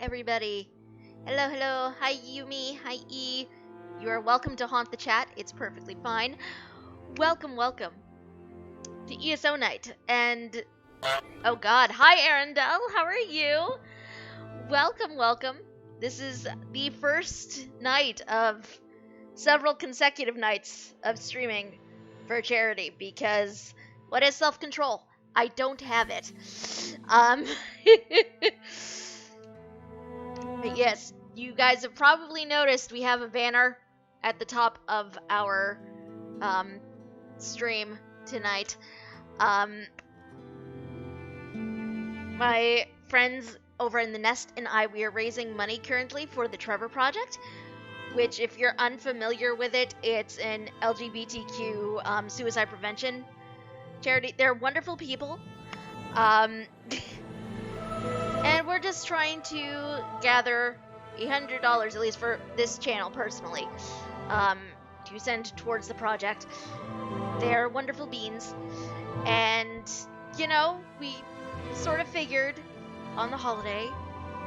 everybody. Hello, hello. Hi, Yumi. Hi, E. You are welcome to haunt the chat. It's perfectly fine. Welcome, welcome to ESO night. And, oh god. Hi, Arendelle. How are you? Welcome, welcome. This is the first night of several consecutive nights of streaming for charity because what is self-control? I don't have it. But yes, you guys have probably noticed we have a banner at the top of our stream tonight. My friends over in the Nest and I, we are raising money currently for the Trevor Project, which, if you're unfamiliar with it, it's an LGBTQ suicide prevention charity. They're wonderful people. And we're just trying to gather $100, at least for this channel personally, to send towards the project. They're wonderful beans. And, you know, we sort of figured on the holiday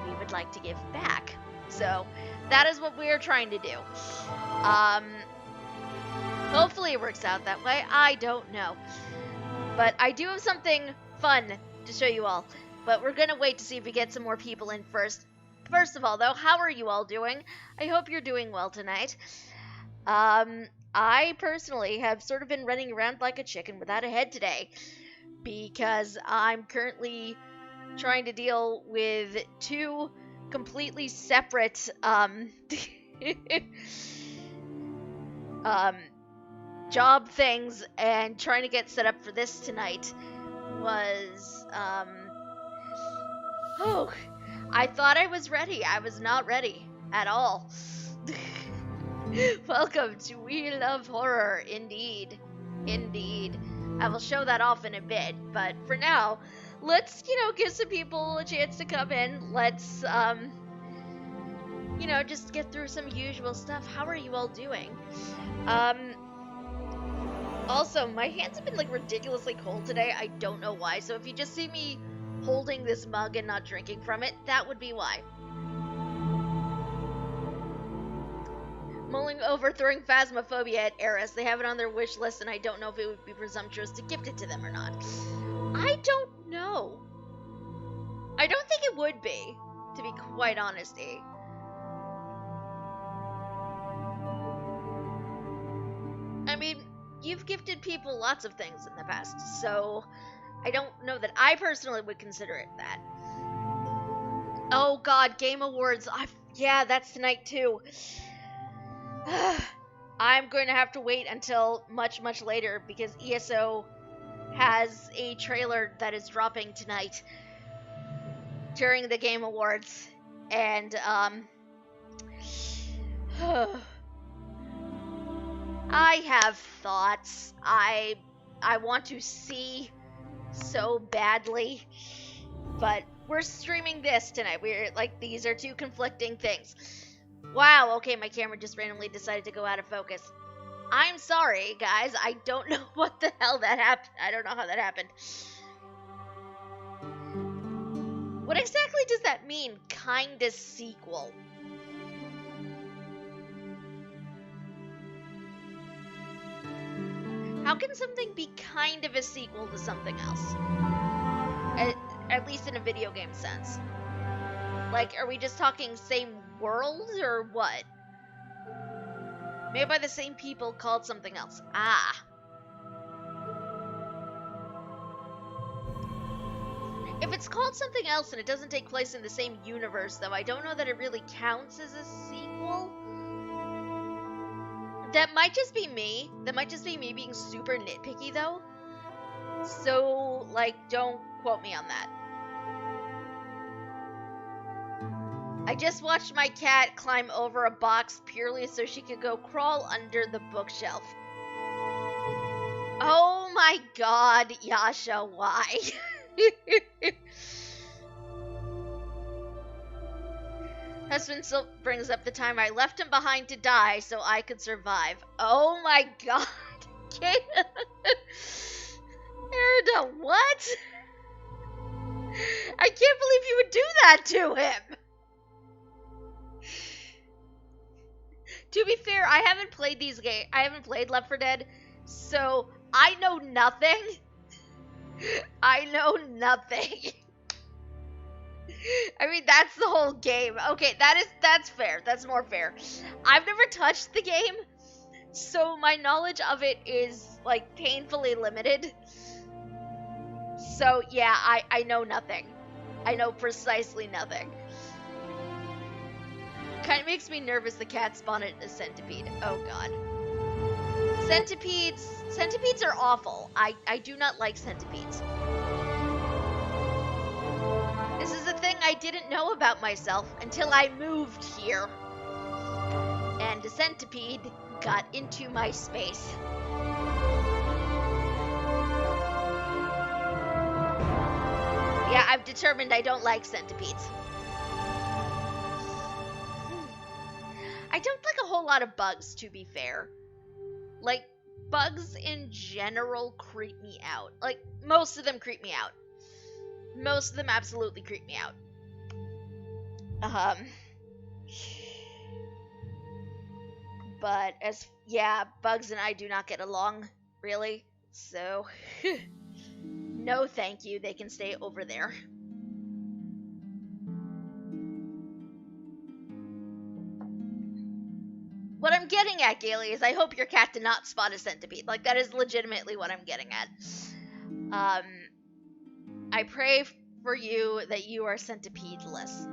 we would like to give back. So that is what we're trying to do. Hopefully it works out that way. I don't know. But I do have something fun to show you all. But we're gonna wait to see if we get some more people in first. First of all, though, how are you all doing? I hope you're doing well tonight. I personally have sort of been running around like a chicken without a head today because I'm currently trying to deal with two completely separate job things, and trying to get set up for this tonight was I thought I was ready. I was not ready at all. Welcome to We Love Horror, indeed. Indeed. I will show that off in a bit, but for now, let's, give some people a chance to come in. Let's, just get through some usual stuff. How are you all doing? Also, my hands have been, ridiculously cold today. I don't know why, so if you just see me holding this mug and not drinking from it, that would be why. Mulling over throwing Phasmophobia at Eris. They have it on their wish list, and I don't know if it would be presumptuous to gift it to them or not. I don't know. I don't think it would be, to be quite honest, E. I mean, you've gifted people lots of things in the past, so I don't know that I personally would consider it that. Oh god, Game Awards. Yeah, that's tonight too. I'm going to have to wait until much, much later because ESO has a trailer that is dropping tonight during the Game Awards. And, I have thoughts. I want to see so badly, but we're streaming this tonight. We're these are two conflicting things. Wow, okay, my camera just randomly decided to go out of focus. I'm sorry, guys. I don't know what the hell that happened. I don't know how that happened. What exactly does that mean, kinda sequel? How can something be kind of a sequel to something else? At least in a video game sense. Are we just talking same world, or what? Made by the same people called something else. Ah. If it's called something else and it doesn't take place in the same universe, though, I don't know that it really counts as a sequel. That might just be me. That might just be me being super nitpicky, though. So, don't quote me on that. I just watched my cat climb over a box purely so she could go crawl under the bookshelf. Oh my god, Yasha, why? Husband still brings up the time I left him behind to die so I could survive. Oh my god. Erida, what? I can't believe you would do that to him. To be fair, I haven't played I haven't played Left 4 Dead, so I know nothing. I know nothing. I mean, that's the whole game. Okay, that's fair. That's more fair. I've never touched the game, so my knowledge of it is like painfully limited. So yeah, I know nothing. I know precisely nothing. Kind of makes me nervous the cat spawned a centipede. Oh god. Centipedes are awful. I do not like centipedes. This is a thing I didn't know about myself until I moved here. And a centipede got into my space. Yeah, I've determined I don't like centipedes. I don't like a whole lot of bugs, to be fair. Like, bugs in general creep me out. Like, most of them creep me out. Most of them absolutely creep me out. But bugs and I do not get along, really. So, no thank you. They can stay over there. What I'm getting at, Gailey, is I hope your cat did not spot a centipede. Like, that is legitimately what I'm getting at. I pray for you that you are centipedeless.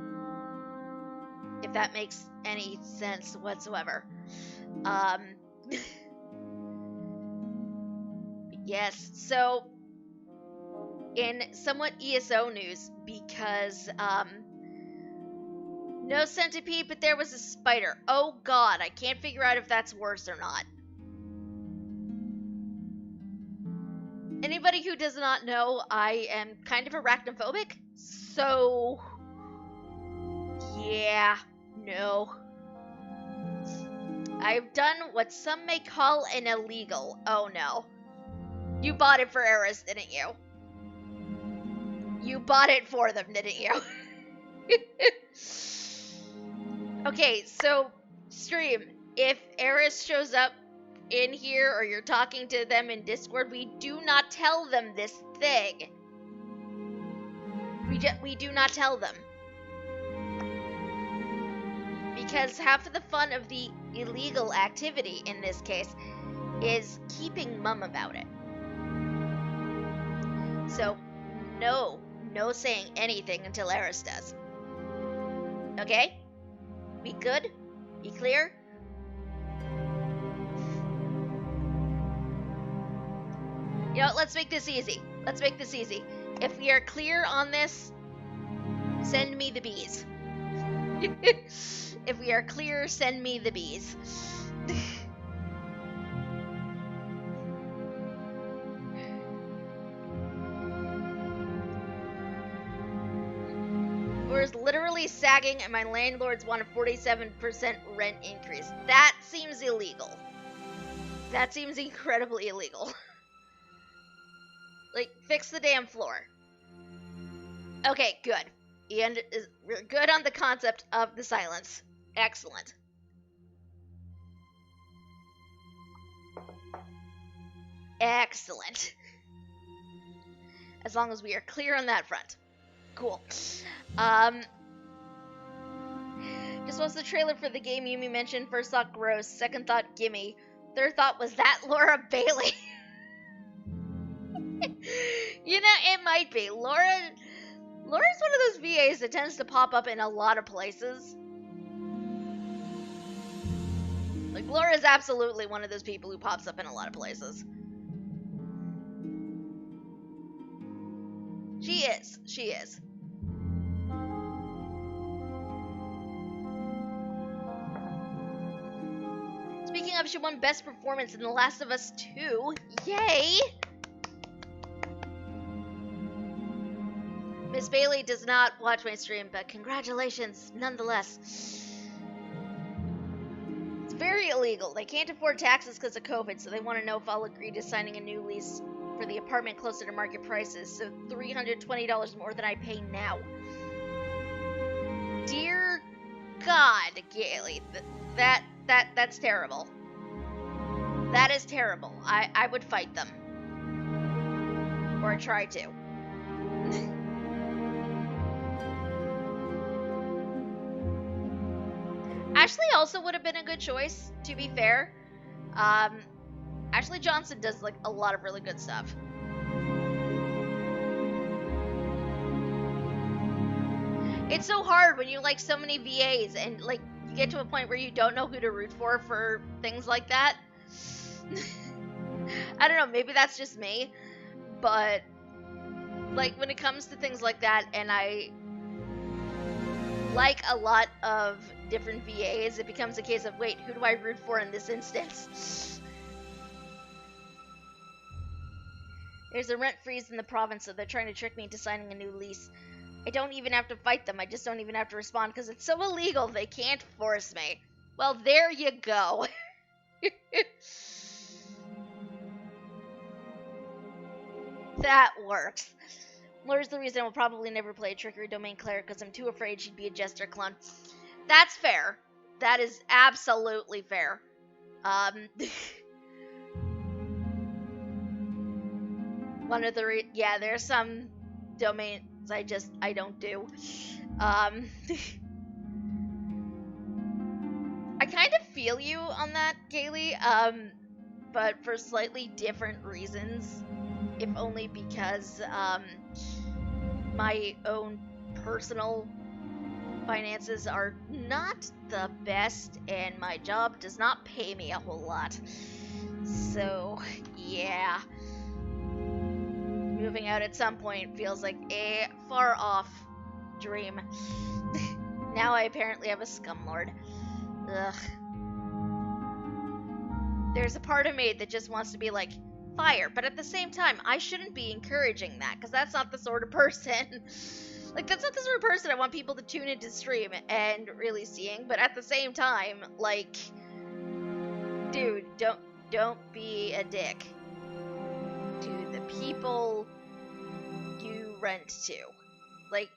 If that makes any sense whatsoever. Yes, so in somewhat ESO news, because no centipede, but there was a spider. Oh god, I can't figure out if that's worse or not. Anybody who does not know, I am kind of arachnophobic, so yeah, no. I've done what some may call an illegal. Oh no. You bought it for Eris, didn't you? You bought it for them, didn't you? Okay, so, stream, if Eris shows up in here or you're talking to them in Discord, we do not tell them this thing. We do not tell them. Because half of the fun of the illegal activity, in this case, is keeping mum about it. So, no saying anything until Eris does. Okay? We good? We clear? You know, let's make this easy. Let's make this easy. If we are clear on this, send me the bees. If we are clear, send me the bees. We're literally sagging and my landlords want a 47% rent increase. That seems illegal. That seems incredibly illegal. Like, fix the damn floor. Okay, good. And we're good on the concept of the silence. Excellent. Excellent. As long as we are clear on that front. Cool. Just watched the trailer for the game Yumi mentioned. First thought, gross. Second thought, gimme. Third thought, was that Laura Bailey? You know, it might be. Laura's one of those VAs that tends to pop up in a lot of places. Like, Laura's absolutely one of those people who pops up in a lot of places. She is. She is. Speaking of, she won Best Performance in The Last of Us 2. Yay! Miss Bailey does not watch my stream, but congratulations nonetheless. It's very illegal. They can't afford taxes because of COVID, so they want to know if I'll agree to signing a new lease for the apartment closer to market prices, so $320 more than I pay now. Dear God, Gailey, That's terrible. That is terrible. I would fight them. Or try to. Ashley also would have been a good choice, to be fair. Ashley Johnson does like a lot of really good stuff. It's so hard when you like so many VAs and like you get to a point where you don't know who to root for things like that. I don't know, maybe that's just me, but like when it comes to things like that and I like a lot of different VAs, it becomes a case of, wait, who do I root for in this instance? There's a rent freeze in the province, so they're trying to trick me into signing a new lease. I don't even have to fight them, I just don't even have to respond because it's so illegal, they can't force me. Well, there you go. That works. Laura's the reason I will probably never play a trickery domain cleric because I'm too afraid she'd be a jester clone. That's fair. That is absolutely fair. One of the yeah, there's some domains I don't do. I kind of feel you on that, Kaylee. But for slightly different reasons. If only because my own personal finances are not the best and my job does not pay me a whole lot. So, yeah. Moving out at some point feels like a far off dream. Now I apparently have a scumlord. Ugh. There's a part of me that just wants to be like, fire, but at the same time, I shouldn't be encouraging that, because that's not the sort of person, like, that's not the sort of person I want people to tune into stream and really seeing, but at the same time, like, dude, don't be a dick to the people you rent to. Like,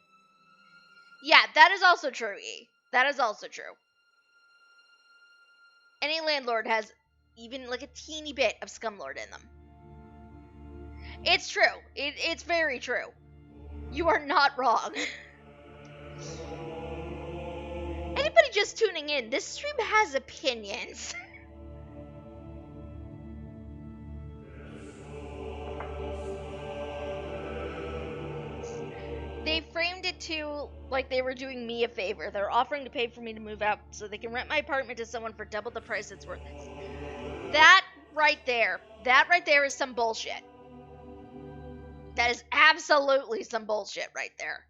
yeah, that is also true, E. That is also true. Any landlord has even, like, a teeny bit of scumlord in them. It's true. It's very true. You are not wrong. Anybody just tuning in, this stream has opinions. They framed it to like they were doing me a favor. They're offering to pay for me to move out so they can rent my apartment to someone for double the price it's worth. That right there is some bullshit. That is absolutely some bullshit right there.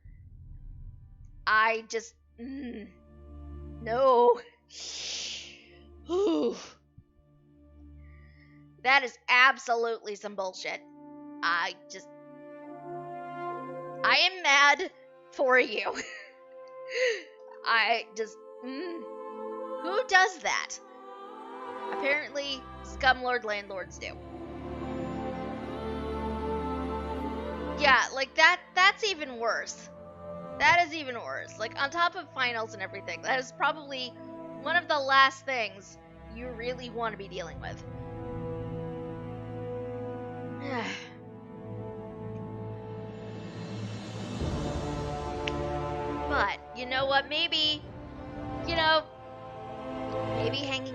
I just no. That is absolutely some bullshit. I am mad for you. I just who does that? Apparently, scumlord landlords do. Yeah, like that's even worse. That is even worse. Like, on top of finals and everything, that is probably one of the last things you really want to be dealing with. But, you know what, maybe hanging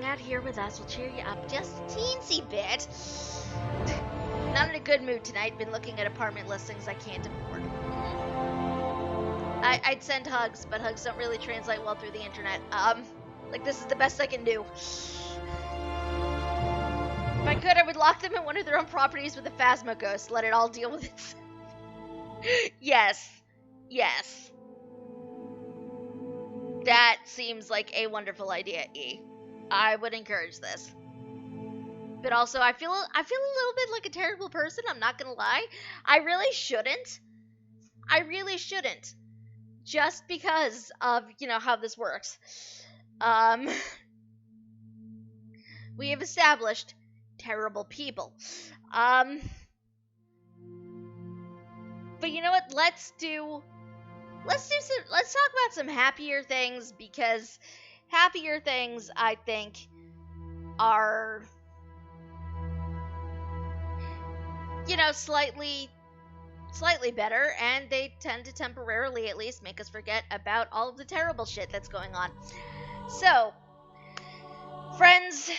out here with us will cheer you up just a teensy bit. Not in a good mood tonight. Been looking at apartment listings I can't afford. I'd send hugs, but hugs don't really translate well through the internet. Like, this is the best I can do. If I could, I would lock them in one of their own properties with a Phasma ghost. Let it all deal with it. Yes. That seems like a wonderful idea, E. I would encourage this. But also, I feel a little bit like a terrible person, I'm not gonna lie. I really shouldn't. Just because of, how this works. We have established terrible people. But you know what? Let's talk about some happier things, because happier things, I think, are, slightly better, and they tend to temporarily at least make us forget about all of the terrible shit that's going on. So, friends,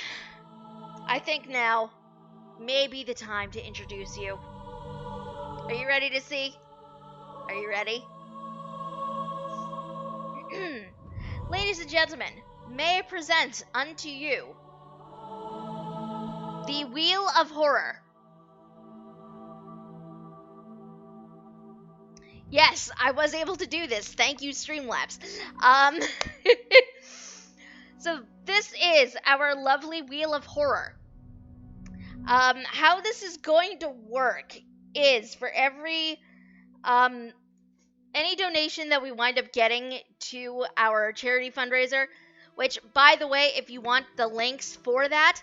I think now may be the time to introduce you. Are you ready to see? Are you ready? Ladies and gentlemen, may I present unto you the Wheel of Horror. Yes, I was able to do this. Thank you, Streamlabs. So this is our lovely Wheel of Horror. How this is going to work is for every any donation that we wind up getting to our charity fundraiser, which, by the way, if you want the links for that,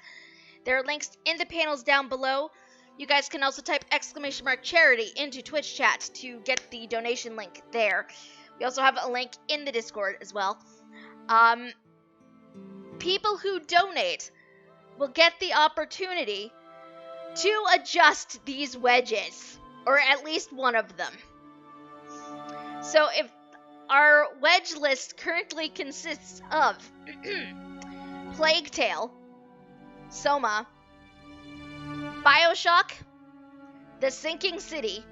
there are links in the panels down below. You guys can also type !charity into Twitch chat to get the donation link there. We also have a link in the Discord as well. People who donate will get the opportunity to adjust these wedges, or at least one of them. So if our wedge list currently consists of Plague Tale, Soma, BioShock, The Sinking City,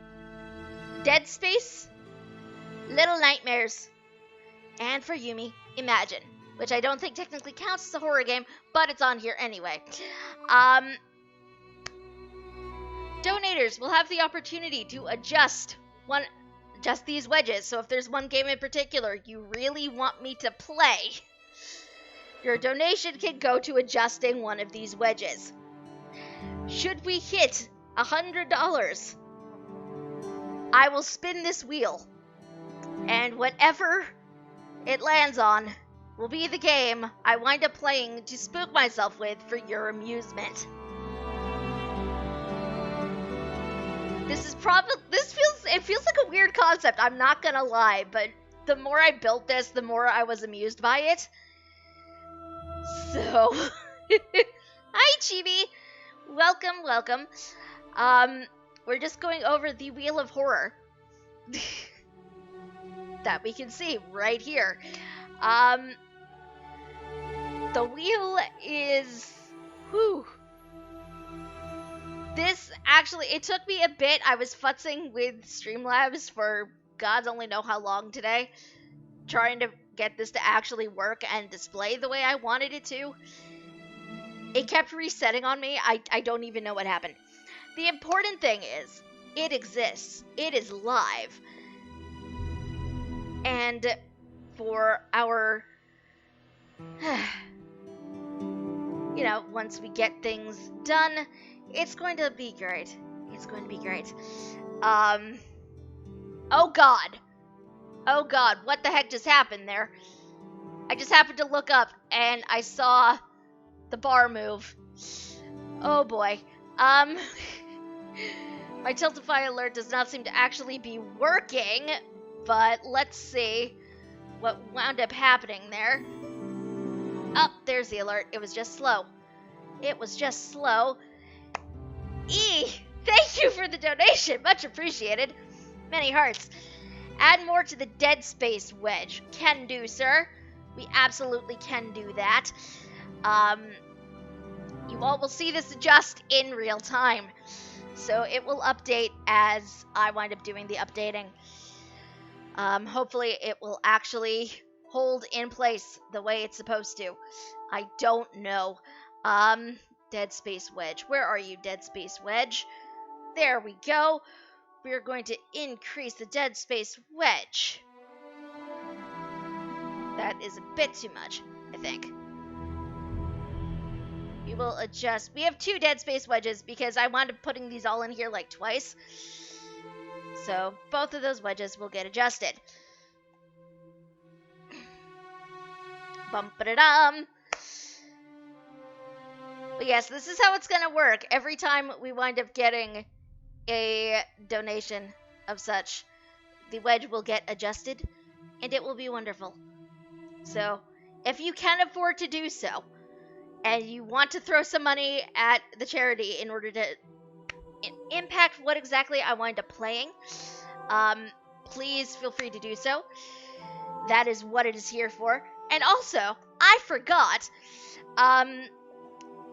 Dead Space, Little Nightmares, and for Yumi, Imagine, which I don't think technically counts as a horror game, but it's on here anyway. Donators will have the opportunity to adjust these wedges. So if there's one game in particular you really want me to play, your donation can go to adjusting one of these wedges. Should we hit $100, I will spin this wheel, and whatever it lands on will be the game I wind up playing to spook myself with for your amusement. It feels like a weird concept, I'm not gonna lie, but the more I built this, the more I was amused by it. So, hi Chibi! Welcome. We're just going over the Wheel of Horror that we can see right here. The wheel is, this actually, it took me a bit. I was futzing with Streamlabs for gods only know how long today, trying to get this to actually work and display the way I wanted it to. It kept resetting on me. I don't even know what happened. The important thing is, it exists. It is live. And for our, once we get things done, it's going to be great. It's going to be great. Oh god, what the heck just happened there? I just happened to look up and I saw the bar move. Oh boy. My Tiltify alert does not seem to actually be working, but let's see what wound up happening there. Oh, there's the alert. It was just slow. Thank you for the donation. Much appreciated. Many hearts. Add more to the Dead Space wedge. Can do, sir. We absolutely can do that. You all will see this adjust in real time. So it will update as I wind up doing the updating. Hopefully it will actually hold in place the way it's supposed to. I don't know. Dead Space Wedge. Where are you, Dead Space Wedge? There we go. We're going to increase the Dead Space Wedge. That is a bit too much, I think. We will adjust. We have 2 Dead Space wedges because I wound up putting these all in here like twice. So both of those wedges will get adjusted. Bum-ba-da-dum. But yes, this is how it's going to work. Every time we wind up getting a donation of such, the wedge will get adjusted, and it will be wonderful. So, if you can afford to do so, and you want to throw some money at the charity in order to impact what exactly I wind up playing, please feel free to do so. That is what it is here for. And also, I forgot,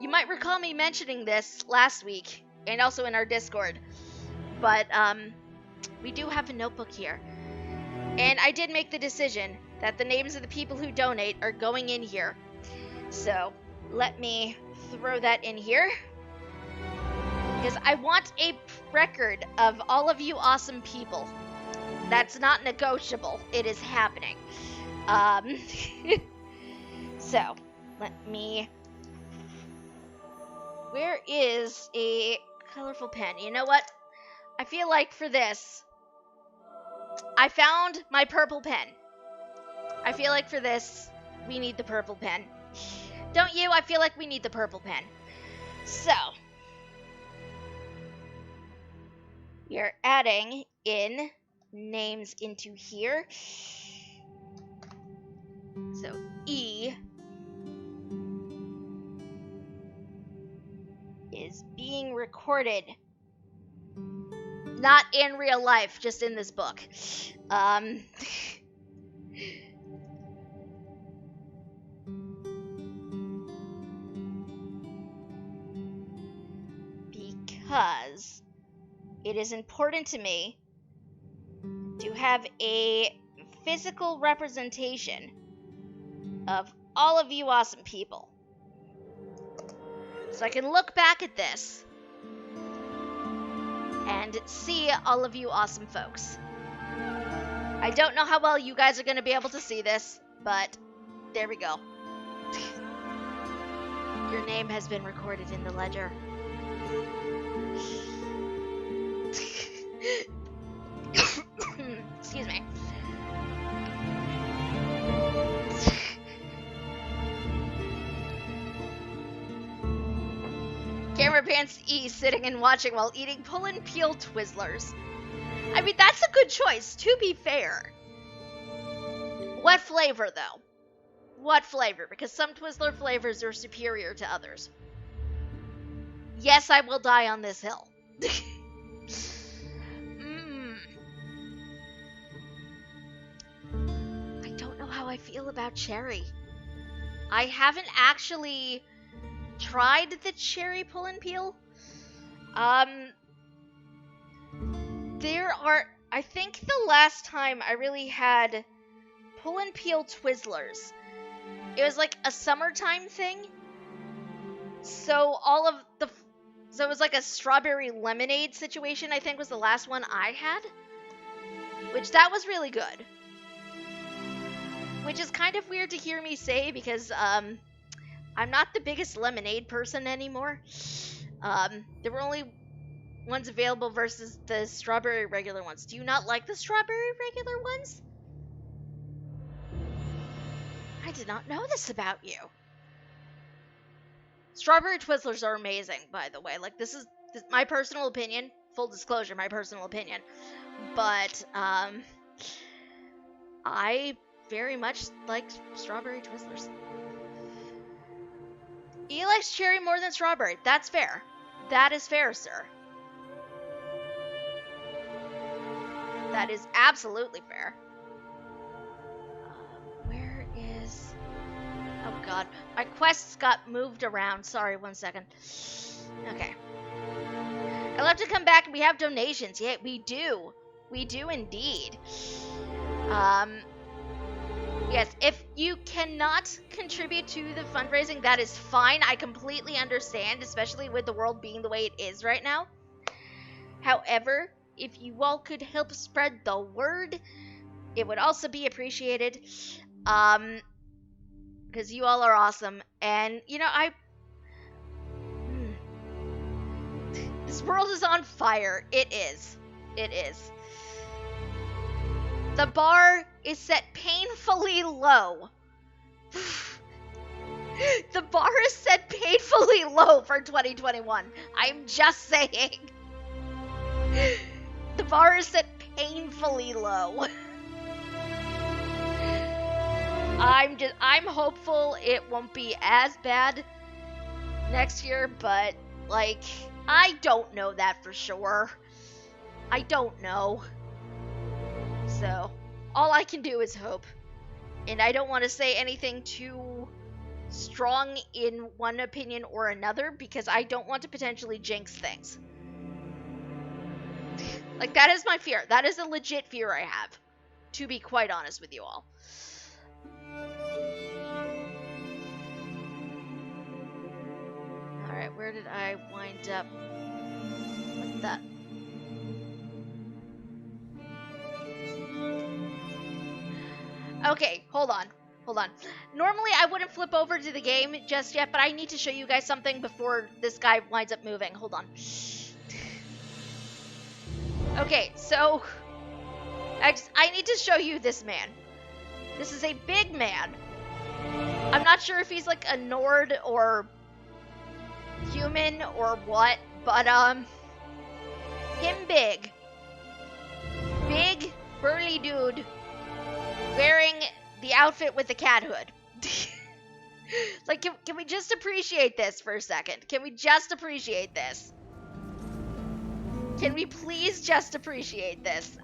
you might recall me mentioning this last week, and also in our Discord, but, we do have a notebook here. And I did make the decision that the names of the people who donate are going in here. So, let me throw that in here. Because I want a record of all of you awesome people. That's not negotiable. It is happening. So, let me... Where is a colorful pen? You know what? I feel like for this, I found my purple pen. I feel like for this, we need the purple pen. Don't you? I feel like we need the purple pen. So, we are adding in names into here. So, E is being recorded. Not in real life, just in this book. Because it is important to me to have a physical representation of all of you awesome people. So I can look back at this and see all of you awesome folks. I don't know how well you guys are going to be able to see this, but there we go. Your name has been recorded in the ledger. Excuse me. Camera pants E sitting and watching while eating pull and peel Twizzlers. I mean, that's a good choice, to be fair. What flavor, though? What flavor? Because some Twizzler flavors are superior to others. Yes, I will die on this hill. I don't know how I feel about cherry. I haven't actually tried the cherry pull and peel. I think the last time I really had pull and peel Twizzlers, it was like a summertime thing. So it was like a strawberry lemonade situation, I think was the last one I had. Which that was really good. Which is kind of weird to hear me say because, I'm not the biggest lemonade person anymore. There were only ones available versus the strawberry regular ones. Do you not like the strawberry regular ones? I did not know this about you. Strawberry Twizzlers are amazing, by the way. Like, this is my personal opinion. Full disclosure, my personal opinion. But, I very much like strawberry Twizzlers. He likes cherry more than strawberry. That's fair. That is fair, sir. That is absolutely fair. Where is... Oh, God. My quests got moved around. Sorry, 1 second. Okay. I'll have to come back and we have donations. Yeah, we do. We do indeed. Yes, if you cannot contribute to the fundraising, that is fine. I completely understand, especially with the world being the way it is right now. However, if you all could help spread the word, it would also be appreciated. Because you all are awesome. And, you know, this world is on fire. It is. It is. The bar is set painfully low. The bar is set painfully low for 2021. I'm just saying. The bar is set painfully low. I'm hopeful it won't be as bad next year, but, like, I don't know that for sure. I don't know. So, all I can do is hope. And I don't want to say anything too strong in one opinion or another, because I don't want to potentially jinx things. Like, that is my fear. That is a legit fear I have, to be quite honest with you all. Alright, where did I wind up with that? Okay, hold on. Normally I wouldn't flip over to the game just yet, but I need to show you guys something before this guy winds up moving. Hold on. Okay, so I need to show you this man. This is a big man. I'm not sure if he's like a Nord or human or what, but him big, burly dude wearing the outfit with the cat hood. Like, can we just appreciate this for a second? Can we just appreciate this? Can we please just appreciate this?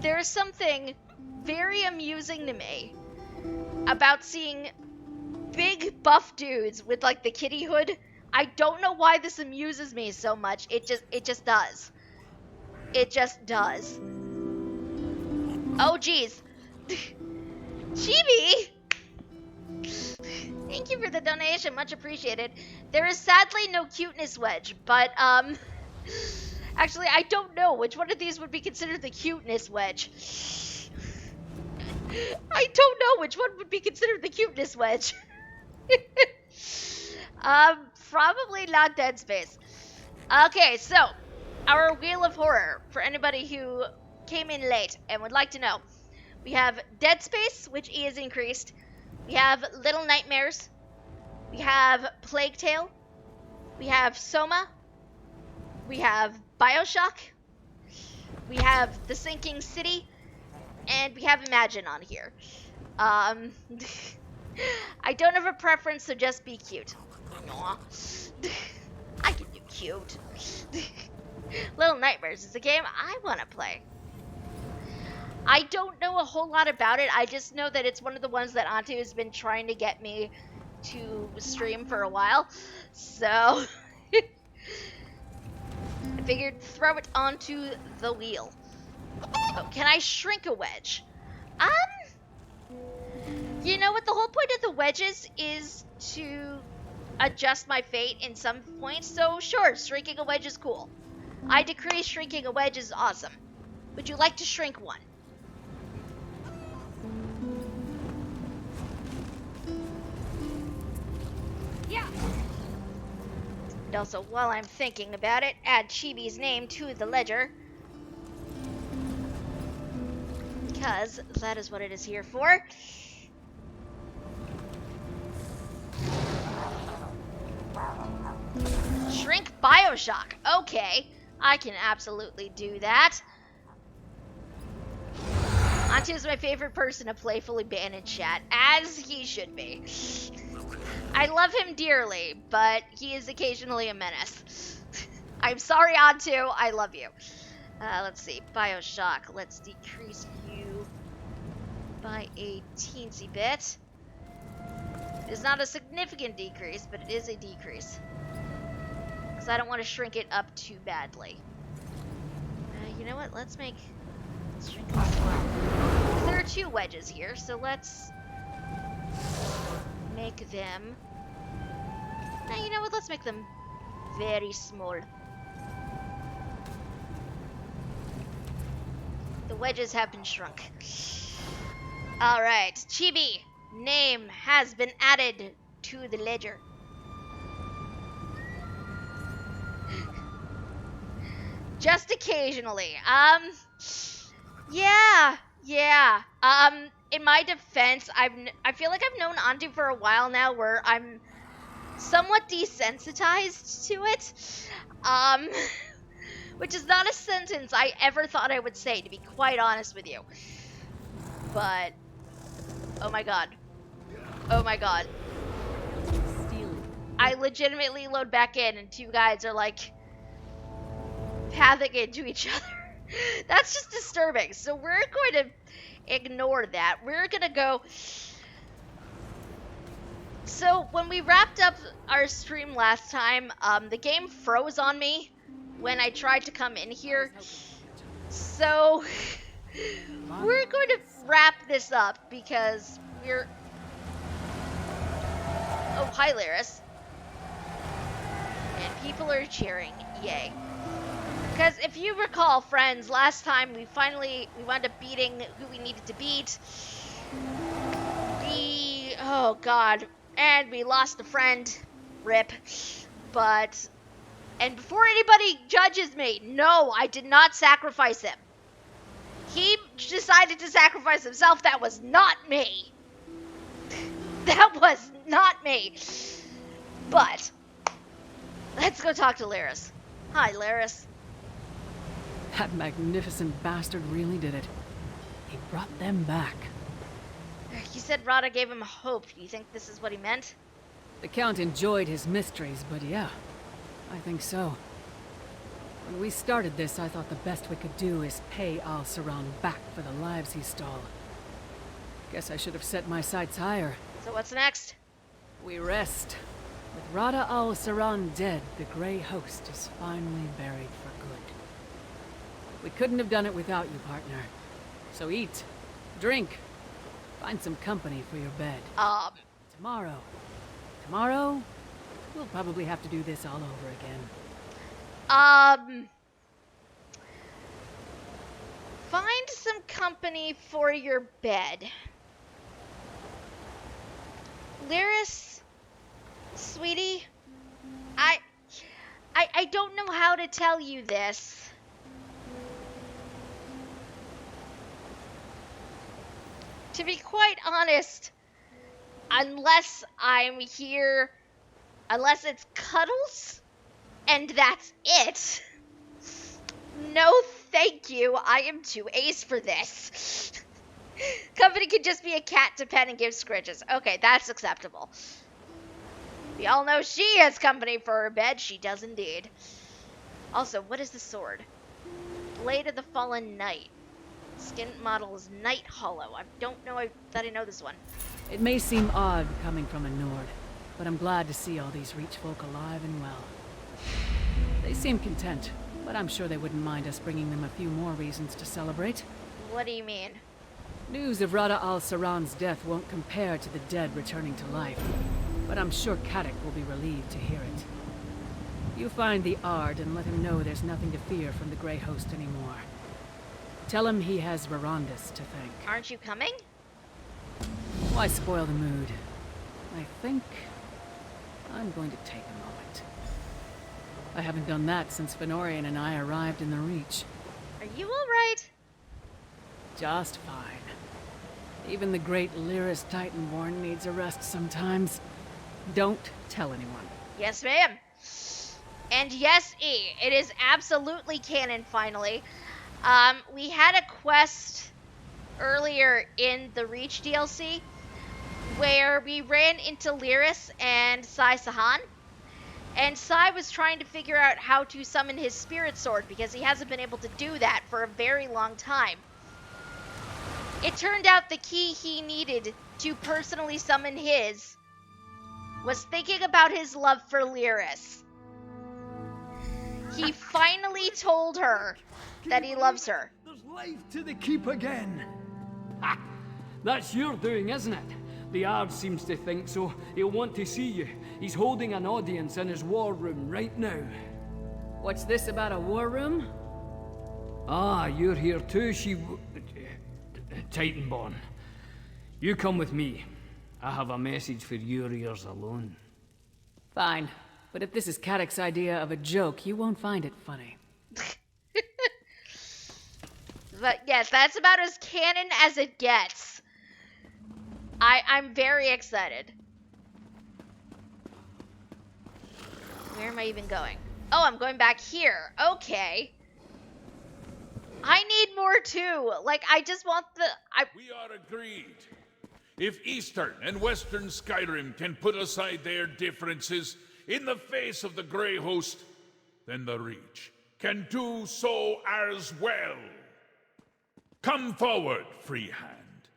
There is something very amusing to me about seeing big buff dudes with like the kitty hood. I don't know why this amuses me so much. It just does. It just does. Oh geez. Chibi! Thank you for the donation, much appreciated. There is sadly no cuteness wedge, but actually I don't know which one of these would be considered the cuteness wedge. I don't know which one would be considered the cuteness wedge. Probably not Dead Space. Okay, so our Wheel of Horror, for anybody who came in late and would like to know, we have Dead Space, which is increased. We have Little Nightmares. We have Plague Tale. We have Soma. We have Bioshock. We have The Sinking City. And we have Imagine on here. I don't have a preference, so just be cute. Aww. I can do cute. Little Nightmares is a game I want to play. I don't know a whole lot about it. I just know that it's one of the ones that Auntie has been trying to get me to stream for a while. So I figured throw it onto the wheel. Oh, can I shrink a wedge? You know what? The whole point of the wedges is to adjust my fate in some points. So sure, shrinking a wedge is cool. I decree shrinking a wedge is awesome. Would you like to shrink one? Yeah. And also, while I'm thinking about it, add Chibi's name to the ledger. Because that is what it is here for. Shrink Bioshock. Okay, I can absolutely do that. Auntie is my favorite person to playfully ban in chat, as he should be. I love him dearly, but he is occasionally a menace. I'm sorry, Auntie, I love you. Let's see, Bioshock. Let's decrease you by a teensy bit. It's not a significant decrease, but it is a decrease. Because I don't want to shrink it up too badly. You know what? Let's shrink this one. There are two wedges here, so let's make them... you know what? Let's make them very small. The wedges have been shrunk. Alright, Chibi, name has been added to the ledger. Just occasionally. Yeah. In my defense, I feel like I've known Auntie for a while now, where I'm somewhat desensitized to it. Which is not a sentence I ever thought I would say, to be quite honest with you. but oh my god. Oh my god. I legitimately load back in and two guys are like pathing into each other. That's just disturbing. So we're going to ignore that. We're going to go. So when we wrapped up our stream last time, the game froze on me when I tried to come in here. So we're going to wrap this up because we're... Oh, hi, Laris. And people are cheering. Yay. Because if you recall, friends, last time we wound up beating who we needed to beat. Oh god. And we lost a friend. RIP. And before anybody judges me, no, I did not sacrifice him. He decided to sacrifice himself. That was not me. That was not me. But let's go talk to Laris. Hi, Laris. That magnificent bastard really did it. He brought them back. You said Rada gave him hope. Do you think this is what he meant? The Count enjoyed his mysteries, but yeah, I think so. When we started this, I thought the best we could do is pay Al-Saran back for the lives he stole. Guess I should have set my sights higher. So what's next? We rest. With Rada Al-Saran dead, the Grey Host is finally buried for good. We couldn't have done it without you, partner. So eat, drink, find some company for your bed. Tomorrow, we'll probably have to do this all over again. Find some company for your bed. Laris, sweetie, I don't know how to tell you this. To be quite honest, unless it's cuddles, and that's it. No, thank you. I am too ace for this. Company could just be a cat to pet and give scritches. Okay, that's acceptable. We all know she has company for her bed. She does indeed. Also, what is the sword? Blade of the Fallen Knight. Skin model is Night Hollow. I don't know that I know this one. It may seem odd coming from a Nord, but I'm glad to see all these Reach folk alive and well. They seem content, but I'm sure they wouldn't mind us bringing them a few more reasons to celebrate. What do you mean? News of Rada Al-Saran's death won't compare to the dead returning to life, but I'm sure Kadik will be relieved to hear it. You find the Ard and let him know there's nothing to fear from the Grey Host anymore. Tell him he has Verandis to thank. Aren't you coming? Why spoil the mood? I think I'm going to take a moment. I haven't done that since Fenorian and I arrived in the Reach. Are you alright? Just fine. Even the great Lyris Titanborn needs a rest sometimes. Don't tell anyone. Yes, ma'am. And yes, E, it is absolutely canon, finally. We had a quest earlier in the Reach DLC where we ran into Lyris and Sai Sahan. And Sai was trying to figure out how to summon his spirit sword because he hasn't been able to do that for a very long time. It turned out the key he needed to personally summon his was thinking about his love for Lyris. He finally told her that he loves her. There's life to the keep again. Ha! That's your doing, isn't it? The Ard seems to think so. He'll want to see you. He's holding an audience in his war room right now. What's this about a war room? Ah, you're here too, Titanborn. You come with me. I have a message for your ears alone. Fine. But if this is Kadik's idea of a joke, you won't find it funny. But yes, that's about as canon as it gets. I'm very excited. Where am I even going? Oh, I'm going back here. Okay. I need more too. Like, I just want We are agreed. If Eastern and Western Skyrim can put aside their differences in the face of the Grey Host, then the Reach can do so as well. Come forward, Freehand.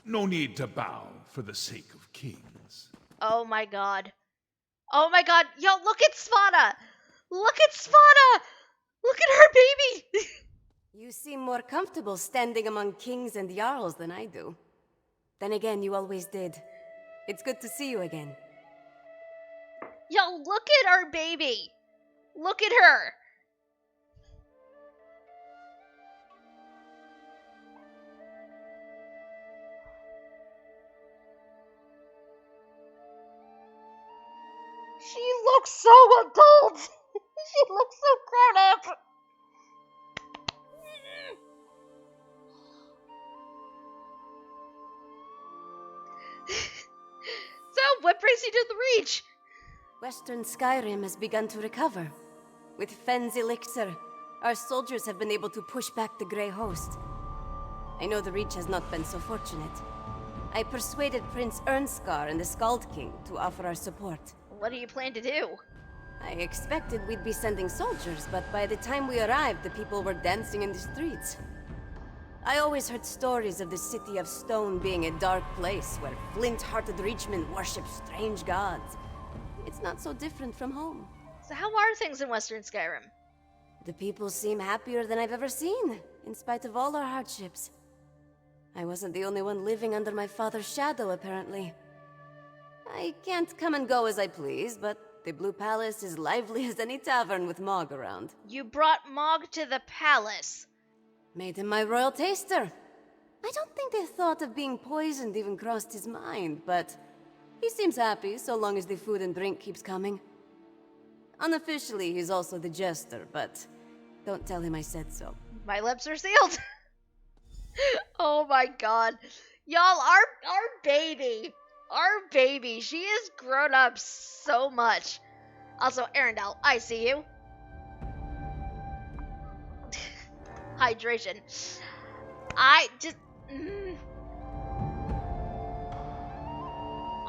No need to bow for the sake of kings. Oh my god. Oh my god. Yo, look at Svana. Look at Svana. Look at her baby. You seem more comfortable standing among kings and jarls than I do. Then again, you always did. It's good to see you again. Yo, look at our baby. Look at her. She looks so adult. She looks so grown up. So, what brings you to the Reach? Western Skyrim has begun to recover. With Fenn's elixir, our soldiers have been able to push back the Grey Host. I know the Reach has not been so fortunate. I persuaded Prince Ernskar and the Skald King to offer our support. What do you plan to do? I expected we'd be sending soldiers, but by the time we arrived, the people were dancing in the streets. I always heard stories of the City of Stone being a dark place where flint-hearted Reachmen worship strange gods. It's not so different from home. So how are things in Western Skyrim? The people seem happier than I've ever seen, in spite of all our hardships. I wasn't the only one living under my father's shadow, apparently. I can't come and go as I please, but the Blue Palace is lively as any tavern with Mog around. You brought Mog to the palace. Made him my royal taster. I don't think the thought of being poisoned even crossed his mind, but he seems happy so long as the food and drink keeps coming. Unofficially, he's also the jester, but don't tell him I said so. My lips are sealed. Oh my god. Y'all, our baby, she has grown up so much. Also, Arendelle, I see you. Hydration. I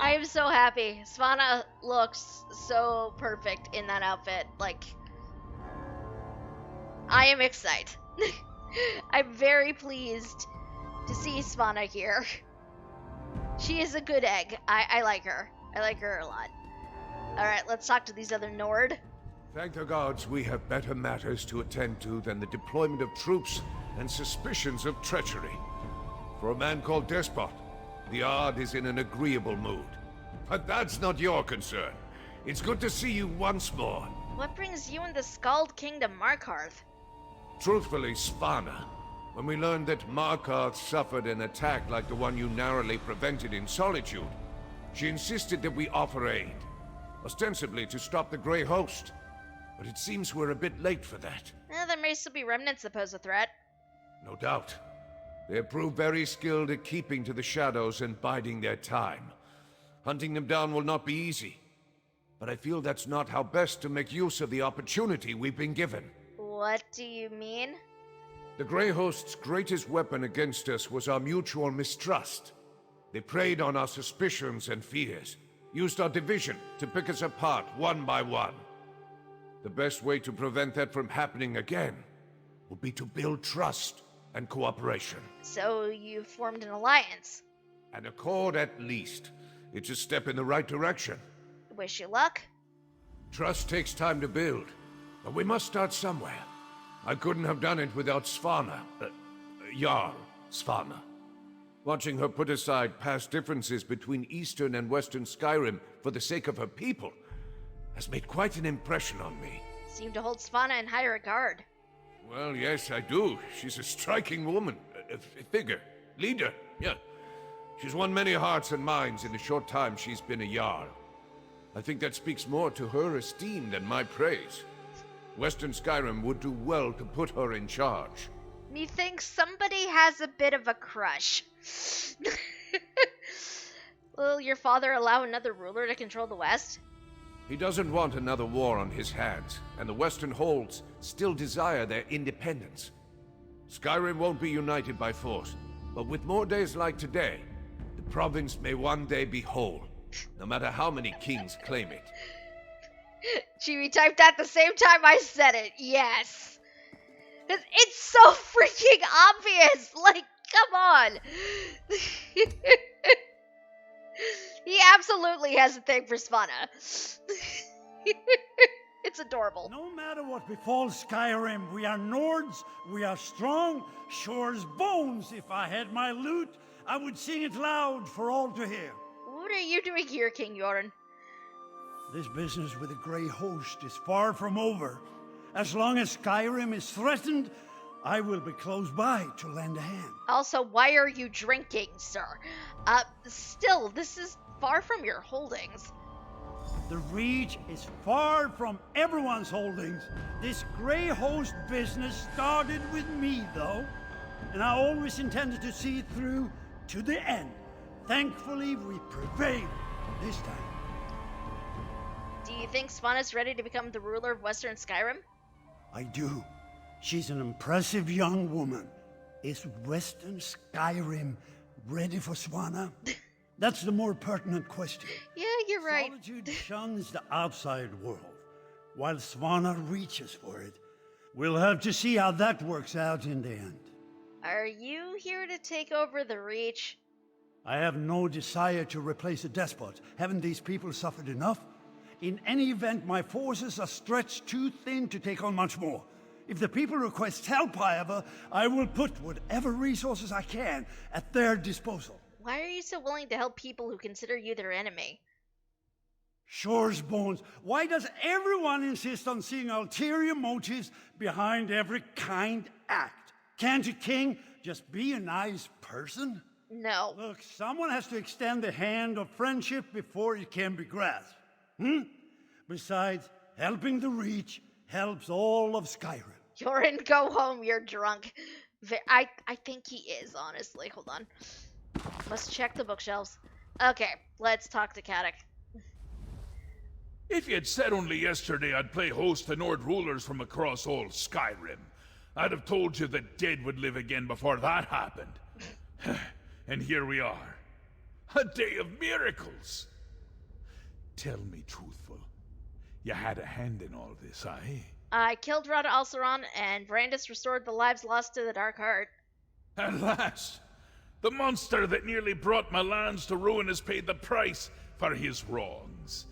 am so happy. Svana looks so perfect in that outfit. Like, I am excited. I'm very pleased to see Svana here. She is a good egg. I like her. I like her a lot. Alright, let's talk to these other Nord. Thank the gods we have better matters to attend to than the deployment of troops and suspicions of treachery. For a man called Despot, the Ard is in an agreeable mood. But that's not your concern. It's good to see you once more. What brings you and the Skald King to Markarth? Truthfully, Svana, when we learned that Markarth suffered an attack like the one you narrowly prevented in Solitude, she insisted that we offer aid, ostensibly to stop the Grey Host. But it seems we're a bit late for that. There may still be remnants that pose a threat. No doubt. They have proved very skilled at keeping to the shadows and biding their time. Hunting them down will not be easy. But I feel that's not how best to make use of the opportunity we've been given. What do you mean? The Grey Host's greatest weapon against us was our mutual mistrust. They preyed on our suspicions and fears, used our division to pick us apart one by one. The best way to prevent that from happening again would be to build trust and cooperation. So you formed an alliance. An accord at least. It's a step in the right direction. Wish you luck. Trust takes time to build, but we must start somewhere. I couldn't have done it without Svana. Jarl Svana. Watching her put aside past differences between Eastern and Western Skyrim for the sake of her people has made quite an impression on me. Seem to hold Svana in high regard. Well, yes, I do. She's a striking woman. A figure. Leader. Yeah. She's won many hearts and minds in the short time she's been a Jarl. I think that speaks more to her esteem than my praise. Western Skyrim would do well to put her in charge. Methinks somebody has a bit of a crush. Will your father allow another ruler to control the West? He doesn't want another war on his hands, and the Western holds still desire their independence. Skyrim won't be united by force, but with more days like today, the province may one day be whole, no matter how many kings claim it. Jimmy typed that the same time I said it. Yes. It's so freaking obvious. Like, come on. He absolutely has a thing for Svanna. It's adorable. No matter what befalls Skyrim, we are Nords, we are strong, sure as bones. If I had my lute, I would sing it loud for all to hear. What are you doing here, King Yoren? This business with the Grey Host is far from over. As long as Skyrim is threatened, I will be close by to lend a hand. Also, why are you drinking, sir? Still, this is far from your holdings. The Reach is far from everyone's holdings. This Grey Host business started with me, though, and I always intended to see it through to the end. Thankfully, we prevailed this time. Do you think Svanna's ready to become the ruler of Western Skyrim? I do. She's an impressive young woman. Is Western Skyrim ready for Svanna? That's the more pertinent question. Yeah, you're right. Solitude shuns the outside world, while Svanna reaches for it. We'll have to see how that works out in the end. Are you here to take over the Reach? I have no desire to replace a despot. Haven't these people suffered enough? In any event, my forces are stretched too thin to take on much more. If the people request help, however, I will put whatever resources I can at their disposal. Why are you so willing to help people who consider you their enemy? Shore's bones. Why does everyone insist on seeing ulterior motives behind every kind act? Can't a king just be a nice person? No. Look, someone has to extend the hand of friendship before it can be grasped. Besides, helping the Reach helps all of Skyrim. Yoren, go home, you're drunk. I think he is, honestly. Hold on. Must check the bookshelves. Okay, let's talk to Kadok. If you'd said only yesterday I'd play host to Nord rulers from across all Skyrim, I'd have told you the dead would live again before that happened. And here we are. A day of miracles. Tell me truthful. You had a hand in all this, aye? I killed Rada Alceron, and Brandis restored the lives lost to the Dark Heart. At last! The monster that nearly brought my lands to ruin has paid the price for his wrongs.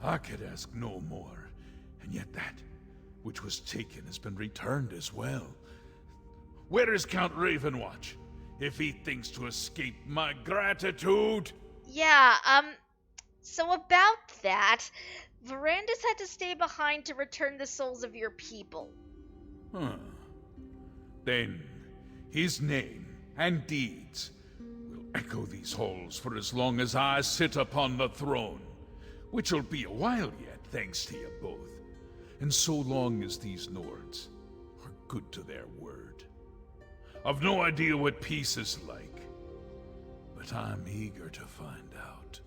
I could ask no more, and yet that which was taken has been returned as well. Where is Count Ravenwatch? If he thinks to escape my gratitude... Yeah, so about that, Verandis had to stay behind to return the souls of your people. Then, his name and deeds will echo these halls for as long as I sit upon the throne, which'll be a while yet, thanks to you both, and so long as these Nords are good to their word. I've no idea what peace is like, but I'm eager to find out.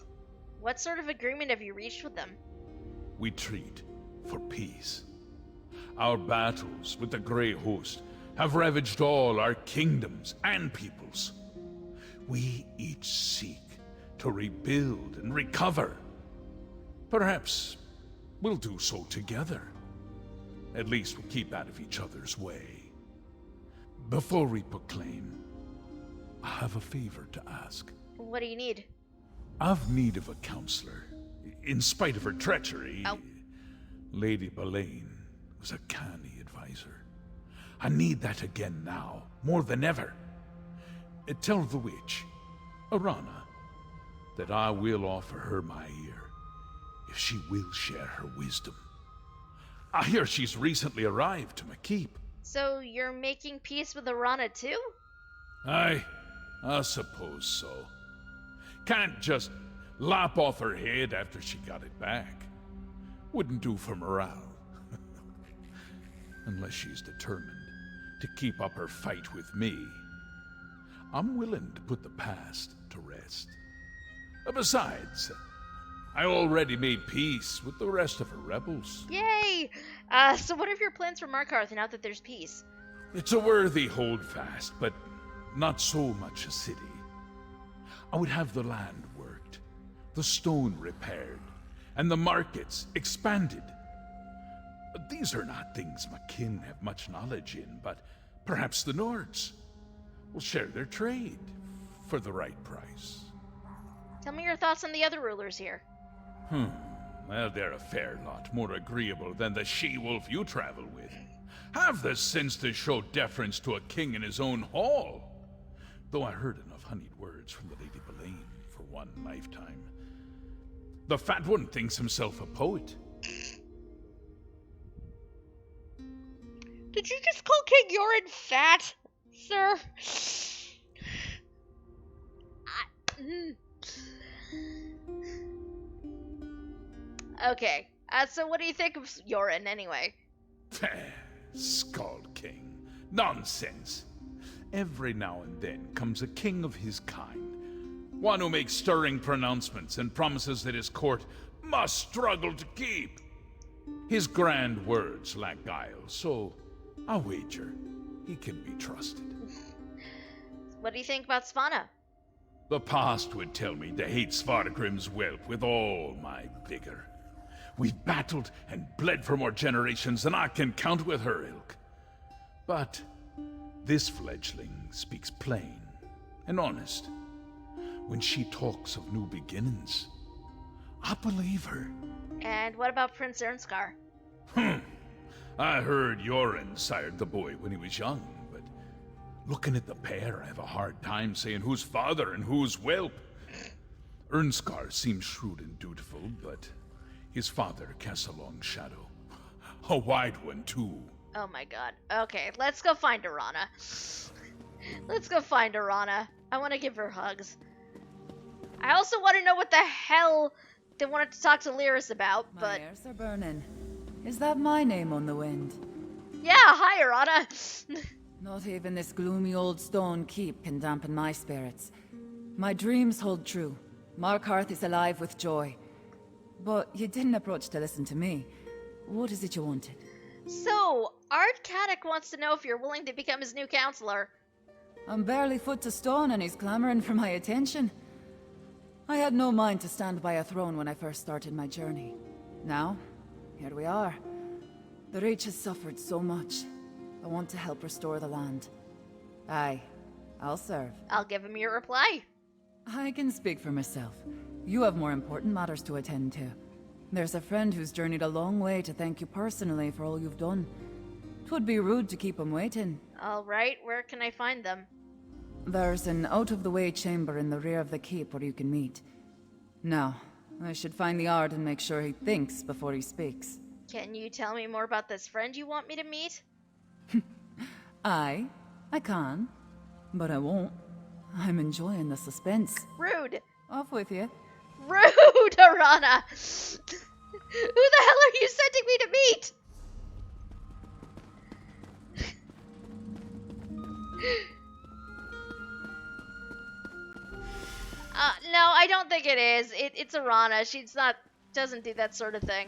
What sort of agreement have you reached with them? We treat for peace. Our battles with the Grey Host have ravaged all our kingdoms and peoples. We each seek to rebuild and recover. Perhaps we'll do so together. At least we'll keep out of each other's way. Before we proclaim, I have a favor to ask. What do you need? I've need of a counselor. In spite of her treachery, Lady Belaine was a canny advisor. I need that again now, more than ever. Tell the witch, Arana, that I will offer her my ear, if she will share her wisdom. I hear she's recently arrived to my keep. So you're making peace with Arana too? Aye, I suppose so. Can't just lop off her head after she got it back. Wouldn't do for morale. Unless she's determined to keep up her fight with me. I'm willing to put the past to rest. Besides, I already made peace with the rest of her rebels. Yay! So what are your plans for Markarth now that there's peace? It's a worthy holdfast, but not so much a city. I would have the land worked, the stone repaired, and the markets expanded. But these are not things my kin have much knowledge in, but perhaps the Nords will share their trade for the right price. Tell me your thoughts on the other rulers here. Well, they're a fair lot more agreeable than the she-wolf you travel with. Have the sense to show deference to a king in his own hall. Though I heard enough honeyed words from the Lady Boleyn for one lifetime. The fat one thinks himself a poet. Did you just call King Yoren fat, sir? Okay, so what do you think of Yoren, anyway? Scald King. Nonsense. Every now and then comes a king of his kind. One who makes stirring pronouncements and promises that his court must struggle to keep. His grand words lack guile, so I'll wager he can be trusted. What do you think about Svanna? The past would tell me to hate Svargrim's whelp with all my vigor. We've battled and bled for more generations than I can count with her ilk. But this fledgling speaks plain and honest. When she talks of new beginnings, I believe her. And what about Prince Ernskar? I heard Yoren sired the boy when he was young, but looking at the pair, I have a hard time saying who's father and who's whelp. Ernskar seems shrewd and dutiful, but his father casts a long shadow. A wide one, too. Oh my god. Okay, let's go find Arana. Let's go find Arana. I want to give her hugs. I also want to know what the hell they wanted to talk to Lyris about, but... My ears are burning. Is that my name on the wind? Yeah, hi, Arana. Not even this gloomy old stone keep can dampen my spirits. My dreams hold true. Markarth is alive with joy. But you didn't approach to listen to me. What is it you wanted? So, Ard Kaddock wants to know if you're willing to become his new counselor. I'm barely foot to stone and he's clamoring for my attention. I had no mind to stand by a throne when I first started my journey. Now, here we are. The Reach has suffered so much. I want to help restore the land. Aye, I'll serve. I'll give him your reply. I can speak for myself. You have more important matters to attend to. There's a friend who's journeyed a long way to thank you personally for all you've done. 'Twould be rude to keep him waiting. Alright, where can I find them? There's an out-of-the-way chamber in the rear of the keep where you can meet. Now, I should find the Ard and make sure he thinks before he speaks. Can you tell me more about this friend you want me to meet? I can. But I won't. I'm enjoying the suspense. Rude. Off with you. Rude, Arana! Who the hell are you sending me to meet? No, I don't think it is. It's Arana. Doesn't do that sort of thing.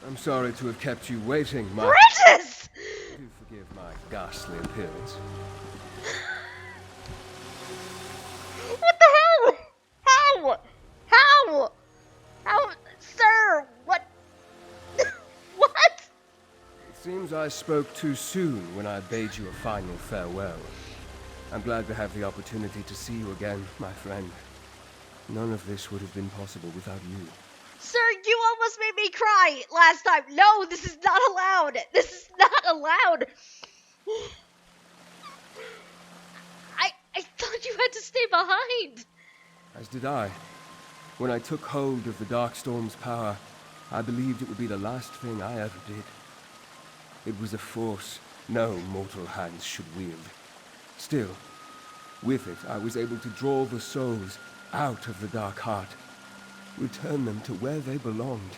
I'm sorry to have kept you waiting, my... Bridges! Do forgive my ghastly appearance. What the hell? How? How? How? Sir, what? What? It seems I spoke too soon when I bade you a final farewell. I'm glad to have the opportunity to see you again, my friend. None of this would have been possible without you. Sir, you almost made me cry last time. No, this is not allowed. This is not allowed. I thought you had to stay behind. As did I. When I took hold of the Darkstorm's power, I believed it would be the last thing I ever did. It was a force no mortal hands should wield. Still, with it, I was able to draw the souls out of the Dark Heart, return them to where they belonged.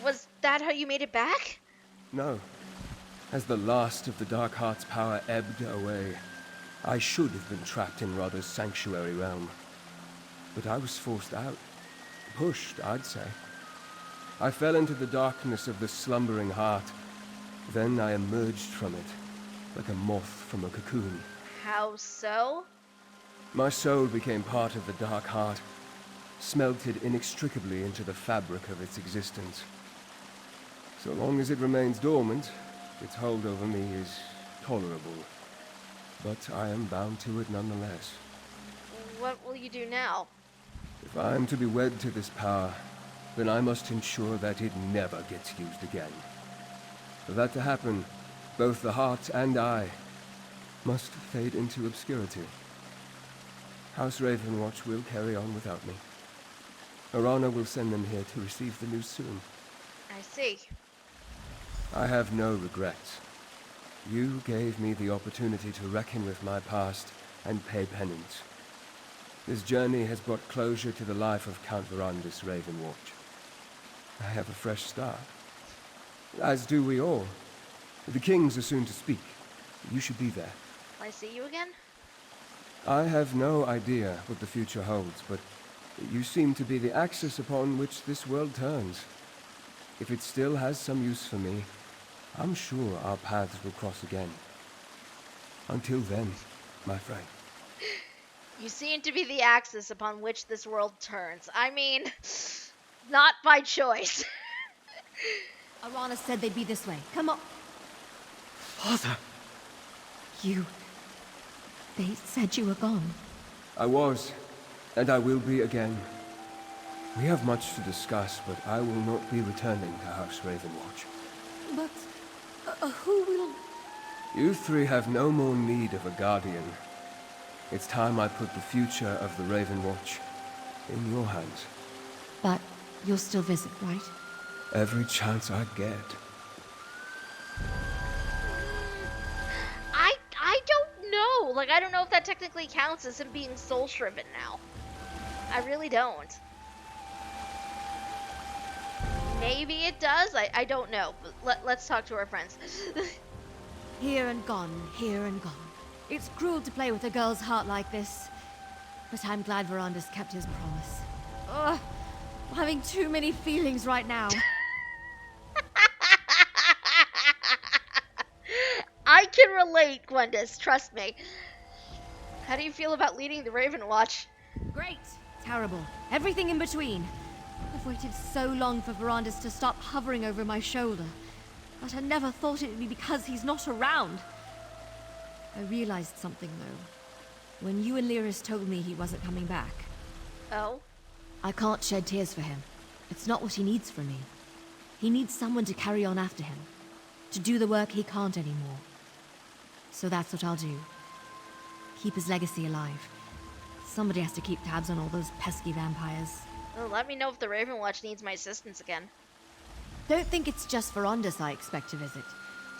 Was that how you made it back? No. As the last of the Dark Heart's power ebbed away, I should have been trapped in Rother's sanctuary realm. But I was forced out. Pushed, I'd say. I fell into the darkness of the slumbering heart. Then I emerged from it, like a moth from a cocoon. How so? My soul became part of the Dark Heart, smelted inextricably into the fabric of its existence. So long as it remains dormant, its hold over me is tolerable. But I am bound to it nonetheless. What will you do now? If I am to be wed to this power, then I must ensure that it never gets used again. For that to happen, both the heart and I must fade into obscurity. House Ravenwatch will carry on without me. Arana will send them here to receive the news soon. I see. I have no regrets. You gave me the opportunity to reckon with my past and pay penance. This journey has brought closure to the life of Count Verandis Ravenwatch. I have a fresh start. As do we all. The kings are soon to speak. You should be there. Will I see you again? I have no idea what the future holds, but you seem to be the axis upon which this world turns. If it still has some use for me, I'm sure our paths will cross again. Until then, my friend. You seem to be the axis upon which this world turns. I mean, not by choice. Arana said they'd be this way. Come on. Father! They said you were gone. I was, and I will be again. We have much to discuss, but I will not be returning to House Ravenwatch. But who will... You three have no more need of a guardian. It's time I put the future of the Ravenwatch in your hands. But you'll still visit, right? Every chance I get. I don't know. Like, I don't know if that technically counts as him being soul-shriven now. I really don't. Maybe it does. I don't know. But let's talk to our friends. Here and gone, here and gone. It's cruel to play with a girl's heart like this. But I'm glad Verandis kept his promise. Ugh, I'm having too many feelings right now. I can relate, Gwendis. Trust me. How do you feel about leading the Raven Watch? Great. Terrible. Everything in between. I've waited so long for Verandis to stop hovering over my shoulder. But I never thought it would be because he's not around. I realized something, though. When you and Lyris told me he wasn't coming back. Oh? I can't shed tears for him. It's not what he needs from me. He needs someone to carry on after him. To do the work he can't anymore. So that's what I'll do. Keep his legacy alive. Somebody has to keep tabs on all those pesky vampires. Well, let me know if the Raven Watch needs my assistance again. Don't think it's just Verandis I expect to visit.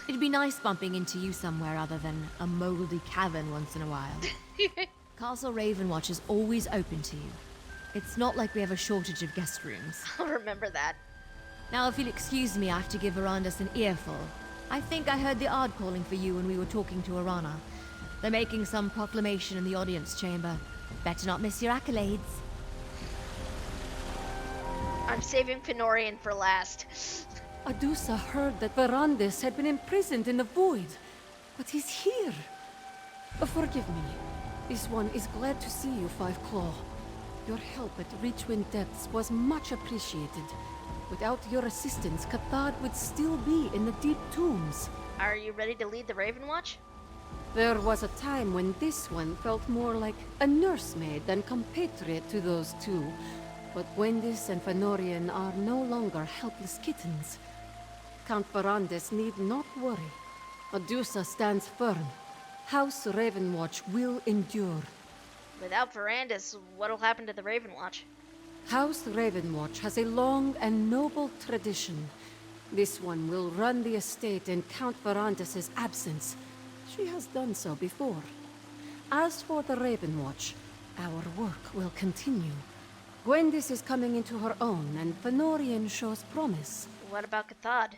It'd be nice bumping into you somewhere other than a moldy cavern once in a while. Castle Ravenwatch is always open to you. It's not like we have a shortage of guest rooms. I'll remember that. Now, if you'll excuse me, I have to give Verandis an earful. I think I heard the Ard calling for you when we were talking to Arana. They're making some proclamation in the audience chamber. Better not miss your accolades. I'm saving Fenorian for last. Adusa heard that Verandis had been imprisoned in the void, but he's here. Forgive me. This one is glad to see you, Five Claw. Your help at Reachwind Depths was much appreciated. Without your assistance, Cathad would still be in the deep tombs. Are you ready to lead the Raven Watch? There was a time when this one felt more like a nursemaid than compatriot to those two. But Gwendis and Fenorian are no longer helpless kittens. Count Verandis need not worry. Adusa stands firm. House Ravenwatch will endure. Without Verandis, what'll happen to the Raven Watch? House Ravenwatch has a long and noble tradition. This one will run the estate in Count Verandis' absence. She has done so before. As for the Ravenwatch, our work will continue. Gwendis is coming into her own, and Fenorian shows promise. What about Cathad?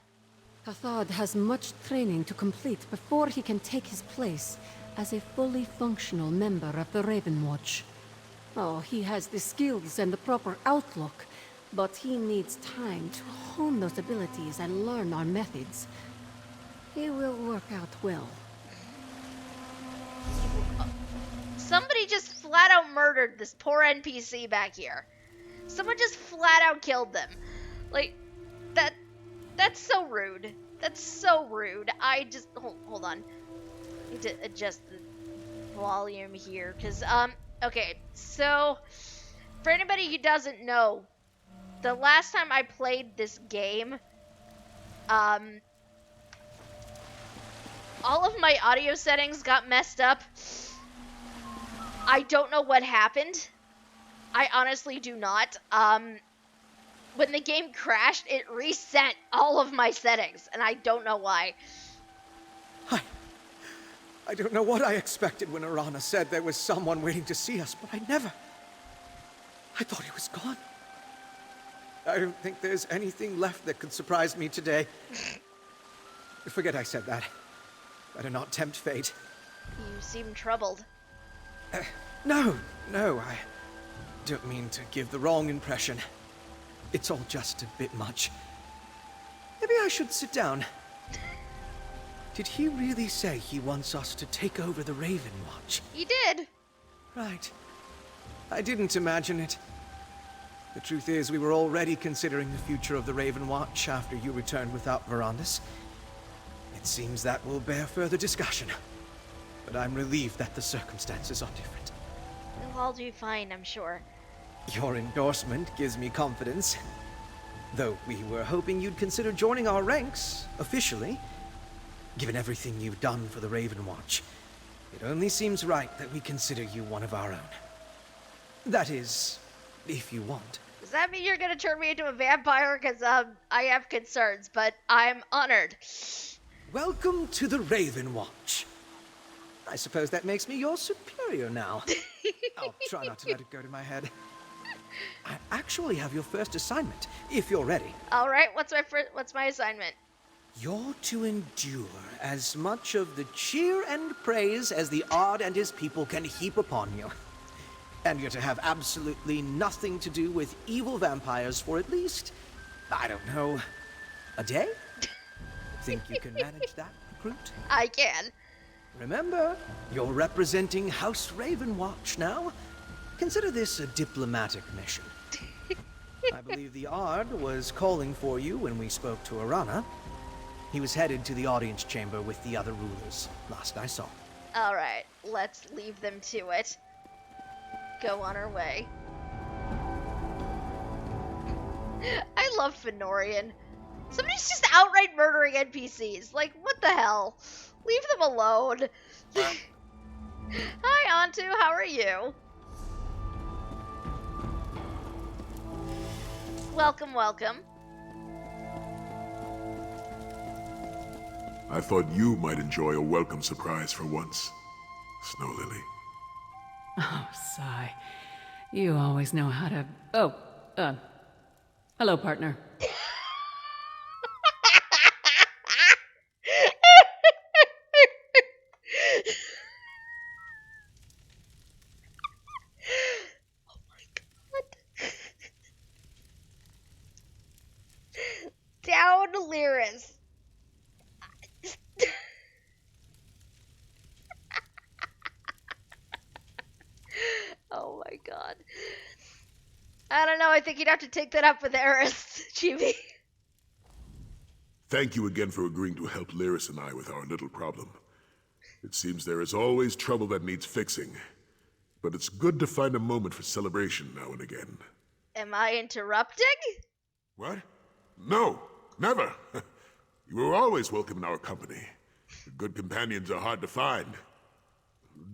Cathad has much training to complete before he can take his place as a fully functional member of the Ravenwatch. Oh, he has the skills and the proper outlook, but he needs time to hone those abilities and learn our methods. He will work out well. Somebody just flat out murdered this poor NPC back here. Someone just flat out killed them. Like, that's so rude. That's so rude. I just, hold on. I need to adjust the volume here, because, okay, so, for anybody who doesn't know, the last time I played this game, all of my audio settings got messed up. I don't know what happened. I honestly do not. When the game crashed, it reset all of my settings, and I don't know why. I don't know what I expected when Arana said there was someone waiting to see us, but I thought he was gone. I don't think there's anything left that could surprise me today. Forget I said that. Better not tempt fate. You seem troubled. No, I don't mean to give the wrong impression. It's all just a bit much. Maybe I should sit down. Did he really say he wants us to take over the Raven Watch? He did. Right. I didn't imagine it. The truth is, we were already considering the future of the Raven Watch after you returned without Verandis. It seems that will bear further discussion. But I'm relieved that the circumstances are different. We'll all do fine, I'm sure. Your endorsement gives me confidence. Though we were hoping you'd consider joining our ranks, officially. Given everything you've done for the Raven Watch, it only seems right that we consider you one of our own. That is, if you want. Does that mean you're gonna turn me into a vampire? Because, I have concerns, but I'm honored. Welcome to the Raven Watch. I suppose that makes me your superior now. I'll try not to let it go to my head. I actually have your first assignment, if you're ready. All right, what's my assignment? You're to endure as much of the cheer and praise as the Ard and his people can heap upon you. And you're to have absolutely nothing to do with evil vampires for at least, I don't know, a day? Think you can manage that, recruit? I can. Remember, you're representing House Ravenwatch now. Consider this a diplomatic mission. I believe the Ard was calling for you when we spoke to Arana. He was headed to the audience chamber with the other rulers, last I saw. All right, let's leave them to it. Go on our way. I love Fenorian. Somebody's just outright murdering NPCs. Like, what the hell? Leave them alone. Hi, Antu. How are you? Welcome, welcome. I thought you might enjoy a welcome surprise for once, Snow Lily. Oh, sigh. You always know how to... Oh, hello, partner. Oh my god. Down, Lyris. Oh my god. I don't know, I think you'd have to take that up with Eris, Chibi. Thank you again for agreeing to help Lyris and I with our little problem. It seems there is always trouble that needs fixing, but it's good to find a moment for celebration now and again. Am I interrupting? What? No, never. You were always welcome in our company. Good companions are hard to find.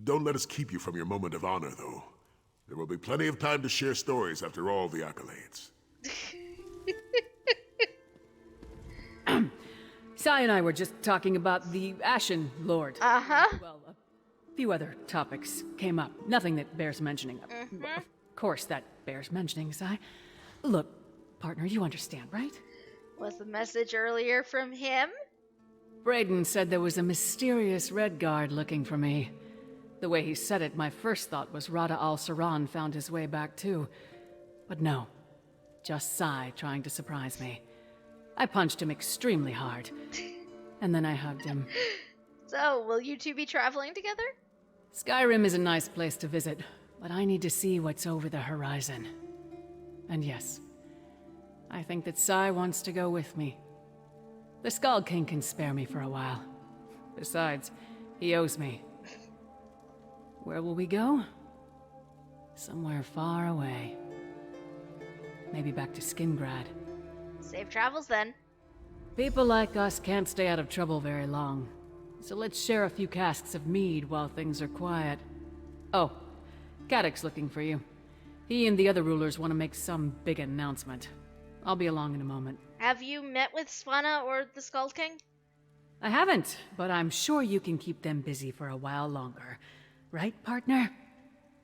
Don't let us keep you from your moment of honor, though. There will be plenty of time to share stories after all the accolades. Sai and I were just talking about the Ashen Lord. Uh-huh. Well, a few other topics came up. Nothing that bears mentioning. Of course that bears mentioning, Sai. Look, partner, you understand, right? Was the message earlier from him? Brayden said there was a mysterious Red Guard looking for me. The way he said it, my first thought was Rada al-Saran found his way back too. But no, just Sai trying to surprise me. I punched him extremely hard, and then I hugged him. So, will you two be traveling together? Skyrim is a nice place to visit, but I need to see what's over the horizon. And yes, I think that Sai wants to go with me. The Skull King can spare me for a while. Besides, he owes me. Where will we go? Somewhere far away. Maybe back to Skingrad. Safe travels then. People like us can't stay out of trouble very long. So let's share a few casks of mead while things are quiet. Oh, Caddock's looking for you. He and the other rulers want to make some big announcement. I'll be along in a moment. Have you met with Swana or the Skull King? I haven't, but I'm sure you can keep them busy for a while longer. Right, partner?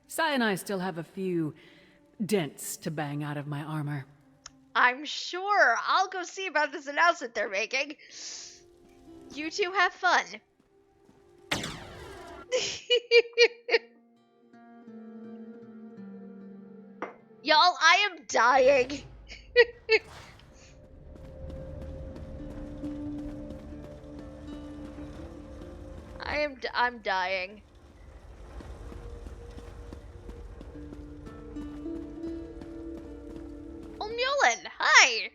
Sai and I still have a few dents to bang out of my armor. I'm sure. I'll go see about this announcement they're making. You two have fun. Y'all, I am dying. I'm dying. Oh, Mullen, hi.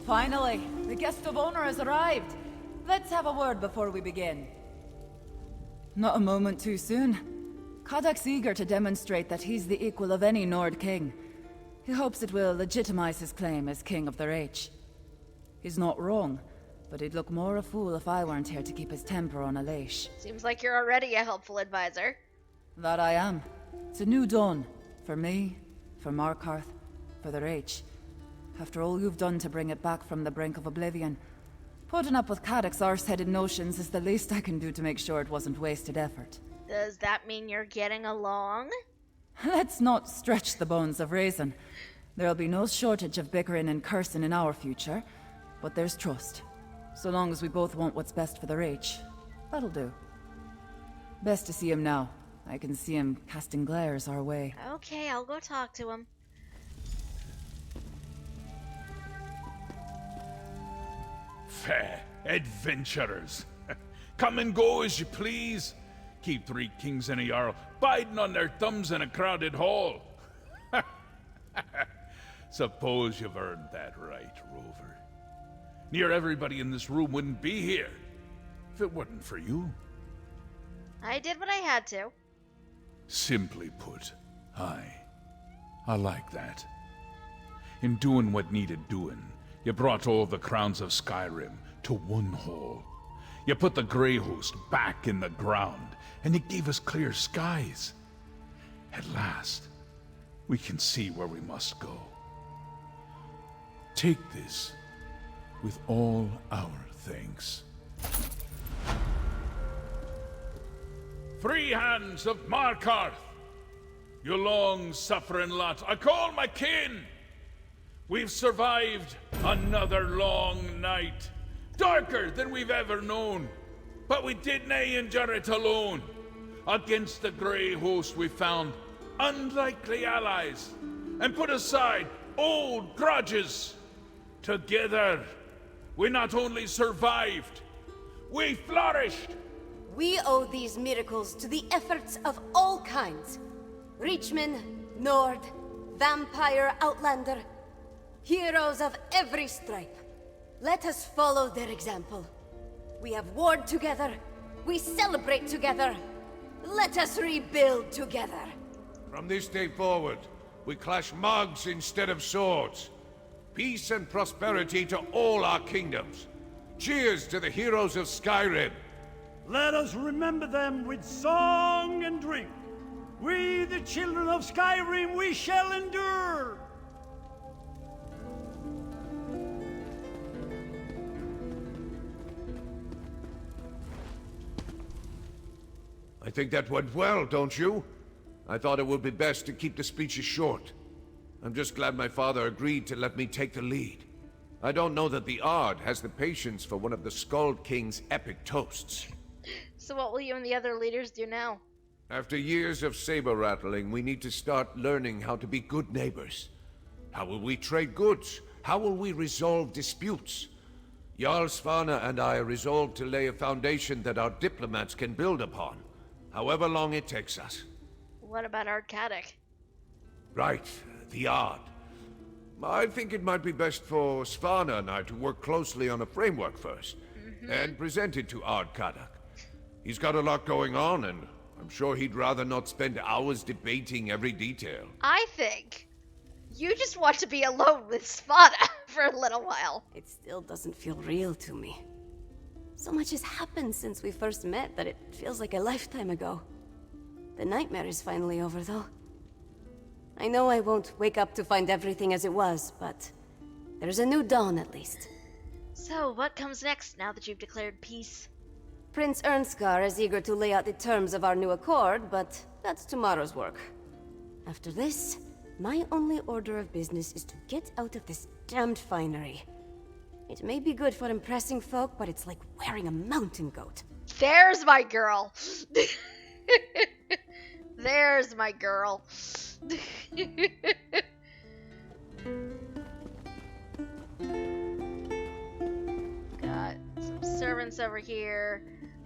Finally, the guest of honor has arrived. Let's have a word before we begin. Not a moment too soon. Kadak's eager to demonstrate that he's the equal of any Nord king. He hopes it will legitimize his claim as king of the Reach. He's not wrong, but he'd look more a fool if I weren't here to keep his temper on a leash. Seems like you're already a helpful advisor. That I am. It's a new dawn. For me, for Markarth, for the Reach. After all you've done to bring it back from the brink of oblivion, putting up with Caddock's arse-headed notions is the least I can do to make sure it wasn't wasted effort. Does that mean you're getting along? Let's not stretch the bones of reason. There'll be no shortage of bickering and cursing in our future, but there's trust. So long as we both want what's best for the Reach, that'll do. Best to see him now. I can see him casting glares our way. Okay, I'll go talk to him. Fair adventurers. Come and go as you please. Keep 3 kings and a jarl biding on their thumbs in a crowded hall. Suppose you've earned that right, Rover. Near everybody in this room wouldn't be here if it wasn't for you. I did what I had to. Simply put, I like that. In doing what needed doing, you brought all the crowns of Skyrim to one hall. You put the Grey Host back in the ground, and you gave us clear skies. At last, we can see where we must go. Take this with all our thanks. 3 hands of Markarth, you long-suffering lot, I call my kin. We've survived another long night, darker than we've ever known, but we did nae endure it alone. Against the Grey Host we found unlikely allies, and put aside old grudges. Together, we not only survived, we flourished. We owe these miracles to the efforts of all kinds. Reachmen, Nord, Vampire, Outlander. Heroes of every stripe. Let us follow their example. We have warred together. We celebrate together. Let us rebuild together. From this day forward, we clash mugs instead of swords. Peace and prosperity to all our kingdoms. Cheers to the heroes of Skyrim. Let us remember them with song and drink. We, the children of Skyrim, we shall endure. I think that went well, don't you? I thought it would be best to keep the speeches short. I'm just glad my father agreed to let me take the lead. I don't know that the Ard has the patience for one of the Skull King's epic toasts. So what will you and the other leaders do now? After years of saber rattling, we need to start learning how to be good neighbors. How will we trade goods? How will we resolve disputes? Jarl Svanna and I are resolved to lay a foundation that our diplomats can build upon, however long it takes us. What about Ardkatic? Right, the Ard. I think it might be best for Svanna and I to work closely on a framework first, and present it to Ardkatic. He's got a lot going on, and I'm sure he'd rather not spend hours debating every detail. I think you just want to be alone with Spada for a little while. It still doesn't feel real to me. So much has happened since we first met that it feels like a lifetime ago. The nightmare is finally over, though. I know I won't wake up to find everything as it was, but there's a new dawn at least. So, what comes next now that you've declared peace? Prince Ernskar is eager to lay out the terms of our new accord, but that's tomorrow's work. After this, my only order of business is to get out of this damned finery. It may be good for impressing folk, but it's like wearing a mountain goat. There's my girl. There's my girl. Got some servants over here.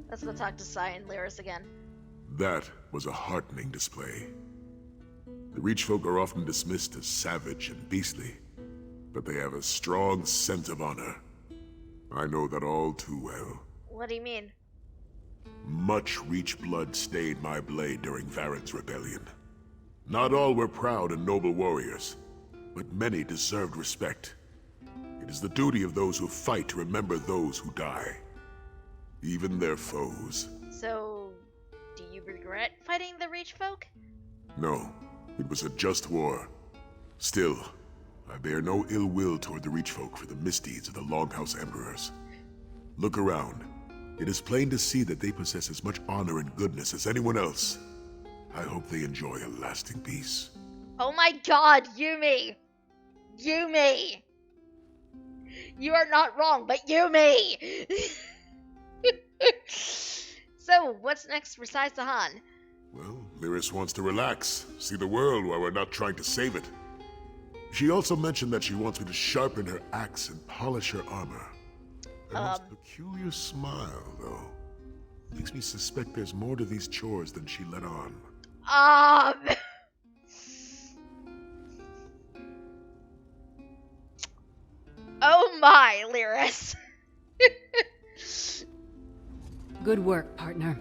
Let's go talk to Sai and Lyris again. That was a heartening display. The Reach folk are often dismissed as savage and beastly, but they have a strong sense of honor. I know that all too well. What do you mean? Much Reach blood stained my blade during Varen's rebellion. Not all were proud and noble warriors, but many deserved respect. It is the duty of those who fight to remember those who die, even their foes. So, do you regret fighting the Reach folk? No, it was a just war. Still, I bear no ill will toward the Reach folk for the misdeeds of the Longhouse Emperors. Look around. It is plain to see that they possess as much honor and goodness as anyone else. I hope they enjoy a lasting peace. Oh my god, Yumi! Yumi! You are not wrong, but Yumi! So, what's next for Sai Sahan? Well, Lyris wants to relax, see the world while we're not trying to save it. She also mentioned that she wants me to sharpen her axe and polish her armor. Her most peculiar smile, though, makes me suspect there's more to these chores than she let on. Oh my, Lyris. Good work, partner.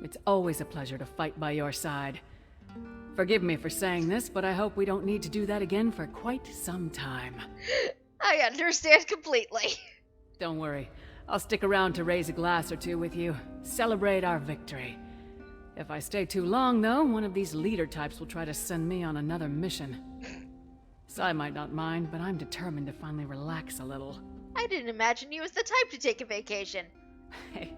It's always a pleasure to fight by your side. Forgive me for saying this, but I hope we don't need to do that again for quite some time. I understand completely. Don't worry. I'll stick around to raise a glass or two with you. Celebrate our victory. If I stay too long, though, one of these leader types will try to send me on another mission. Sai might not mind, but I'm determined to finally relax a little. I didn't imagine you as the type to take a vacation. Hey,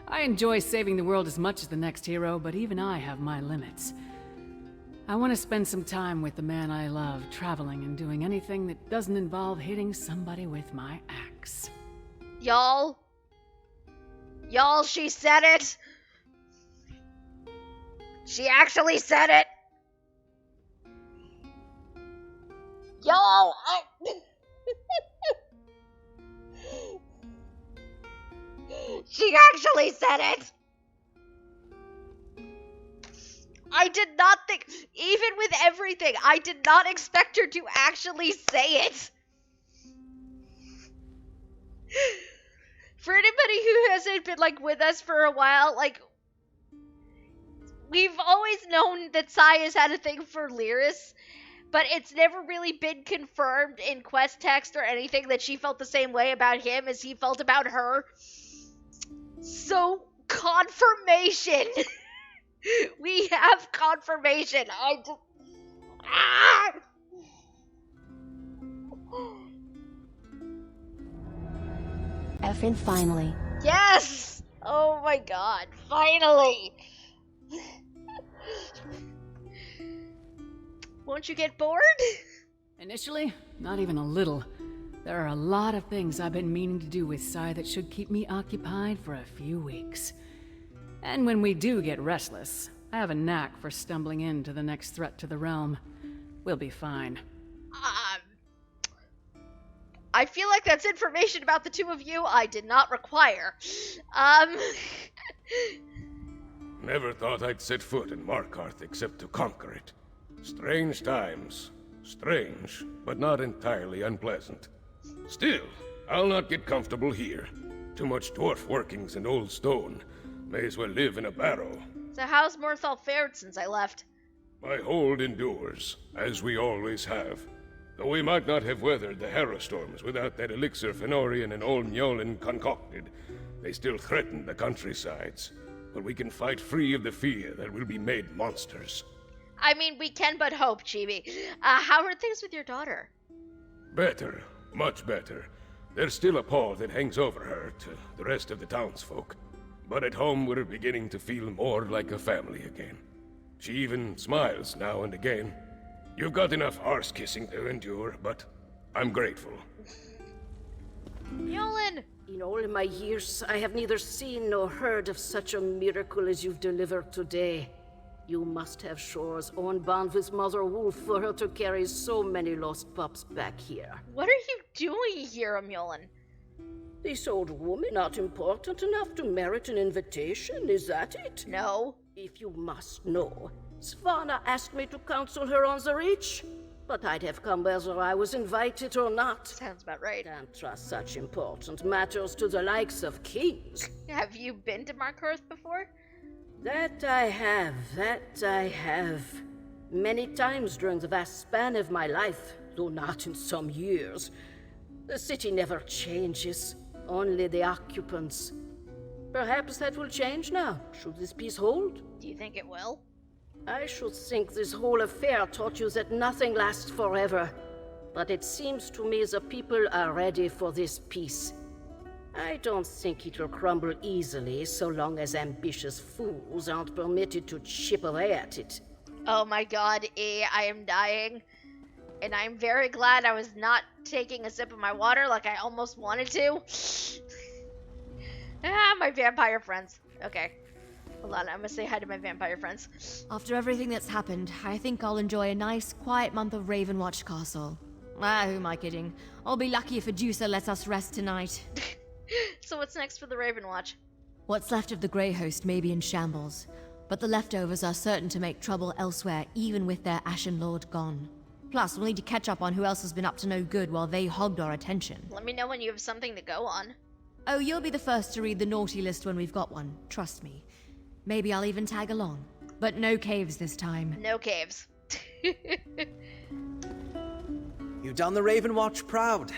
I enjoy saving the world as much as the next hero, but even I have my limits. I want to spend some time with the man I love, traveling and doing anything that doesn't involve hitting somebody with my axe. Y'all, she said it. She actually said it. Y'all, she actually said it. I did not think, even with everything, I did not expect her to actually say it. For anybody who hasn't been, with us for a while, we've always known that Sai has had a thing for Lyris, but it's never really been confirmed in quest text or anything that she felt the same way about him as he felt about her. So, confirmation! We have confirmation. Effin, finally. Yes! Oh my god, finally! Won't you get bored? Initially, not even a little. There are a lot of things I've been meaning to do with Sai that should keep me occupied for a few weeks. And when we do get restless, I have a knack for stumbling into the next threat to the realm. We'll be fine. I feel like that's information about the two of you I did not require. Um... Never thought I'd set foot in Markarth except to conquer it. Strange times. Strange, but not entirely unpleasant. Still, I'll not get comfortable here. Too much dwarf workings and old stone. May as well live in a barrow. So how's Morthal fared since I left? My hold endures, as we always have. Though we might not have weathered the Harrowstorms without that elixir Fenorian and old Mjolnir concocted, they still threaten the countrysides. But we can fight free of the fear that we'll be made monsters. I mean, we can but hope, Chibi. How are things with your daughter? Better. Much better. There's still a pall that hangs over her to the rest of the townsfolk. But at home we're beginning to feel more like a family again. She even smiles now and again. You've got enough arse-kissing to endure, but I'm grateful. Yolen! In all my years, I have neither seen nor heard of such a miracle as you've delivered today. You must have Shore's own bond with Mother Wolf for her to carry so many lost pups back here. What are you doing here, Mjolnir? This old woman not important enough to merit an invitation, is that it? No. If you must know, Svanna asked me to counsel her on the Reach, but I'd have come whether I was invited or not. Sounds about right. Can't trust such important matters to the likes of kings. Have you been to Markarth before? That I have. Many times during the vast span of my life, though not in some years. The city never changes, only the occupants. Perhaps that will change now, should this peace hold. Do you think it will? I should think this whole affair taught you that nothing lasts forever. But it seems to me the people are ready for this peace. I don't think it'll crumble easily so long as ambitious fools aren't permitted to chip away at it. Oh my god, I am dying. And I'm very glad I was not taking a sip of my water like I almost wanted to. My vampire friends. Okay. Hold on, I'm gonna say hi to my vampire friends. After everything that's happened, I think I'll enjoy a nice, quiet month of Ravenwatch Castle. Who am I kidding? I'll be lucky if Adusa lets us rest tonight. So what's next for the Ravenwatch? What's left of the Grey Host may be in shambles, but the leftovers are certain to make trouble elsewhere, even with their Ashen Lord gone. Plus, we'll need to catch up on who else has been up to no good while they hogged our attention. Let me know when you have something to go on. Oh, you'll be the first to read the naughty list when we've got one, trust me. Maybe I'll even tag along. But no caves this time. No caves. You've done the Ravenwatch proud.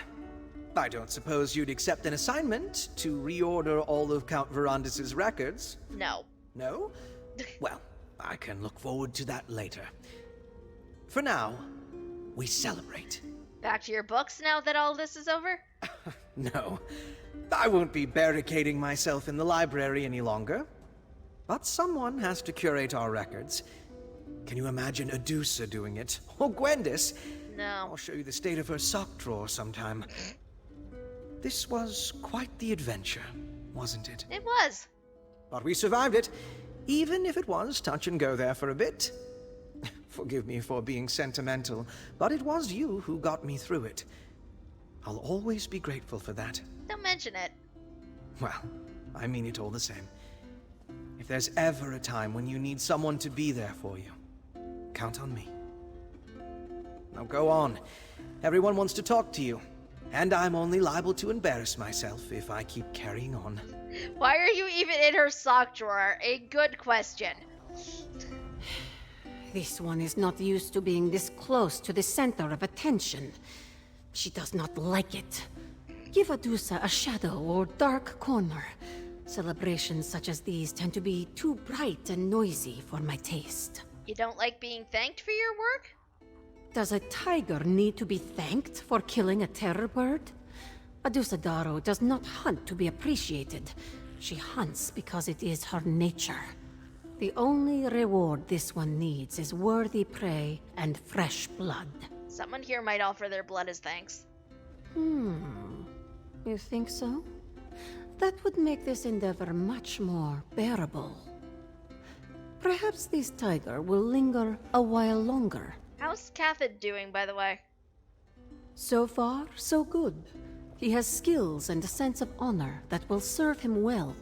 I don't suppose you'd accept an assignment to reorder all of Count Verandis' records? No. No? Well, I can look forward to that later. For now, we celebrate. Back to your books now that all this is over? No. I won't be barricading myself in the library any longer. But someone has to curate our records. Can you imagine Adusa doing it? Or Gwendis? No. I'll show you the state of her sock drawer sometime. This was quite the adventure, wasn't it? It was. But we survived it, even if it was touch and go there for a bit. Forgive me for being sentimental, but it was you who got me through it. I'll always be grateful for that. Don't mention it. Well, I mean it all the same. If there's ever a time when you need someone to be there for you, count on me. Now go on. Everyone wants to talk to you. And I'm only liable to embarrass myself if I keep carrying on. Why are you even in her sock drawer? A good question. This one is not used to being this close to the center of attention. She does not like it. Give Adusa a shadow or dark corner. Celebrations such as these tend to be too bright and noisy for my taste. You don't like being thanked for your work? Does a tiger need to be thanked for killing a terror bird? Adusa Daro does not hunt to be appreciated. She hunts because it is her nature. The only reward this one needs is worthy prey and fresh blood. Someone here might offer their blood as thanks. You think so? That would make this endeavor much more bearable. Perhaps this tiger will linger a while longer. How's Cathid doing, by the way? So far, so good. He has skills and a sense of honor that will serve him well.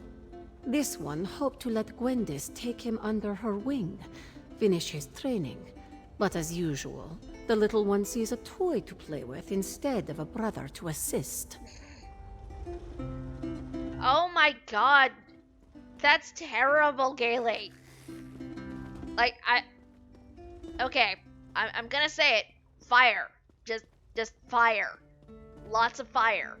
This one hoped to let Gwendis take him under her wing, finish his training. But as usual, the little one sees a toy to play with instead of a brother to assist. Oh my god. That's terrible, Gayle. Like, okay, I'm gonna say it. Fire. Just fire. Lots of fire.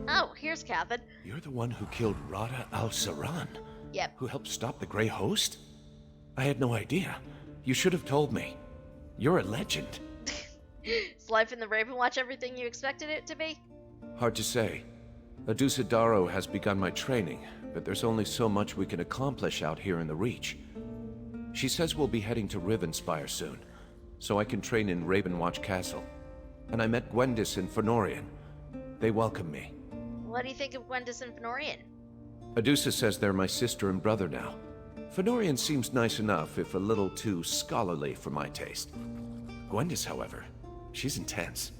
Oh, here's Catherine. You're the one who killed Rada al-Saran? Yep. Who helped stop the Grey Host? I had no idea. You should have told me. You're a legend. Is life in the Raven Watch everything you expected it to be? Hard to say. Adusa Daro has begun my training, but there's only so much we can accomplish out here in the Reach. She says we'll be heading to Rivenspire soon, so I can train in Ravenwatch Castle. And I met Gwendis and Fenorian. They welcome me. What do you think of Gwendis and Fenorian? Adusa says they're my sister and brother now. Fenorian seems nice enough, if a little too scholarly for my taste. Gwendis, however, she's intense.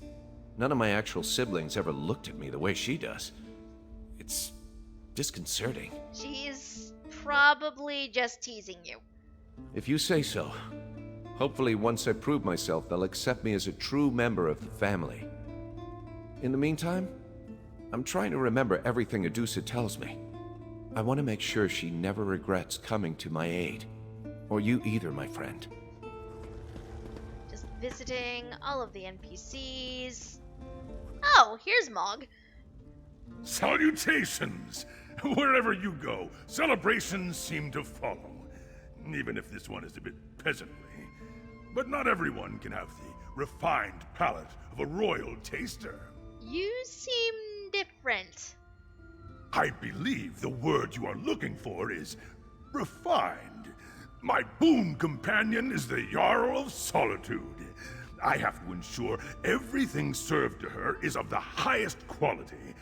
None of my actual siblings ever looked at me the way she does. It's disconcerting. She's probably just teasing you. If you say so. Hopefully, once I prove myself, they'll accept me as a true member of the family. In the meantime, I'm trying to remember everything Adusa tells me. I want to make sure she never regrets coming to my aid. Or you either, my friend. Just visiting all of the NPCs. Oh, here's Mog. Salutations! Wherever you go, celebrations seem to follow. Even if this one is a bit peasantly. But not everyone can have the refined palate of a royal taster. You seem different. I believe the word you are looking for is refined. My boon companion is the Jarl of Solitude. I have to ensure everything served to her is of the highest quality.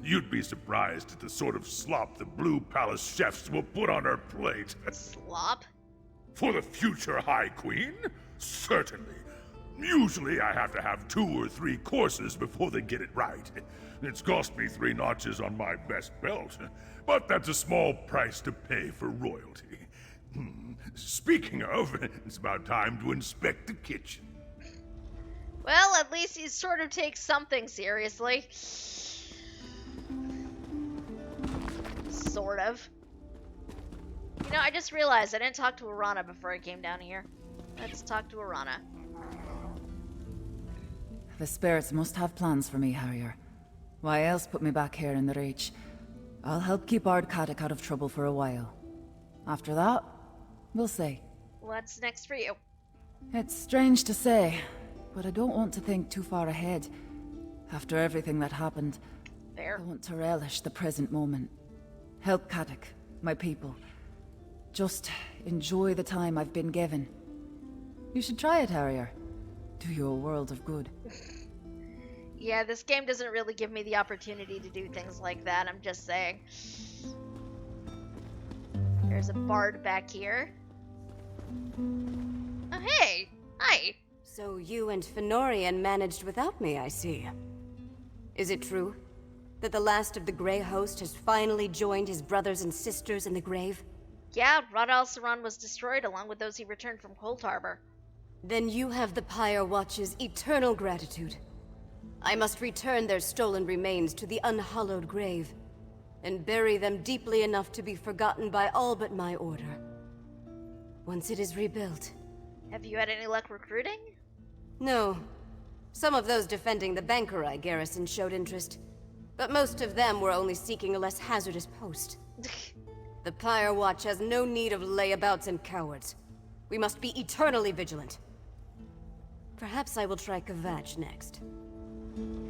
You'd be surprised at the sort of slop the Blue Palace chefs will put on her plate. Slop? For the future High Queen? Certainly. Usually I have to have 2 or 3 courses before they get it right. It's cost me 3 notches on my best belt, but that's a small price to pay for royalty. Speaking of, it's about time to inspect the kitchen. Well, at least he sort of takes something seriously. Sort of. You know, I just realized I didn't talk to Arana before I came down here. Let's talk to Arana. The spirits must have plans for me, Harrier. Why else put me back here in the Reach? I'll help keep Ard Kadok out of trouble for a while. After that, we'll see. What's next for you? It's strange to say, but I don't want to think too far ahead. After everything that happened, Fair. I want to relish the present moment. Help Kadok, my people. Just enjoy the time I've been given. You should try it, Harrier. Do you a world of good. Yeah, this game doesn't really give me the opportunity to do things like that, I'm just saying. There's a bard back here. Oh, hey! Hi! So you and Fenorian managed without me, I see. Is it true that the last of the Grey Host has finally joined his brothers and sisters in the grave? Yeah, Rada al-Saran was destroyed along with those he returned from Cold Harbor. Then you have the Pyre Watch's eternal gratitude. I must return their stolen remains to the unhallowed grave, and bury them deeply enough to be forgotten by all but my order. Once it is rebuilt. Have you had any luck recruiting? No. Some of those defending the Bankerai garrison showed interest, but most of them were only seeking a less hazardous post. The Pyre Watch has no need of layabouts and cowards. We must be eternally vigilant. Perhaps I will try Kvatch next.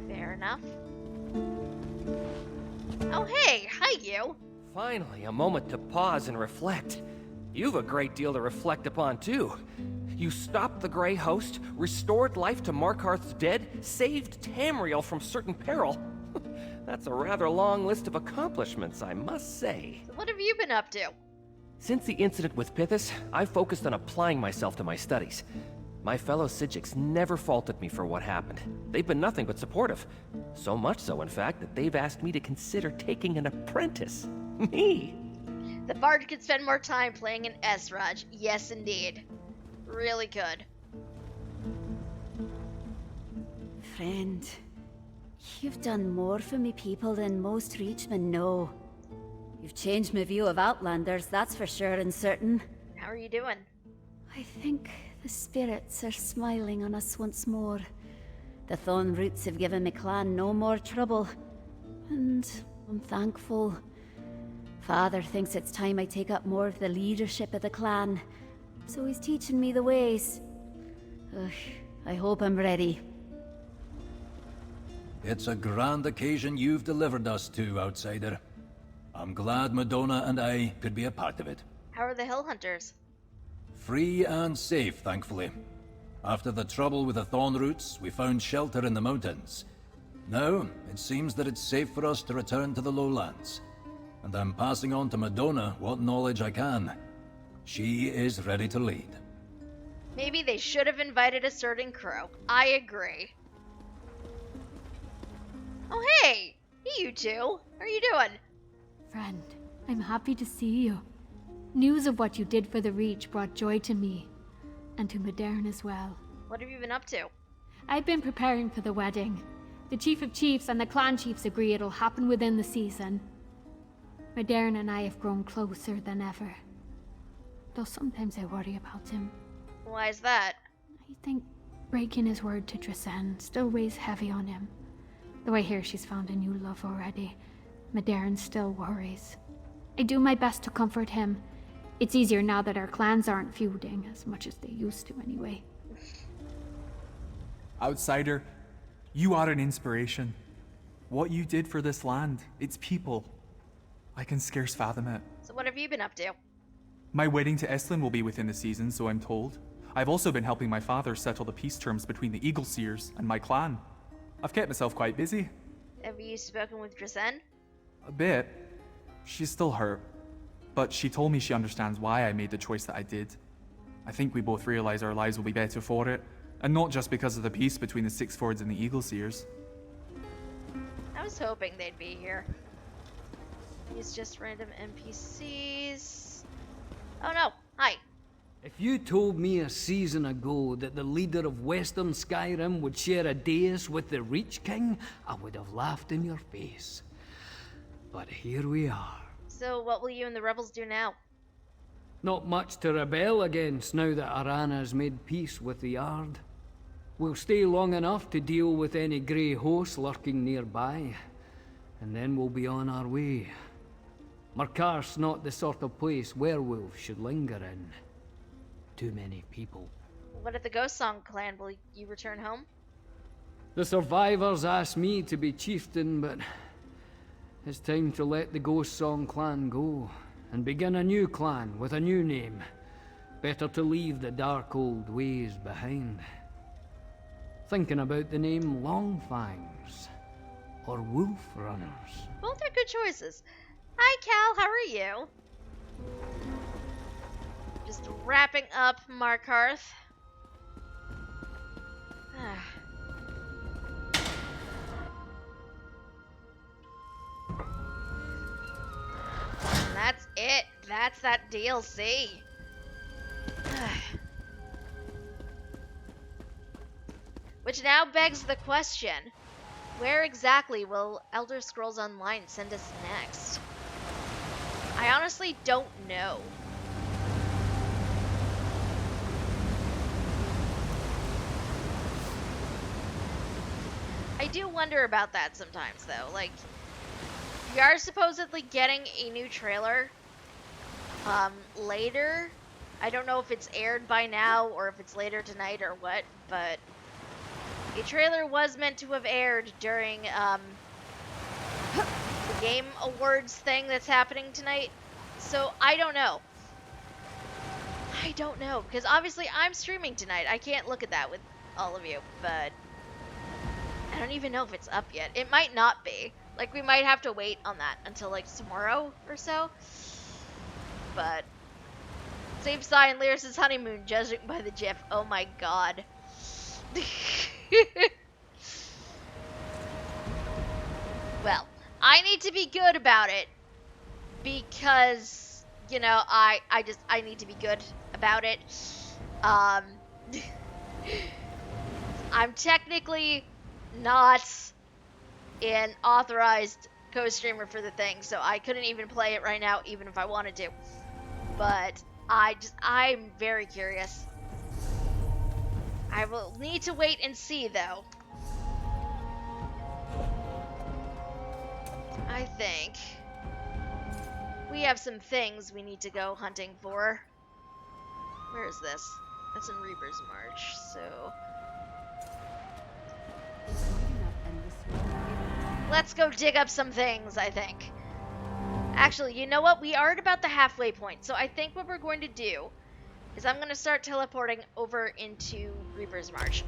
Fair enough. Oh hey, hi you! Finally, a moment to pause and reflect. You've a great deal to reflect upon, too. You stopped the Grey Host, restored life to Markarth's dead, saved Tamriel from certain peril. That's a rather long list of accomplishments, I must say. So what have you been up to? Since the incident with Pithis, I've focused on applying myself to my studies. My fellow Sijiks never faulted me for what happened. They've been nothing but supportive. So much so, in fact, that they've asked me to consider taking an apprentice. Me! The bard could spend more time playing an S-Raj. Yes, indeed. Really good. Friend, you've done more for me people than most Reachmen know. You've changed my view of Outlanders, that's for sure and certain. How are you doing? I think the spirits are smiling on us once more. The Thorn Roots have given my clan no more trouble. And I'm thankful. Father thinks it's time I take up more of the leadership of the clan, so he's teaching me the ways. Ugh, I hope I'm ready. It's a grand occasion you've delivered us to, Outsider. I'm glad Madonna and I could be a part of it. How are the Hill Hunters? Free and safe, thankfully. After the trouble with the Thorn Roots, we found shelter in the mountains. Now, it seems that it's safe for us to return to the lowlands. And I'm passing on to Madonna what knowledge I can. She is ready to lead. Maybe they should have invited a certain crow. I agree. Oh hey! Hey you two! How are you doing? Friend, I'm happy to see you. News of what you did for the Reach brought joy to me. And to Modern as well. What have you been up to? I've been preparing for the wedding. The Chief of Chiefs and the clan chiefs agree it'll happen within the season. Modern and I have grown closer than ever. Though sometimes I worry about him. Why is that? I think breaking his word to Tristan still weighs heavy on him. Though I hear she's found a new love already, Modern still worries. I do my best to comfort him. It's easier now that our clans aren't feuding as much as they used to anyway. Outsider, you are an inspiration. What you did for this land, its people, I can scarce fathom it. So what have you been up to? My wedding to Estlin will be within the season, so I'm told. I've also been helping my father settle the peace terms between the Eagle Seers and my clan. I've kept myself quite busy. Have you spoken with Dresden? A bit. She's still hurt. But she told me she understands why I made the choice that I did. I think we both realize our lives will be better for it. And not just because of the peace between the Six Fords and the Eagle Seers. I was hoping they'd be here. These just random NPCs. Oh no, hi. If you told me a season ago that the leader of Western Skyrim would share a dais with the Reach King, I would have laughed in your face. But here we are. So what will you and the rebels do now? Not much to rebel against now that Arana has made peace with the Yard. We'll stay long enough to deal with any grey hosts lurking nearby, and then we'll be on our way. Markarth's not the sort of place werewolves should linger in. Too many people. What of the Ghost Song clan? Will you return home? The survivors asked me to be chieftain, but it's time to let the Ghost Song clan go and begin a new clan with a new name. Better to leave the dark old ways behind. Thinking about the name Longfangs or Wolf Runners. Both are good choices. Hi Cal, how are you? Just wrapping up Markarth. And that's it. That's that DLC. Which now begs the question, where exactly will Elder Scrolls Online send us next? I honestly don't know. I do wonder about that sometimes, though. Like, we are supposedly getting a new trailer later. I don't know if it's aired by now or if it's later tonight or what, but a trailer was meant to have aired during the Game Awards thing that's happening tonight. So I don't know. I don't know, because obviously I'm streaming tonight. I can't look at that with all of you, but I don't even know if it's up yet. It might not be. Like, we might have to wait on that until, like, tomorrow or so. But Save Sai and Lyris' honeymoon, judging by the GIF. Oh my god. Well, I need to be good about it because, you know, I need to be good about it. I'm technically not an authorized co-streamer for the thing, so I couldn't even play it right now, even if I wanted to. But I'm very curious. I will need to wait and see, though. I think we have some things we need to go hunting for. Where is this? That's in Reaper's March, so... Let's go dig up some things, I think. Actually, you know what? We are at about the halfway point, so I think what we're going to do is I'm going to start teleporting over into Reaper's March.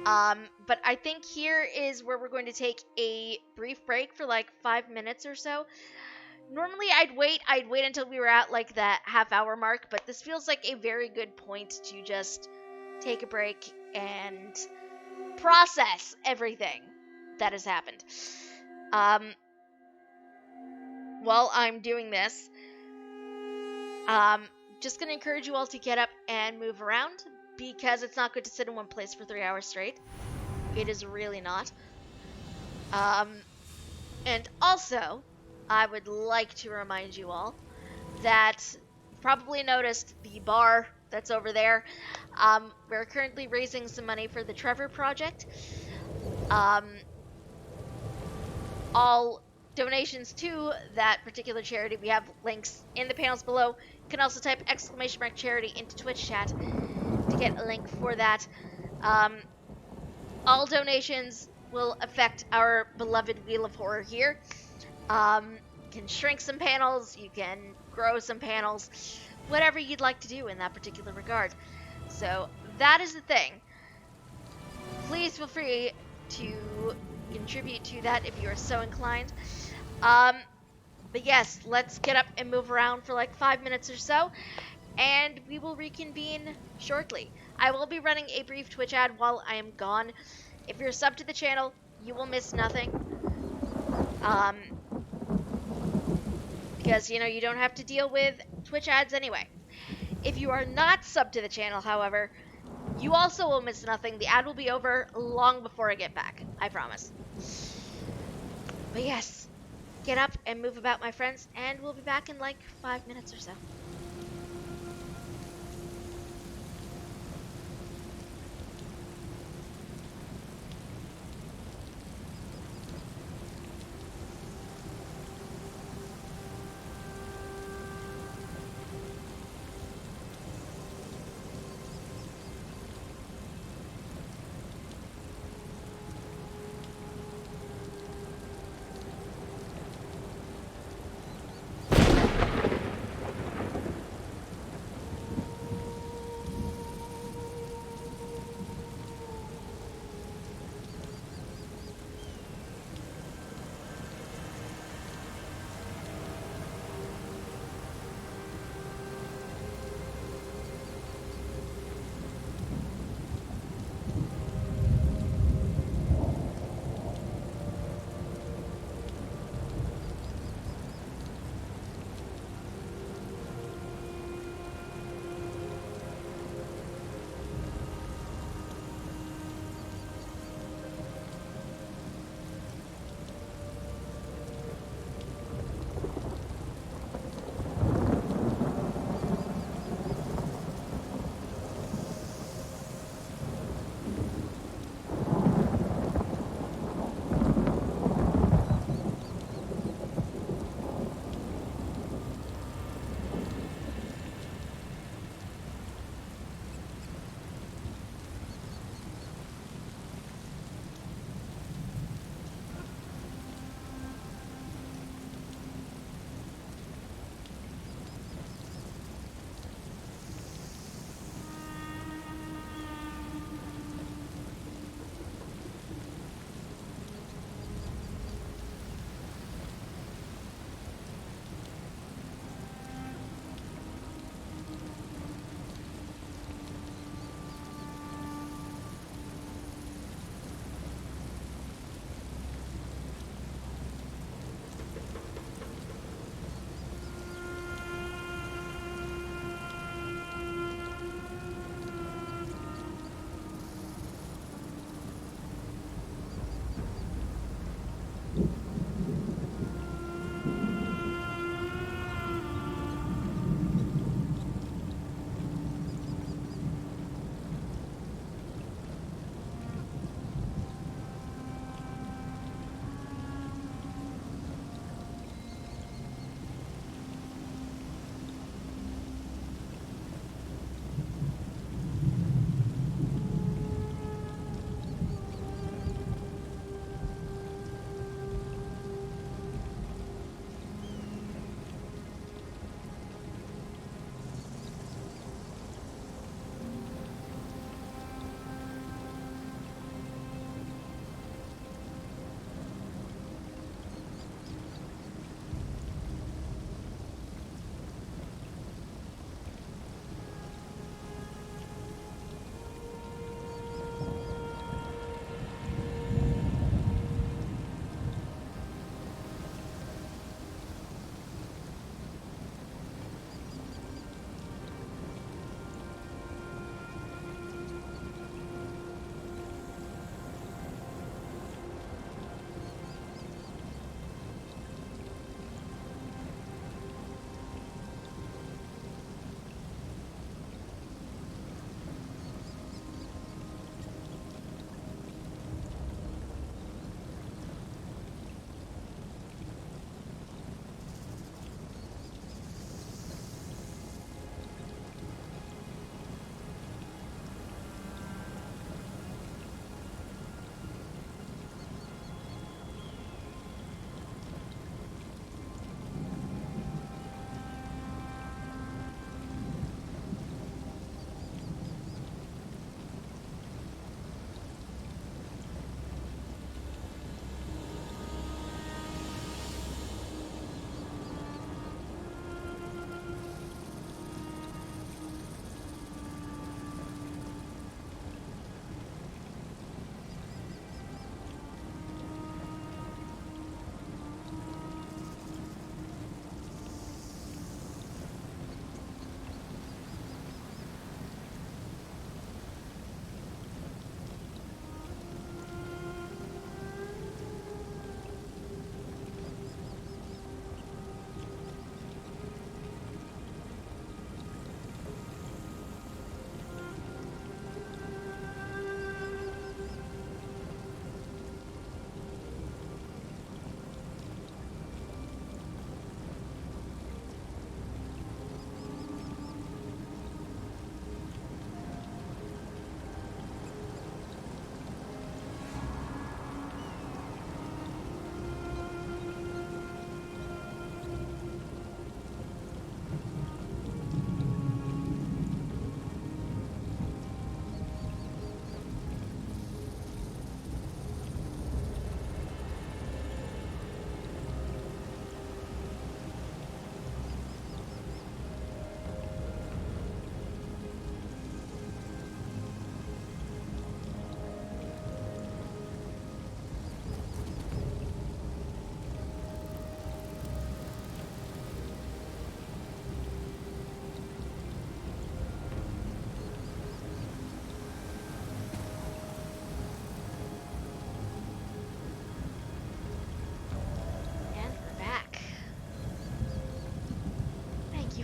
But I think here is where we're going to take a brief break for like 5 minutes or so. Normally I'd wait until we were at like that half-hour mark, but this feels like a very good point to just take a break and process everything that has happened. While I'm doing this, just gonna encourage you all to get up and move around, because it's not good to sit in one place for 3 hours straight. It is really not. And also, I would like to remind you all that you've probably noticed the bar that's over there. We're currently raising some money for the Trevor Project. All donations to that particular charity, we have links in the panels below. You can also type !charity into Twitch chat to get a link for that. All donations will affect our beloved Wheel of Horror here. You can shrink some panels, you can grow some panels, whatever you'd like to do in that particular regard. So that is the thing. Please feel free to contribute to that if you are so inclined. But yes, let's get up and move around for like 5 minutes or so, and we will reconvene shortly. I will be running a brief Twitch ad while I am gone. If you're subbed to the channel, you will miss nothing. Because, you know, you don't have to deal with Twitch ads anyway. If you are not subbed to the channel, however, you also will miss nothing. The ad will be over long before I get back. I promise. But yes, get up and move about, my friends, and we'll be back in like 5 minutes or so.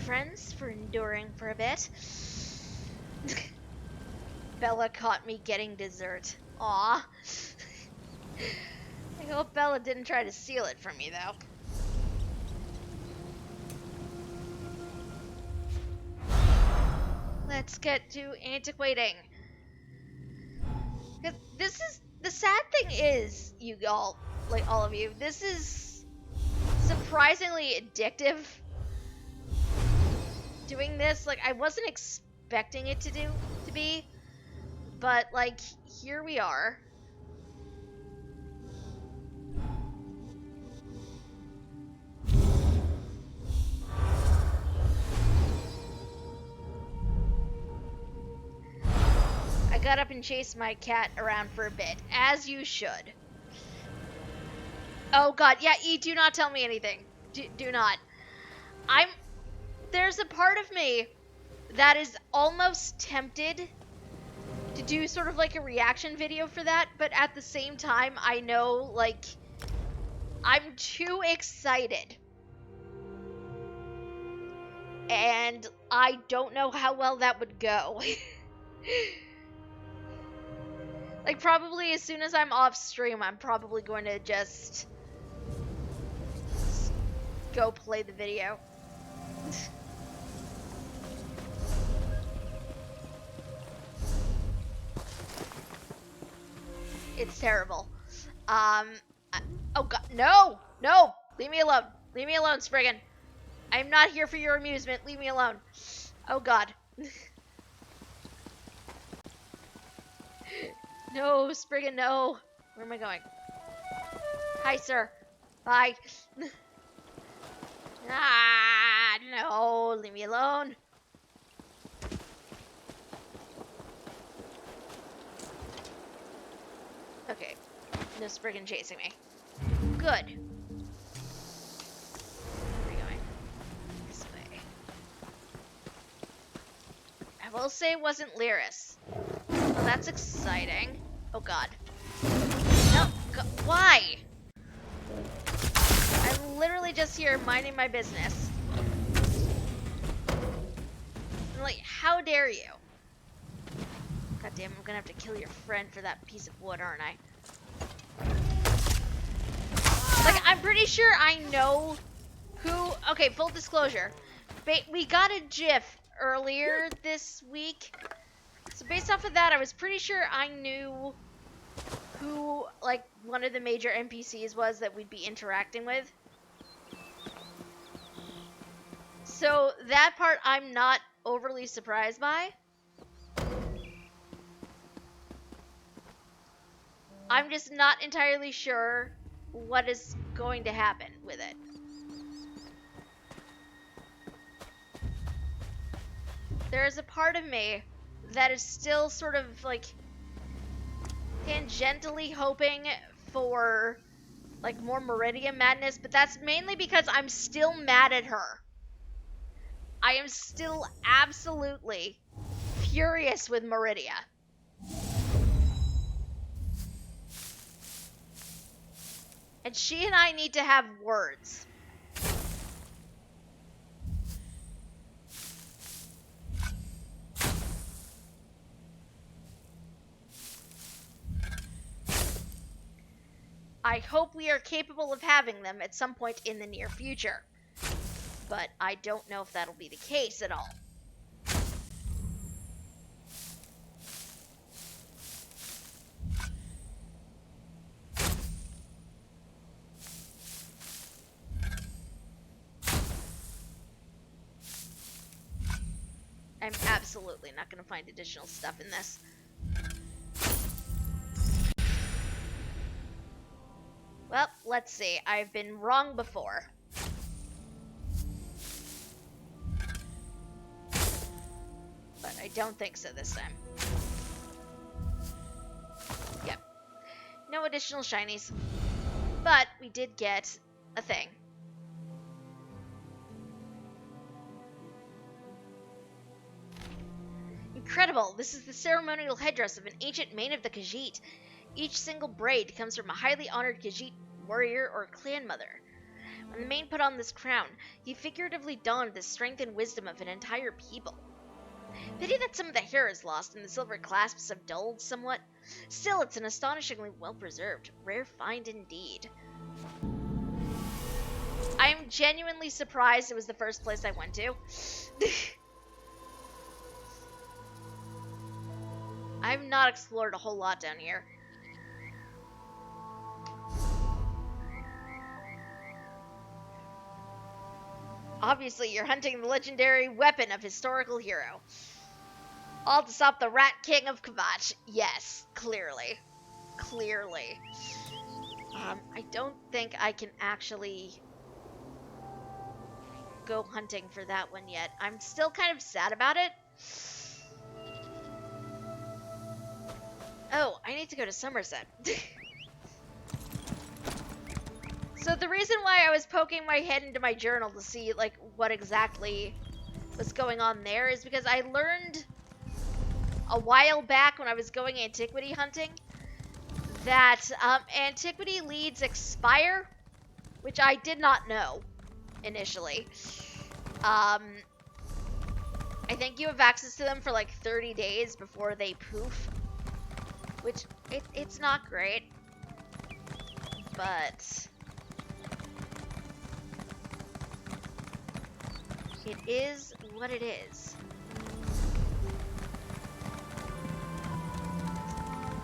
friends, for enduring for a bit. Bella caught me getting dessert. Aw. I hope Bella didn't try to steal it from me, though. Let's get to antiquating. This is, the sad thing is, you all, like all of you, this is surprisingly addictive. Doing this, like, I wasn't expecting it to be, but like, here we are. I got up and chased my cat around for a bit, as you should. Oh god, yeah, E, do not tell me anything. Do not. There's a part of me that is almost tempted to do sort of like a reaction video for that, but at the same time, I know, like, I'm too excited. And I don't know how well that would go. Like, probably as soon as I'm off stream, I'm probably going to just go play the video. It's terrible. Oh god, no! No! Leave me alone. Leave me alone, Spriggan. I'm not here for your amusement. Leave me alone. Oh god. No, Spriggan, no. Where am I going? Hi, sir. Bye. Ah, no. Leave me alone. Okay. No Spriggan chasing me. Good. Where are we going? This way. I will say it wasn't Lyris. Well, that's exciting. Oh god. No, why? I'm literally just here minding my business. And like, how dare you? God damn, I'm gonna have to kill your friend for that piece of wood, aren't I? Like, I'm pretty sure I know who... Okay, full disclosure. We got a GIF earlier this week. So based off of that, I was pretty sure I knew who, like, one of the major NPCs was that we'd be interacting with. So that part I'm not overly surprised by. I'm just not entirely sure what is going to happen with it. There's a part of me that is still sort of like tangentially hoping for like more Meridia madness, but that's mainly because I'm still mad at her. I am still absolutely furious with Meridia. And she and I need to have words. I hope we are capable of having them at some point in the near future. But I don't know if that'll be the case at all. I'm absolutely not going to find additional stuff in this. Well, let's see. I've been wrong before. But I don't think so this time. Yep. No additional shinies. But we did get a thing. Incredible! This is the ceremonial headdress of an ancient mane of the Khajiit. Each single braid comes from a highly honored Khajiit warrior or clan mother. When the Mane put on this crown, he figuratively donned the strength and wisdom of an entire people. Pity that some of the hair is lost and the silver clasps have dulled somewhat. Still, it's an astonishingly well-preserved, rare find indeed. I am genuinely surprised it was the first place I went to. I've not explored a whole lot down here. Obviously, you're hunting the legendary weapon of historical hero. All to stop the Rat King of Kvatch. Yes, clearly. Clearly. I don't think I can actually go hunting for that one yet. I'm still kind of sad about it. Oh, I need to go to Somerset. So the reason why I was poking my head into my journal to see like what exactly was going on there is because I learned a while back when I was going antiquity hunting that antiquity leads expire, which I did not know initially. I think you have access to them for like 30 days before they poof, which it's not great, but it is what it is.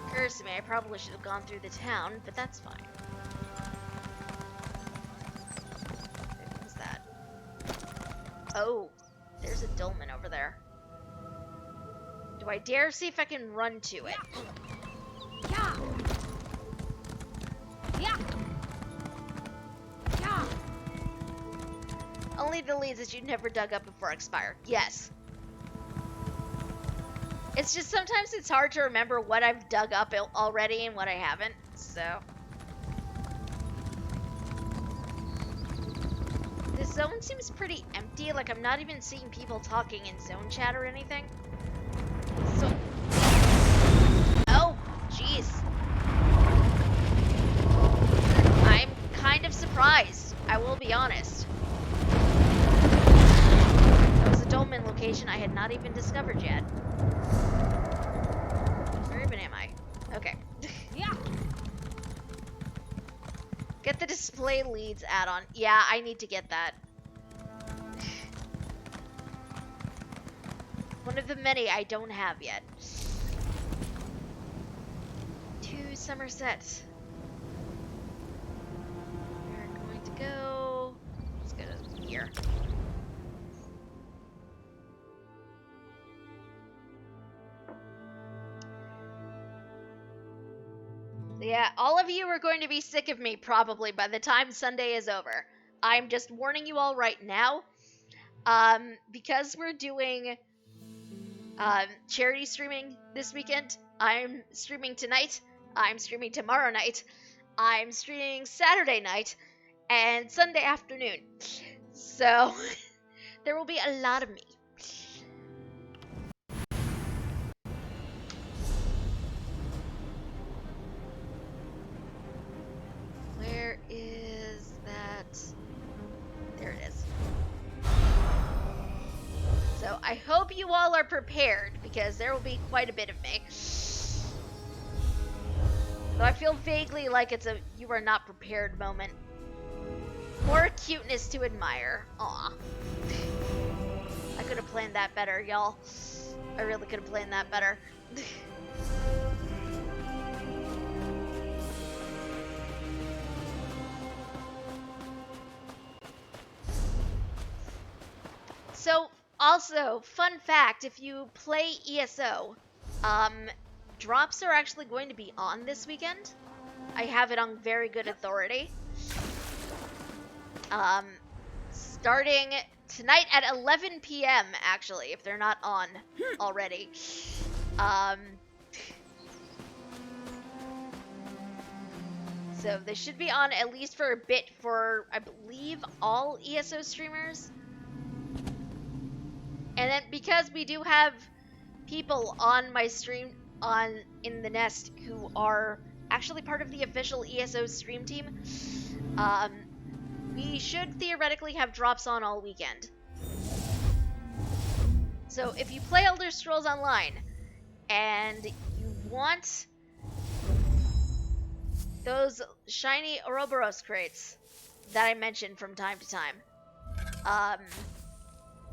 Occurs to me, I probably should have gone through the town, but that's fine. What was that? Oh, there's a dolmen over there. Do I dare see if I can run to it? Yeah. Yeah. Yeah. Only the leads that you never dug up before expire. Yes. It's just sometimes it's hard to remember what I've dug up already and what I haven't, so. This zone seems pretty empty, like I'm not even seeing people talking in zone chat or anything. So. Oh, jeez. I'm kind of surprised, I will be honest. That was a dolmen location I had not even discovered yet. Where even am I? Okay. Yeah. Get the display leads add-on. Yeah, I need to get that. One of the many I don't have yet. To Somerset. We're going to go... Let's go to here. Yeah, all of you are going to be sick of me probably by the time Sunday is over. I'm just warning you all right now. Because we're doing charity streaming this weekend, I'm streaming tonight, I'm streaming tomorrow night, I'm streaming Saturday night, and Sunday afternoon. So, there will be a lot of me. Where is that? There it is. So I hope you all are prepared because there will be quite a bit of me. Though I feel vaguely like it's a you are not prepared moment. More cuteness to admire. Aw. I could have planned that better, y'all. I really could have planned that better. So, also, fun fact, if you play ESO, drops are actually going to be on this weekend. I have it on very good authority. Starting tonight at 11 p.m. actually, if they're not on already. So they should be on at least for a bit for, I believe, all ESO streamers. And then because we do have people on my stream in the nest who are actually part of the official ESO stream team, we should theoretically have drops on all weekend. So if you play Elder Scrolls Online and you want those shiny Ouroboros crates that I mentioned from time to time,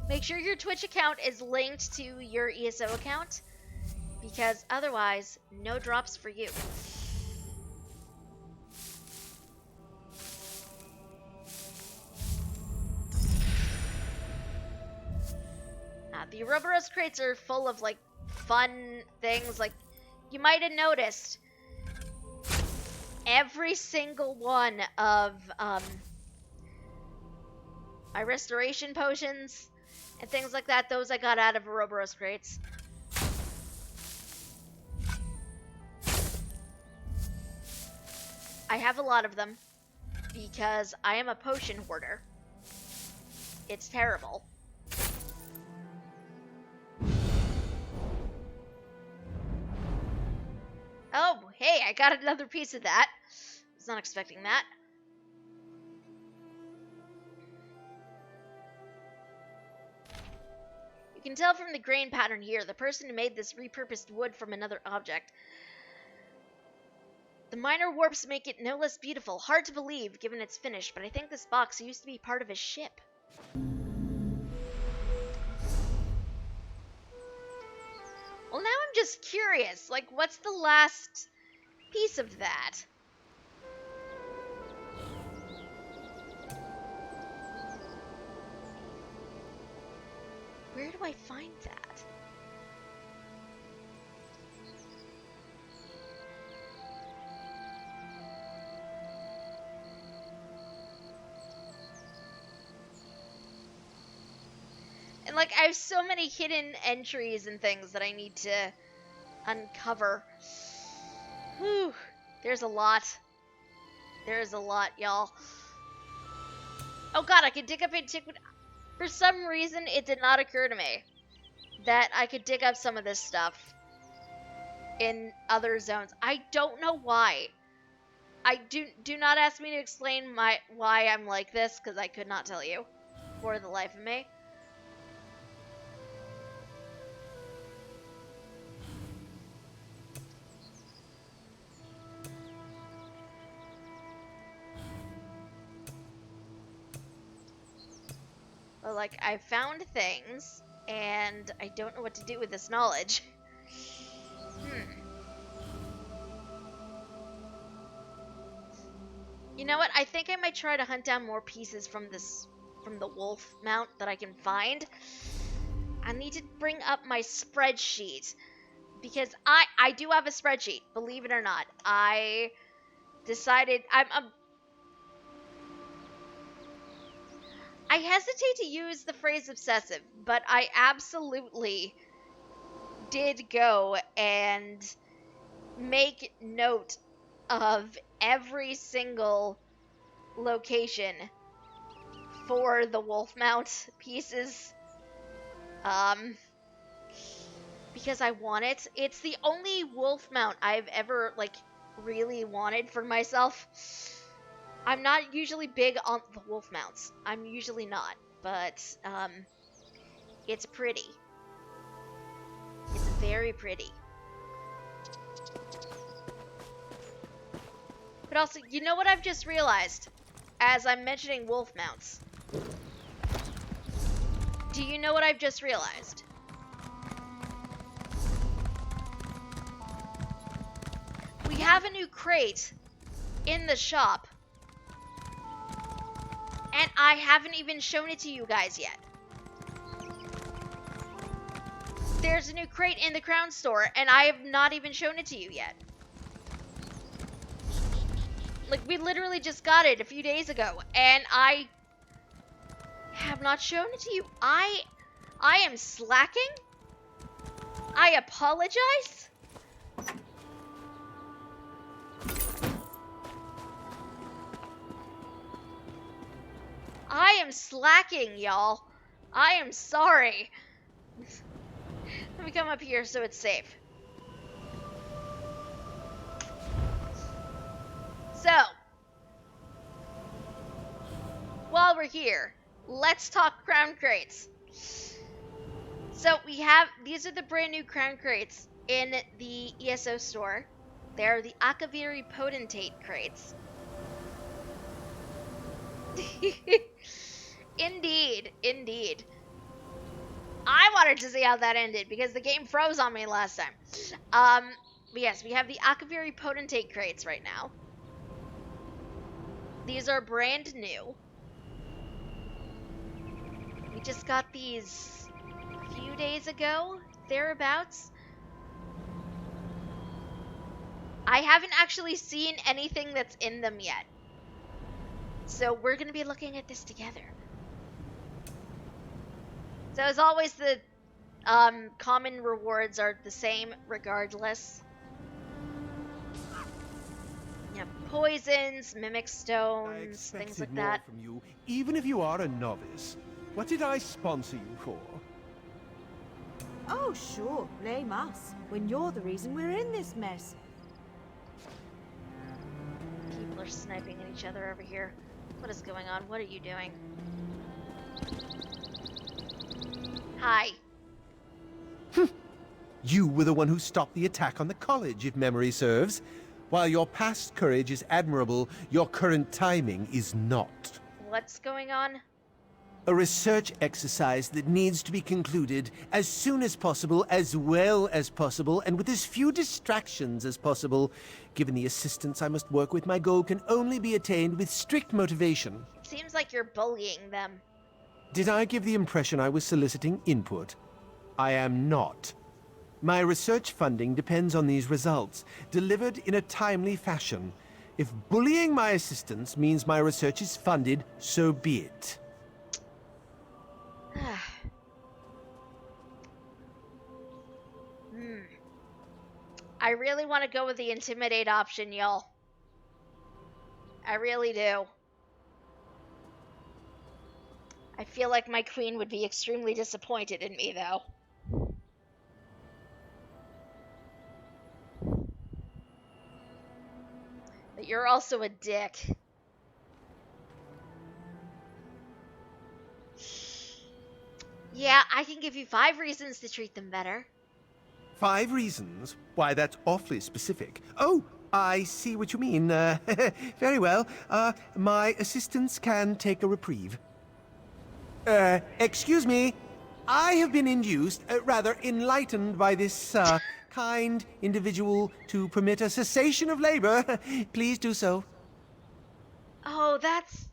make sure your Twitch account is linked to your ESO account, because otherwise, no drops for you. The Ouroboros crates are full of, like, fun things. Like, you might have noticed, every single one of my restoration potions and things like that, those I got out of Ouroboros crates. I have a lot of them because I am a potion hoarder. It's terrible. Oh, hey, I got another piece of that. Was not expecting that. You can tell from the grain pattern here, the person who made this repurposed wood from another object. The minor warps make it no less beautiful. Hard to believe, given its finish, but I think this box used to be part of a ship. Well, now I'm just curious, like, what's the last piece of that? Where do I find that? And, like, I have so many hidden entries and things that I need to uncover. Whew. There's a lot. There's a lot, y'all. Oh god, I could dig up antiquity. For some reason, it did not occur to me that I could dig up some of this stuff in other zones. I don't know why. I do not ask me to explain why I'm like this, because I could not tell you for the life of me. But, like, I found things, and I don't know what to do with this knowledge. You know what? I think I might try to hunt down more pieces from the wolf mount that I can find. I need to bring up my spreadsheet, because I do have a spreadsheet, believe it or not. I decided I hesitate to use the phrase obsessive, but I absolutely did go and make note of every single location for the wolf mount pieces. Because I want it. It's the only wolf mount I've ever, like, really wanted for myself. I'm not usually big on the wolf mounts. I'm usually not, but it's pretty. It's very pretty. But also, you know what I've just realized as I'm mentioning wolf mounts? Do you know what I've just realized? We have a new crate in the shop, and I haven't even shown it to you guys yet. There's a new crate in the Crown store, and I have not even shown it to you yet. Like, we literally just got it a few days ago, and I have not shown it to you. I am slacking. I apologize. I am slacking, y'all. I am sorry. Let me come up here so it's safe. So, while we're here, let's talk crown crates. So we have, these are the brand new crown crates in the ESO store. They're the Akaviri Potentate crates. Indeed, indeed. I wanted to see how that ended because the game froze on me last time. But yes, we have the Akaviri Potentate crates right now. These are brand new. We just got these a few days ago, thereabouts. I haven't actually seen anything that's in them yet. So we're going to be looking at this together. So as always, the common rewards are the same regardless. Yeah, poisons, mimic stones, things like more that. from you, even if you are a novice. What did I sponsor you for? Oh, sure, blame us, when you're the reason we're in this mess. People are sniping at each other over here. What is going on? What are you doing? Hi. You were the one who stopped the attack on the college, if memory serves. While your past courage is admirable, your current timing is not. What's going on? A research exercise that needs to be concluded as soon as possible, as well as possible, and with as few distractions as possible. Given the assistance I must work with, my goal can only be attained with strict motivation. Seems like you're bullying them. Did I give the impression I was soliciting input? I am not. My research funding depends on these results, delivered in a timely fashion. If bullying my assistants means my research is funded, so be it. I really want to go with the intimidate option, y'all. I really do. I feel like my queen would be extremely disappointed in me, though. But you're also a dick. Yeah, I can give you 5 reasons to treat them better. 5 reasons? Why, that's awfully specific. Oh, I see what you mean. Very well. My assistants can take a reprieve. Excuse me. I have been induced, rather enlightened by this, kind individual to permit a cessation of labor. Please do so. Oh, that's...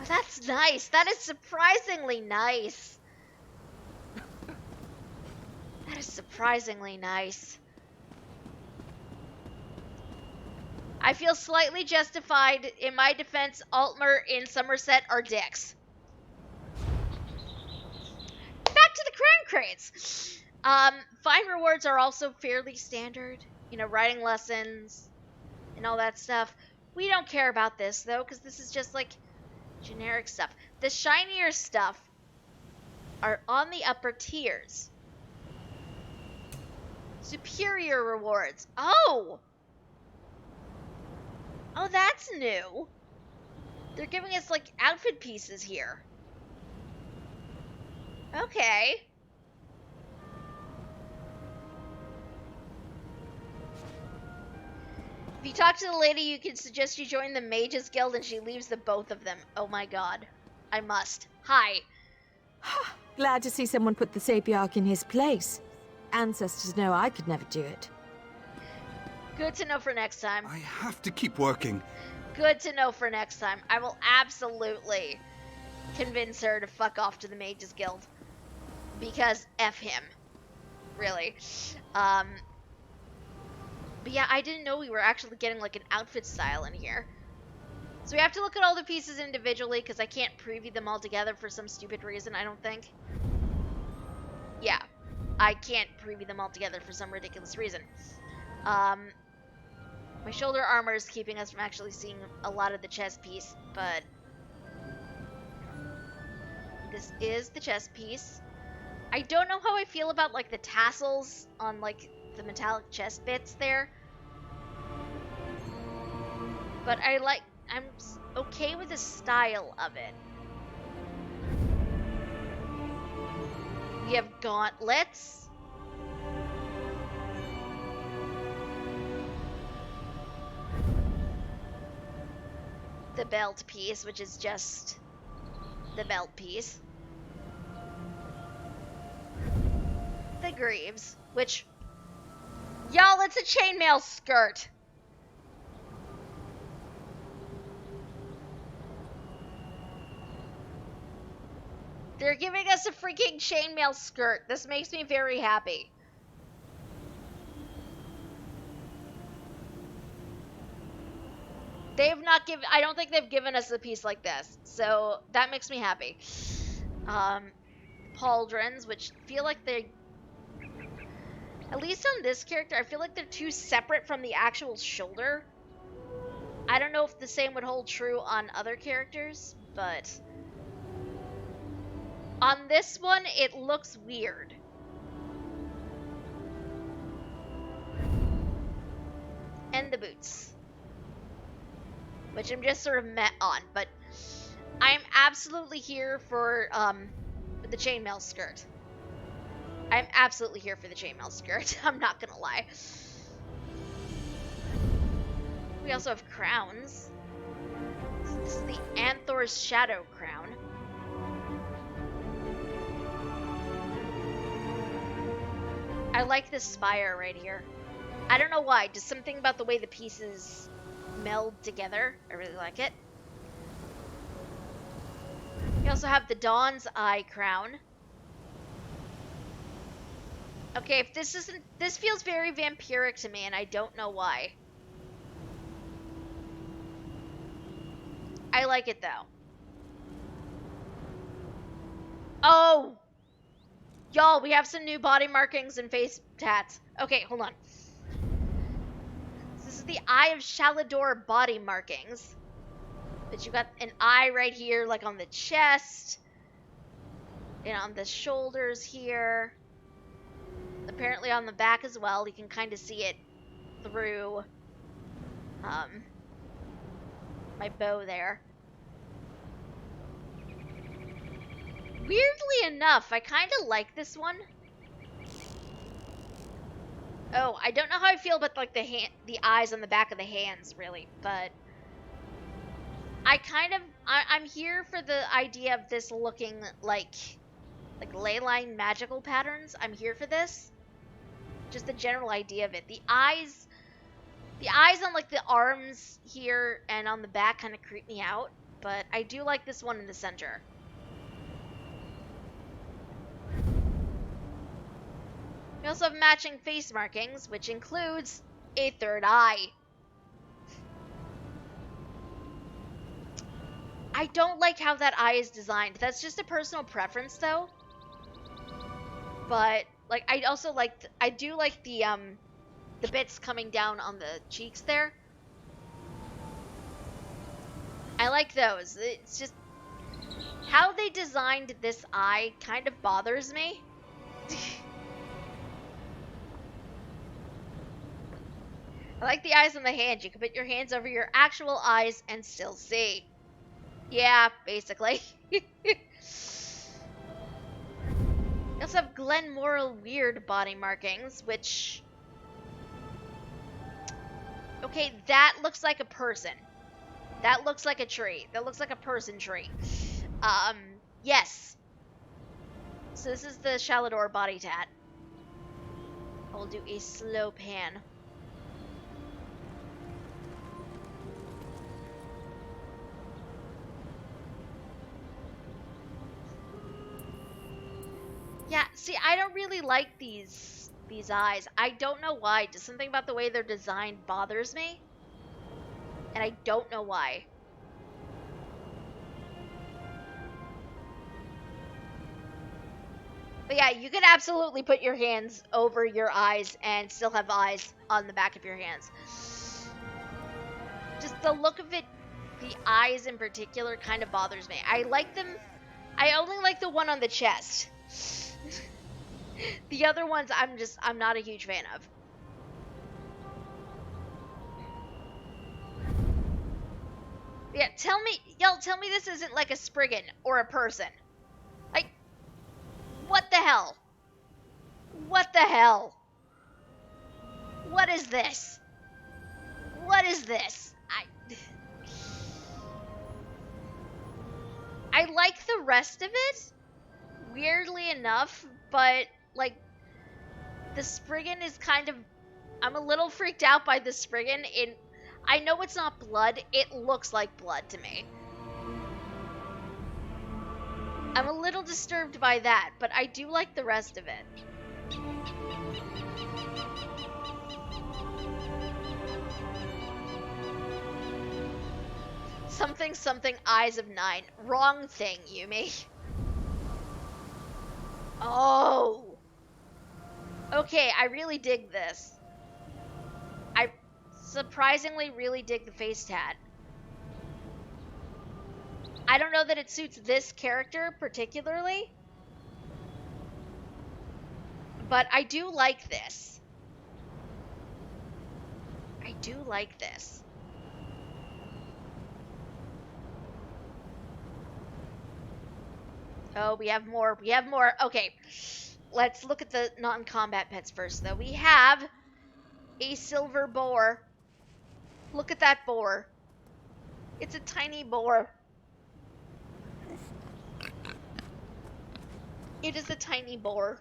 Oh, that's nice. That is surprisingly nice. That is surprisingly nice. I feel slightly justified. In my defense, Altmer and Somerset are dicks. Back to the crown crates. 5 rewards are also fairly standard. You know, writing lessons and all that stuff. We don't care about this, though, because this is just, like, generic stuff. The shinier stuff are on the upper tiers. Superior rewards. Oh! Oh, that's new. They're giving us, like, outfit pieces here. Okay. If you talk to the lady, you can suggest you join the Mages Guild and she leaves the both of them. Oh my god. I must. Hi. Glad to see someone put the Sapiarch in his place. Ancestors know I could never do it. Good to know for next time. I have to keep working. Good to know for next time. I will absolutely convince her to fuck off to the Mages Guild. Because F him. Really. But yeah, I didn't know we were actually getting like an outfit style in here. So we have to look at all the pieces individually because I can't preview them all together for some stupid reason, I don't think. Yeah, I can't preview them all together for some ridiculous reason. My shoulder armor is keeping us from actually seeing a lot of the chest piece, but this is the chest piece. I don't know how I feel about like the tassels on like the metallic chest bits there. But I'm okay with the style of it. We have gauntlets. The belt piece, which is just the belt piece. The greaves, which, y'all, it's a chainmail skirt. They're giving us a freaking chainmail skirt. This makes me very happy. I don't think they've given us a piece like this, so that makes me happy. Pauldrons, which feel like they, at least on this character, I feel like they're too separate from the actual shoulder. I don't know if the same would hold true on other characters, but on this one, it looks weird. And the boots, which I'm just sort of met on, but I'm absolutely here for the chainmail skirt. I'm absolutely here for the chainmail skirt. I'm not gonna lie. We also have crowns. This is the Anthor's Shadow Crown. I like this spire right here. I don't know why, just something about the way the pieces meld together. I really like it. We also have the Dawn's Eye crown. Okay, if this feels very vampiric to me, and I don't know why. I like it though. Oh! Y'all, we have some new body markings and face tats. Okay, hold on. This is the Eye of Shalador body markings. But you got an eye right here, like on the chest. And on the shoulders here. Apparently on the back as well. You can kind of see it through my bow there. Weirdly enough, I kind of like this one. Oh, I don't know how I feel about like the eyes on the back of the hands, really, but I'm here for the idea of this looking like ley line magical patterns. I'm here for this. Just the general idea of it. The eyes on like the arms here and on the back kind of creep me out, but I do like this one in the center. We also have matching face markings, which includes a third eye. I don't like how that eye is designed. That's just a personal preference though. But like I do like the bits coming down on the cheeks there. I like those. It's just how they designed this eye kind of bothers me. I like the eyes on the hands. You can put your hands over your actual eyes and still see. Yeah, basically. We also have Glenmoral Weird body markings, which... Okay, that looks like a person. That looks like a tree. That looks like a person tree. Yes. So this is the Shalador body tat. I'll do a slow pan. Yeah, see, I don't really like these eyes. I don't know why. Just something about the way they're designed bothers me. And I don't know why. But yeah, you could absolutely put your hands over your eyes and still have eyes on the back of your hands. Just the look of it, the eyes in particular, kind of bothers me. I like them. I only like the one on the chest. The other ones, I'm not a huge fan of. Yeah, y'all tell me this isn't like a Spriggan or a person. Like, what the hell? What the hell? What is this? What is this? I like the rest of it, weirdly enough, but, like, the Spriggan is kind of... I'm a little freaked out by the Spriggan. I know it's not blood. It looks like blood to me. I'm a little disturbed by that, but I do like the rest of it. Something Eyes of Nine. Wrong thing, Yumi. Oh. Okay, I really dig this. I surprisingly really dig the face tat. I don't know that it suits this character particularly, but I do like this. I do like this. Oh, we have more. We have more. Okay. Let's look at the non-combat pets first, though. We have a silver boar. Look at that boar. It's a tiny boar. It is a tiny boar.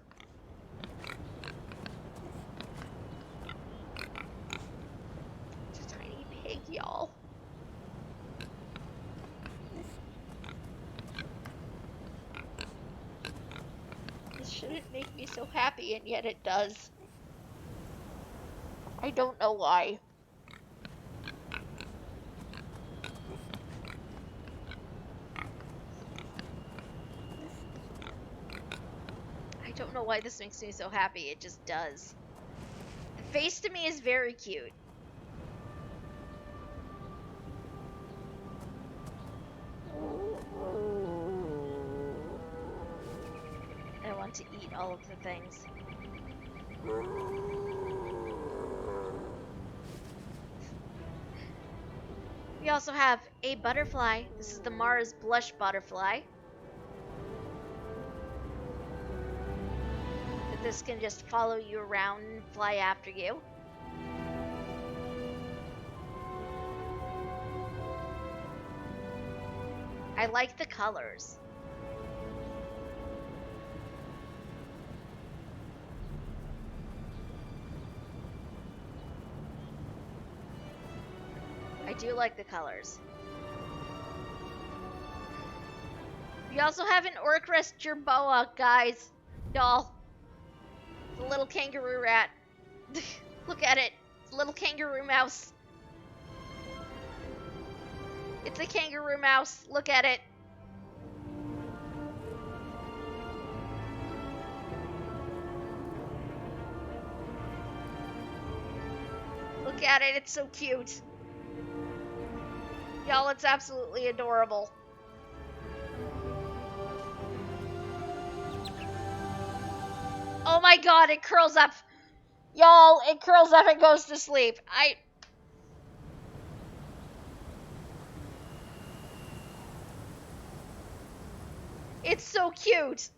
It's a tiny pig, y'all. This shouldn't make me so happy, and yet it does. I don't know why. I don't know why this makes me so happy, it just does. The face to me is very cute. I want to eat all of the things. We also have a butterfly. This is the Mars Blush Butterfly. This can just follow you around and fly after you. I like the colors. I do like the colors. We also have an Orchrest Jerboa, guys. Y'all. The little kangaroo rat. Look at it. It's a little kangaroo mouse. It's a kangaroo mouse. Look at it. Look at it. It's so cute. Y'all, it's absolutely adorable. Oh my god, it curls up. Y'all, it curls up and goes to sleep. It's so cute.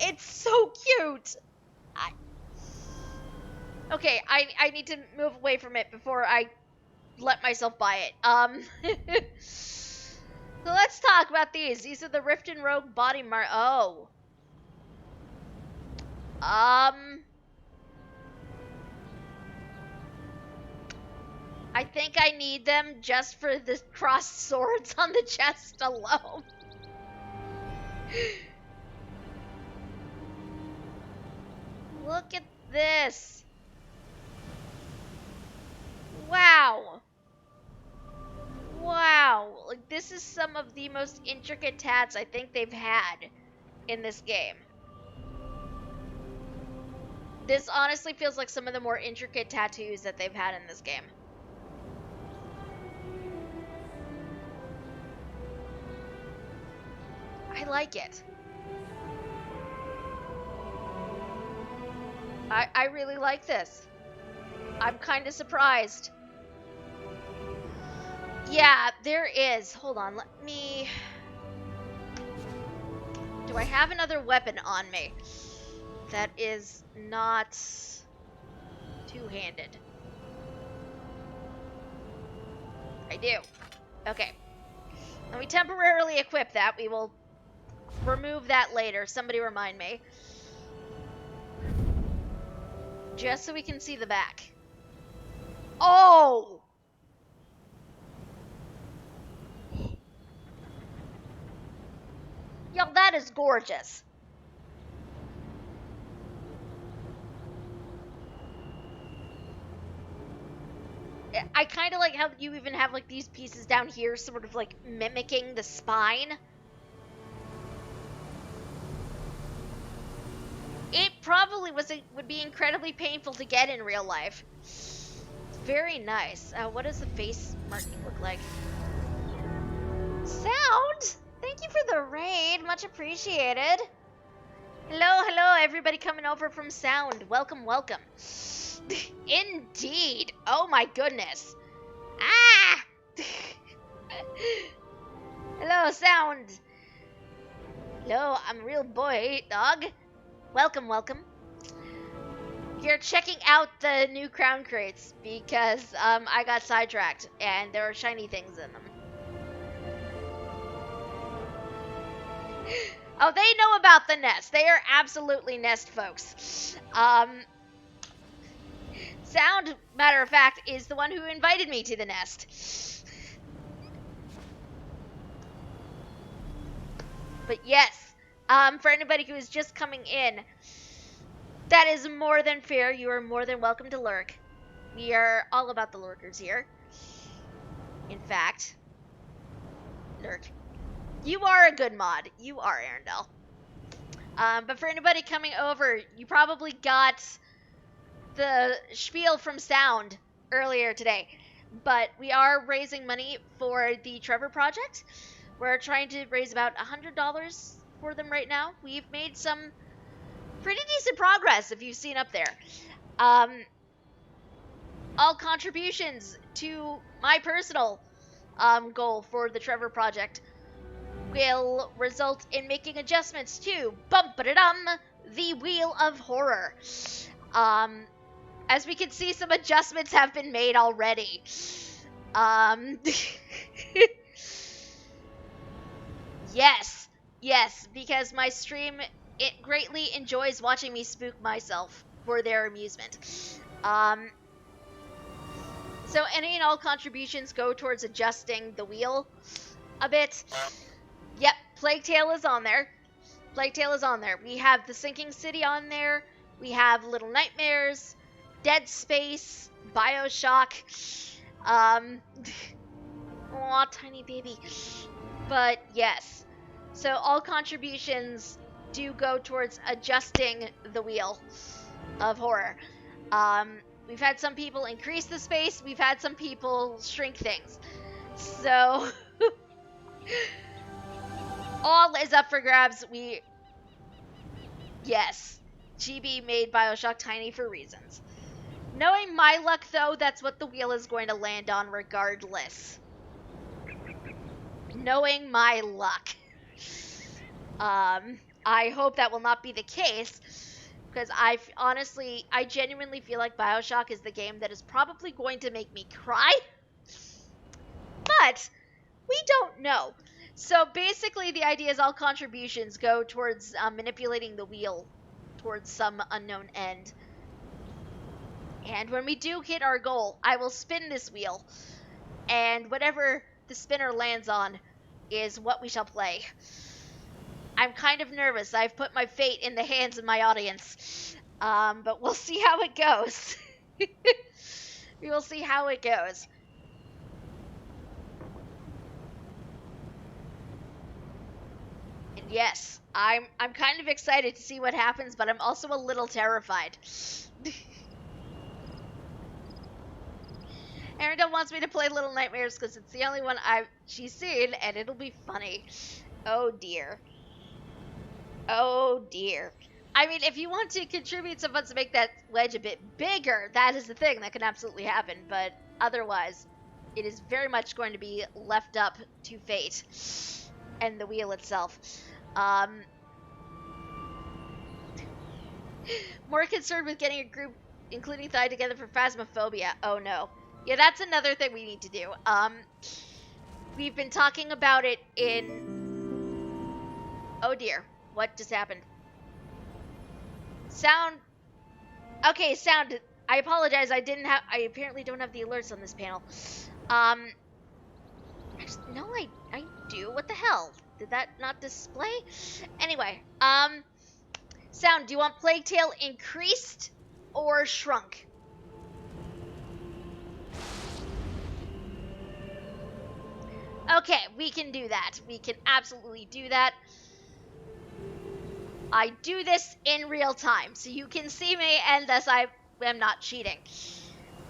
It's so cute. Okay, I need to move away from it before I let myself buy it. So let's talk about these. These are the Rift and Rogue body Oh. I think I need them just for the crossed swords on the chest alone. Look at this. Wow. Wow. Like, this is some of the most intricate tats I think they've had in this game. This honestly feels like some of the more intricate tattoos that they've had in this game. I like it. I really like this. I'm kind of surprised. Yeah, there is. Hold on, let me... Do I have another weapon on me that is not two-handed? I do. Okay. Let me temporarily equip that. We will remove that later. Somebody remind me. Just so we can see the back. Oh! Yo, that is gorgeous. I kind of like how you even have like these pieces down here sort of like mimicking the spine. It probably would be incredibly painful to get in real life. Very nice. What does the face marking look like? Sound? Thank you for the raid. Much appreciated. Hello, hello, everybody coming over from Sound. Welcome, welcome. Indeed. Oh my goodness. Ah! Hello, Sound. Hello, I'm a real boy, dog. Welcome, welcome. You're checking out the new crown crates because I got sidetracked and there are shiny things in them. Oh, they know about the nest. They are absolutely nest folks. Sound, matter of fact, is the one who invited me to the nest. But yes, for anybody who is just coming in, that is more than fair. You are more than welcome to lurk. We are all about the lurkers here. In fact, lurk. You are a good mod. You are, Arendelle. But for anybody coming over, you probably got the spiel from Sound earlier today. But we are raising money for the Trevor Project. We're trying to raise about $100 for them right now. We've made some pretty decent progress, if you've seen up there. All contributions to my personal goal for the Trevor Project will result in making adjustments to bum-ba-da-dum, the Wheel of Horror. As we can see, some adjustments have been made already. Yes, because my stream, it greatly enjoys watching me spook myself for their amusement. So any and all contributions go towards adjusting the wheel a bit. Yep, Plague Tale is on there. Plague Tale is on there. We have The Sinking City on there. We have Little Nightmares, Dead Space, BioShock. Aw, tiny baby. But yes. So all contributions do go towards adjusting the wheel of horror. We've had some people increase the space. We've had some people shrink things. So all is up for grabs. Yes, GB made BioShock tiny for reasons. Knowing my luck, though, that's what the wheel is going to land on regardless. Knowing my luck. I hope that will not be the case, because I genuinely feel like BioShock is the game that is probably going to make me cry. But we don't know. So basically the idea is all contributions go towards manipulating the wheel towards some unknown end. And when we do hit our goal, I will spin this wheel, and whatever the spinner lands on is what we shall play. I'm kind of nervous. I've put my fate in the hands of my audience. But we'll see how it goes. We will see how it goes. And yes, I'm kind of excited to see what happens, but I'm also a little terrified. Arendelle wants me to play Little Nightmares because it's the only one she's seen, and it'll be funny. Oh dear. Oh dear. I mean, if you want to contribute some funds to make that wedge a bit bigger, that is the thing that can absolutely happen. But otherwise, it is very much going to be left up to fate and the wheel itself. More concerned with getting a group, including Thai, together for Phasmophobia. Oh no. Yeah, that's another thing we need to do. We've been talking about it in... Oh dear, what just happened? Sound... Okay, sound. I apologize, I apparently don't have the alerts on this panel. No, I do. What the hell? Did that not display? Anyway, Sound, do you want Plague Tale increased or shrunk? Okay, we can do that. We can absolutely do that. I do this in real time, so you can see me, and thus I am not cheating.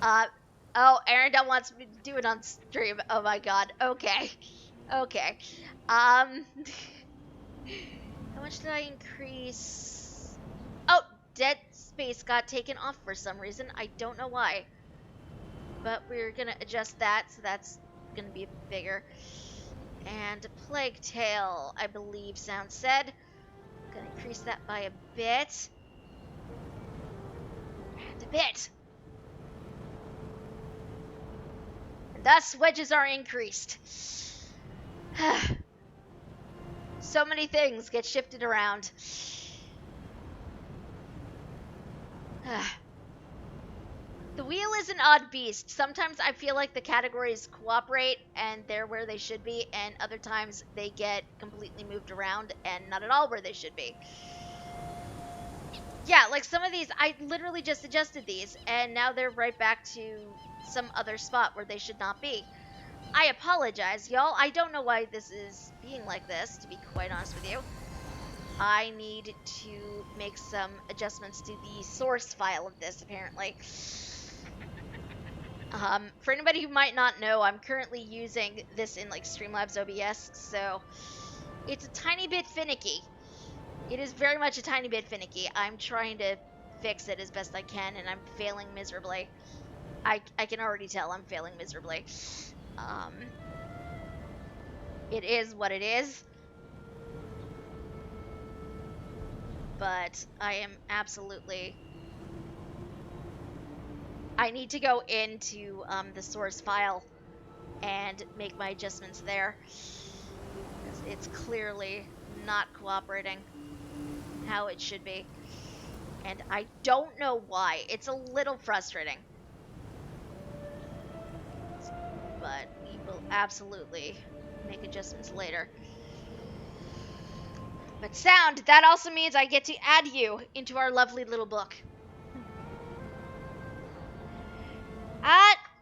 Oh, Arendelle wants me to do it on stream. Oh my god. Okay. Okay. How much did I increase? Oh, Dead Space got taken off for some reason. I don't know why. But we're gonna adjust that, so that's gonna be bigger. And Plague Tale, I believe Sound said. Gonna increase that by a bit. And a bit. And thus, wedges are increased. So many things get shifted around. The wheel is an odd beast. Sometimes I feel like the categories cooperate and they're where they should be, and other times they get completely moved around and not at all where they should be. Yeah, like some of these, I literally just adjusted these, and now they're right back to some other spot where they should not be. I apologize, y'all. I don't know why this is being like this, to be quite honest with you. I need to make some adjustments to the source file of this, apparently. For anybody who might not know, I'm currently using this in like Streamlabs OBS, so it's a tiny bit finicky. It is very much a tiny bit finicky. I'm trying to fix it as best I can, and I'm failing miserably. I can already tell I'm failing miserably. It is what it is. But I am absolutely... I need to go into the source file and make my adjustments there. It's clearly not cooperating how it should be. And I don't know why. It's a little frustrating. But we will absolutely make adjustments later. But Sound, that also means I get to add you into our lovely little book.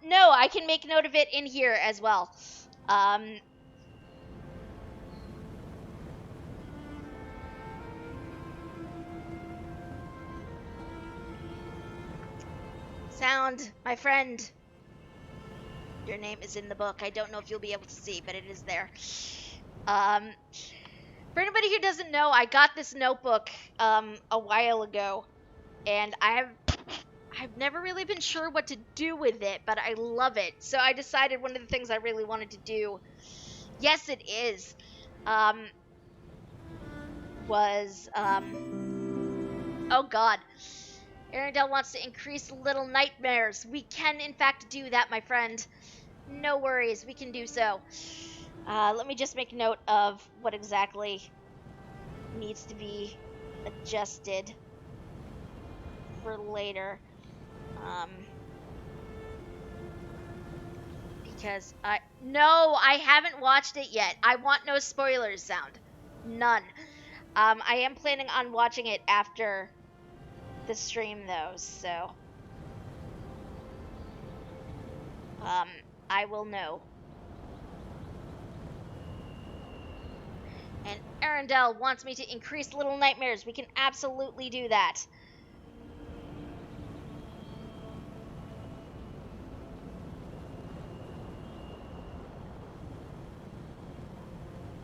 No, I can make note of it in here as well. Sound, my friend. Your name is in the book. I don't know if you'll be able to see, but it is there. For anybody who doesn't know, I got this notebook a while ago, and I've never really been sure what to do with it, but I love it. So I decided one of the things I really wanted to do, yes it is, was, oh god. Arendelle wants to increase Little Nightmares. We can, in fact, do that, my friend. No worries, we can do so. Let me just make note of what exactly needs to be adjusted for later. Because no, I haven't watched it yet. I want no spoilers, Sound. None. I am planning on watching it after the stream, though, so I will know. And Arendelle wants me to increase Little Nightmares. We can absolutely do that.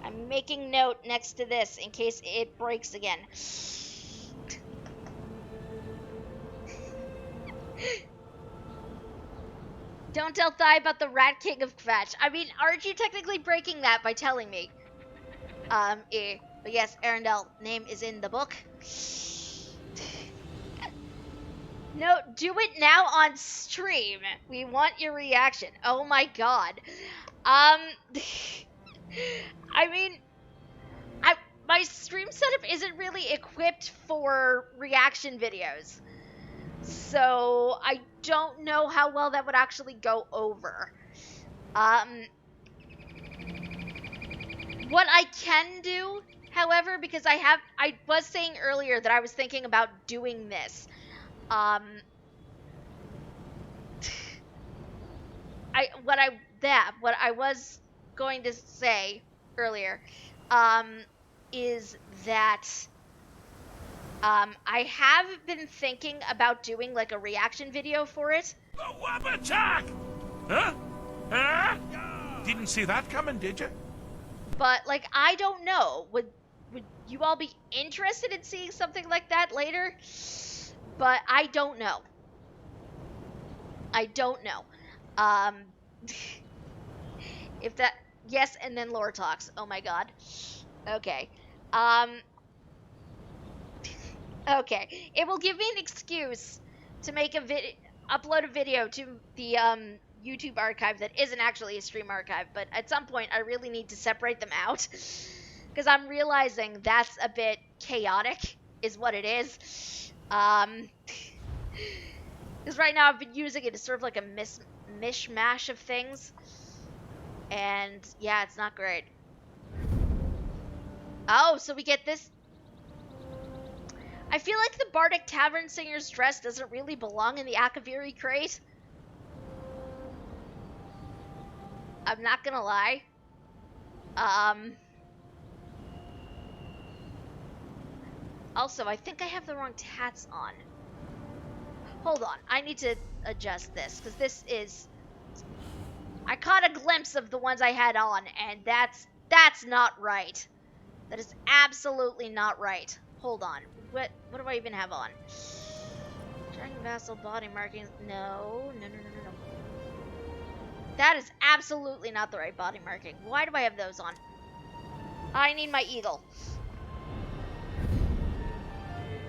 I'm making note next to this in case it breaks again. Don't tell Thai about the Rat King of Kvatch. I mean, aren't you technically breaking that by telling me? But yes, Arendelle, name is in the book. No, do it now on stream. We want your reaction. Oh my god. I mean, my stream setup isn't really equipped for reaction videos. So I don't know how well that would actually go over. What I can do, however, because I was saying earlier that I was thinking about doing this. What I was going to say earlier, is that I have been thinking about doing like a reaction video for it. The web attack! Huh? Huh? Didn't see that coming, did you? But like, I don't know. Would you all be interested in seeing something like that later? But I don't know. I don't know. If that, yes, and then lore talks. Oh my god. Okay. Okay. It will give me an excuse to make a upload a video to the YouTube archive that isn't actually a stream archive, but at some point I really need to separate them out because I'm realizing that's a bit chaotic is what it is. Because right now I've been using it as sort of like a mishmash of things, and yeah, it's not great. Oh, so we get this. I feel like the Bardic Tavern Singer's dress doesn't really belong in the Akaviri crate. I'm not gonna lie. Also, I think I have the wrong tats on. Hold on, I need to adjust this, because this is... I caught a glimpse of the ones I had on, and that's not right. That is absolutely not right. Hold on. What do I even have on? Dragon Vassal body markings. No. That is absolutely not the right body marking. Why do I have those on? I need my eagle.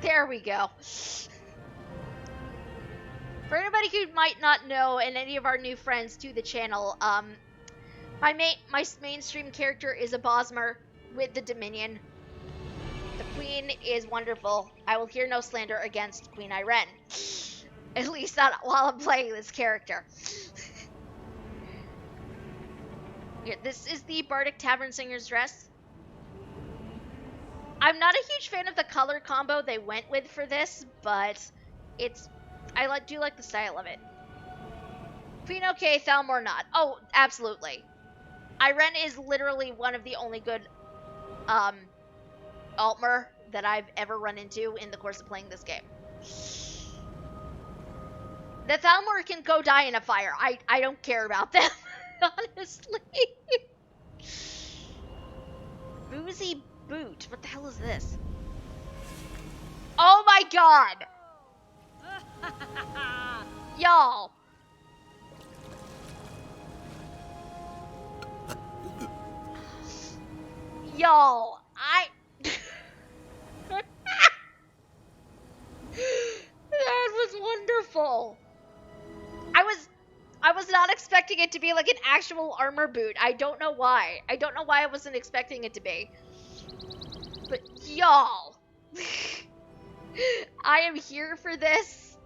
There we go. For anybody who might not know, and any of our new friends to the channel, my mainstream character is a Bosmer with the Dominion. The Queen is wonderful. I will hear no slander against Queen Irene. At least not while I'm playing this character. Here, this is the Bardic Tavern Singer's dress. I'm not a huge fan of the color combo they went with for this, but I do like the style of it. Queen okay, Thalmor not. Oh, absolutely. Irene is literally one of the only good Altmer that I've ever run into in the course of playing this game. The Thalmor can go die in a fire. I don't care about them, honestly. Boozy boot. What the hell is this? Oh my god! Y'all. Y'all, that was wonderful. I was not expecting it to be like an actual armor boot. I don't know why. I don't know why I wasn't expecting it to be. But y'all, I am here for this.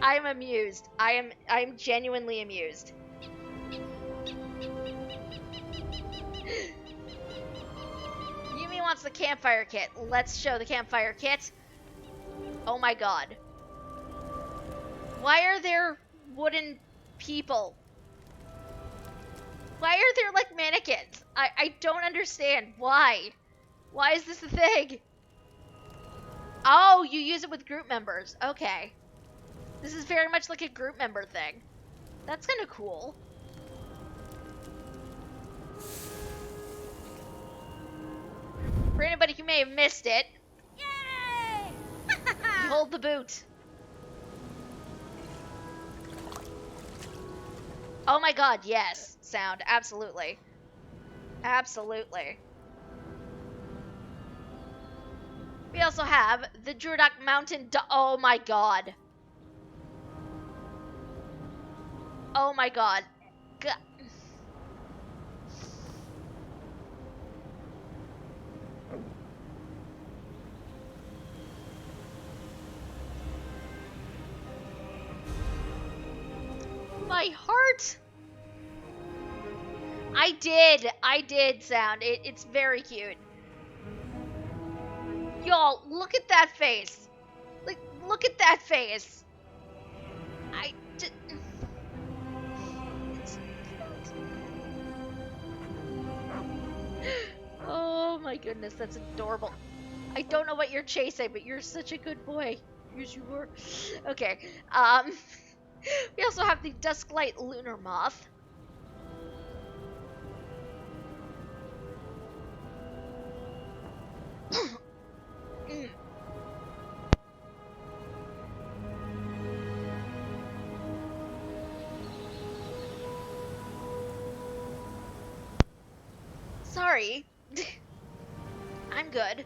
I am amused. I am genuinely amused. Yumi wants the campfire kit. Let's show the campfire kit. Oh my god. Why are there wooden people? Why are there like mannequins? I don't understand. Why? Why is this a thing? Oh, you use it with group members. Okay. This is very much like a group member thing. That's kind of cool. For anybody who may have missed it, yay! You hold the boot. Oh my god, yes. Sound, absolutely. Absolutely. We also have the Druidak Mountain oh my god. Oh my god. My heart. I did sound. It's very cute. Y'all, look at that face. Like, look at that face. Oh my goodness, that's adorable. I don't know what you're chasing, but you're such a good boy. Yes, you were. Okay. We also have the Dusklight Lunar Moth. Sorry. I'm good.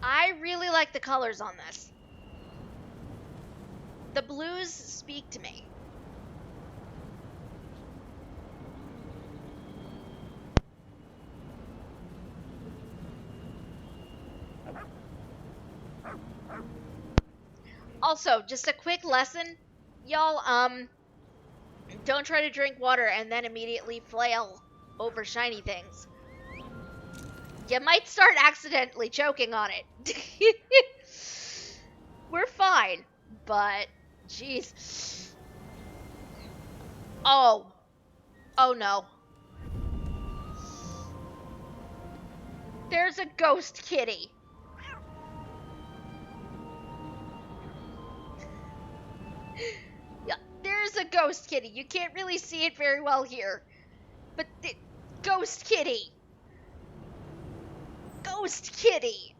I really like the colors on this. The blues speak to me. Also, just a quick lesson, y'all, don't try to drink water and then immediately flail over shiny things. You might start accidentally choking on it. We're fine, but jeez. Oh. Oh no. There's a ghost kitty. Yeah, there's a ghost kitty. You can't really see it very well here. But the ghost kitty. Ghost kitty.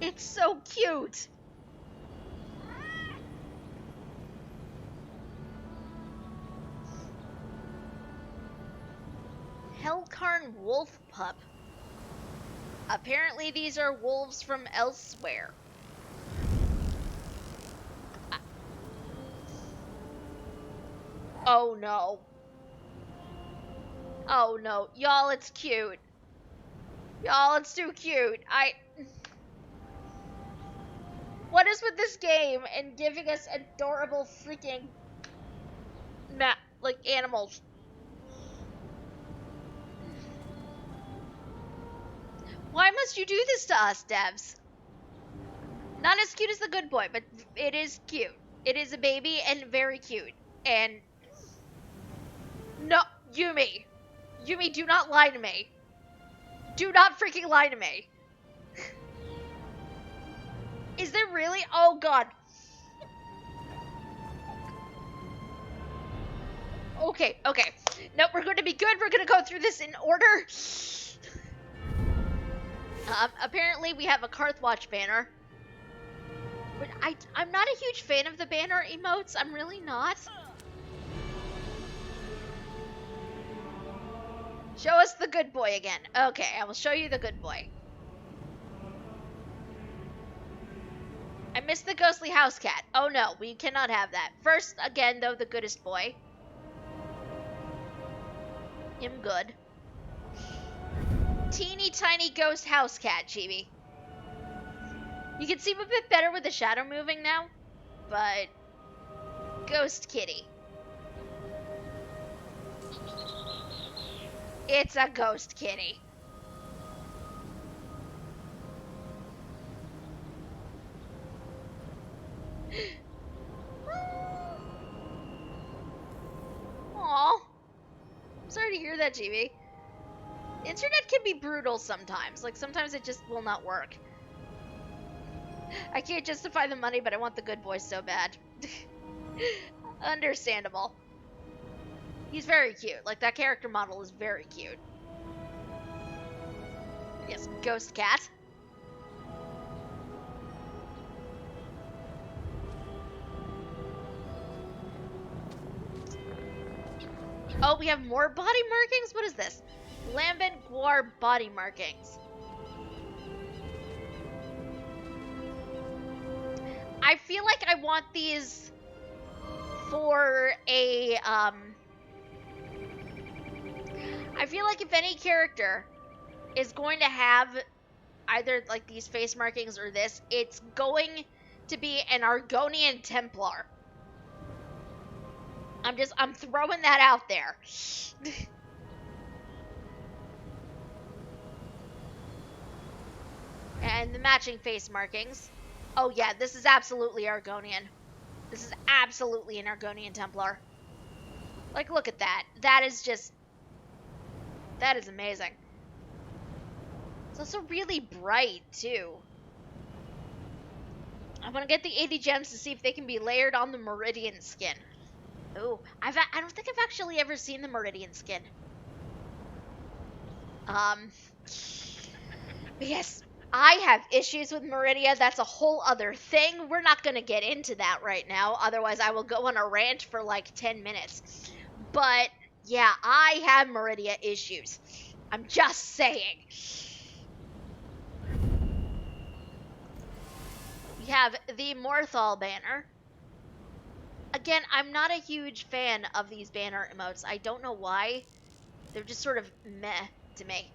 It's so cute. Hellcarn Wolf Pup. Apparently these are wolves from elsewhere. Oh no. Oh no. Y'all, it's cute. Y'all, it's too cute. What is with this game and giving us adorable freaking like animals? Why must you do this to us, devs? Not as cute as the good boy, but it is cute. It is a baby and very cute. And no, Yumi. Yumi, do not lie to me. Do not freaking lie to me. Is there really? Oh god. Okay. No, we're going to be good. We're going to go through this in order. Apparently we have a Karth Watch banner. But I'm not a huge fan of the banner emotes. I'm really not. Show us the good boy again. Okay, I will show you the good boy. I missed the ghostly house cat. Oh no, we cannot have that. First, again, though, the goodest boy. Him good. Teeny tiny ghost house cat, Chibi. You can see him a bit better with the shadow moving now, but ghost kitty. It's a ghost kitty. Aw. I'm sorry to hear that, GB. The internet can be brutal sometimes. Like, sometimes it just will not work. I can't justify the money, but I want the good boys so bad. Understandable. He's very cute. Like, that character model is very cute. Yes, ghost cat. Oh, we have more body markings? What is this? Lambent Guar body markings. I feel like I want these for a, I feel like if any character is going to have either, like, these face markings or this, it's going to be an Argonian Templar. I'm throwing that out there. And the matching face markings. Oh yeah, this is absolutely Argonian. This is absolutely an Argonian Templar. Like, look at that. That is just... That is amazing. It's also really bright, too. I want to get the 80 gems to see if they can be layered on the Meridian skin. Ooh, I don't think I've actually ever seen the Meridian skin. Yes, I have issues with Meridia. That's a whole other thing. We're not going to get into that right now. Otherwise, I will go on a rant for like 10 minutes. But, yeah, I have Meridia issues. I'm just saying. We have the Morthal banner. Again, I'm not a huge fan of these banner emotes. I don't know why. They're just sort of meh to me.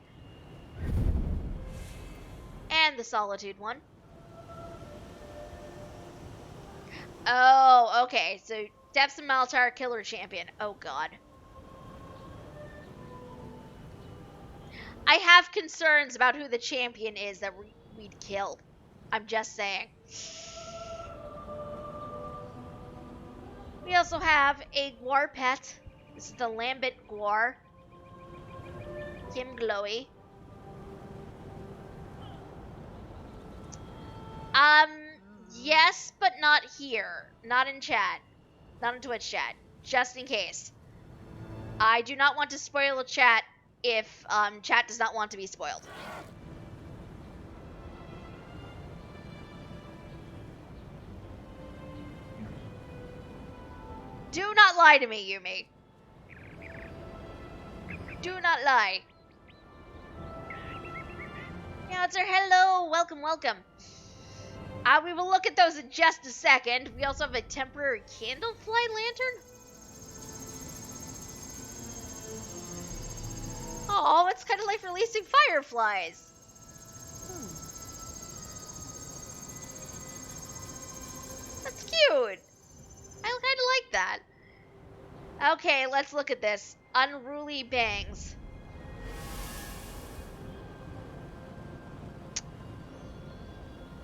And the Solitude one. Oh, okay. So, Depths of Maltar, Killer Champion. Oh, God. I have concerns about who the champion is that we'd kill. I'm just saying. We also have a Guar pet. This is the Lambent Guar. Kim Glowy. Yes, but not here. Not in chat. Not in Twitch chat. Just in case. I do not want to spoil a chat if chat does not want to be spoiled. Do not lie to me, Yumi. Do not lie. Yeah, it's our hello. Welcome, welcome. We will look at those in just a second. We also have a temporary candlefly lantern. Oh, it's kind of like releasing fireflies. That's cute. I kind of like that. Okay, let's look at this. Unruly bangs.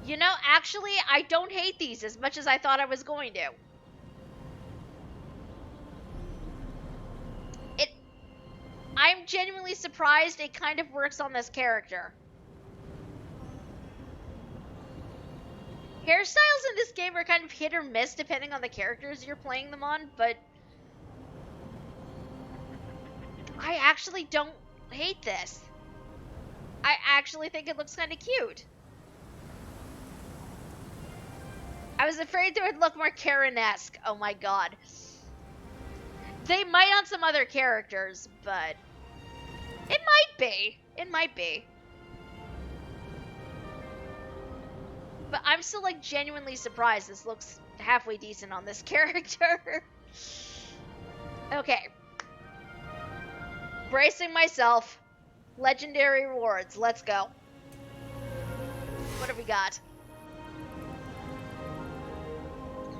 You know, actually, I don't hate these as much as I thought I was going to. I'm genuinely surprised it kind of works on this character. Hairstyles in this game are kind of hit or miss depending on the characters you're playing them on, but I actually don't hate this. I actually think it looks kind of cute. I was afraid they would look more Karen-esque. Oh my god. They might on some other characters, but it might be. It might be. But I'm still, like, genuinely surprised this looks halfway decent on this character. Okay. Bracing myself. Legendary rewards. Let's go. What have we got?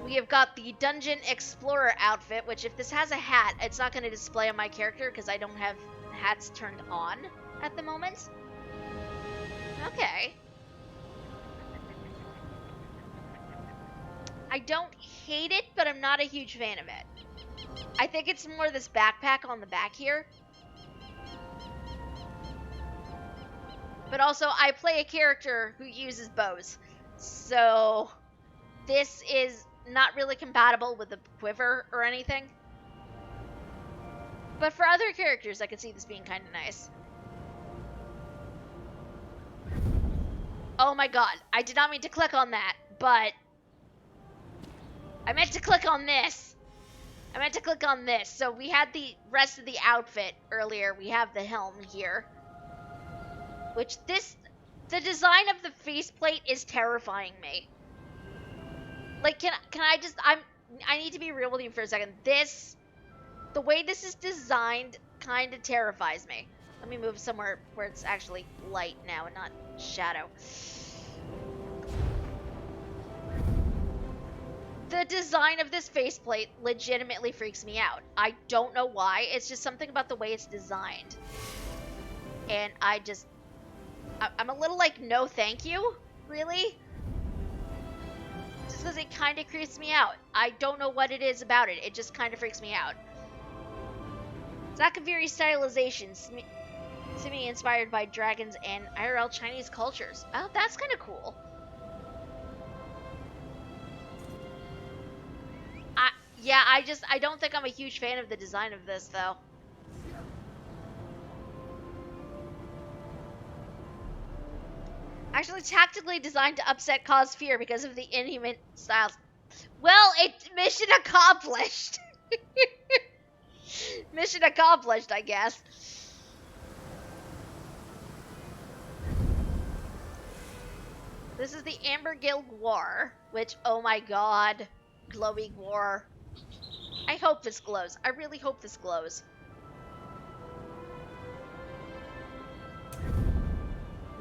We have got the Dungeon Explorer outfit, which if this has a hat, it's not going to display on my character because I don't have hats turned on at the moment. Okay. I don't hate it, but I'm not a huge fan of it. I think it's more this backpack on the back here. But also, I play a character who uses bows. So, this is not really compatible with the quiver or anything. But for other characters, I could see this being kind of nice. Oh my god, I did not mean to click on that, but I meant to click on this. I meant to click on this. So we had the rest of the outfit earlier. We have the helm here. Which the design of the faceplate is terrifying me. Like, can I just, I need to be real with you for a second. The way this is designed kind of terrifies me. Let me move somewhere where it's actually light now and not shadow. The design of this faceplate legitimately freaks me out. I don't know why. It's just something about the way it's designed. And I'm a little like, no thank you? Really? Just because it kind of creeps me out. I don't know what it is about it. It just kind of freaks me out. Zakaviri stylization, seemingly inspired by dragons and IRL Chinese cultures. Oh, that's kind of cool. Yeah, I don't think I'm a huge fan of the design of this, though. Actually, tactically designed to upset, cause fear because of the inhuman styles. Well, mission accomplished. Mission accomplished, I guess. This is the Ambergill War, which, oh my god, glowy war. I hope this glows. I really hope this glows.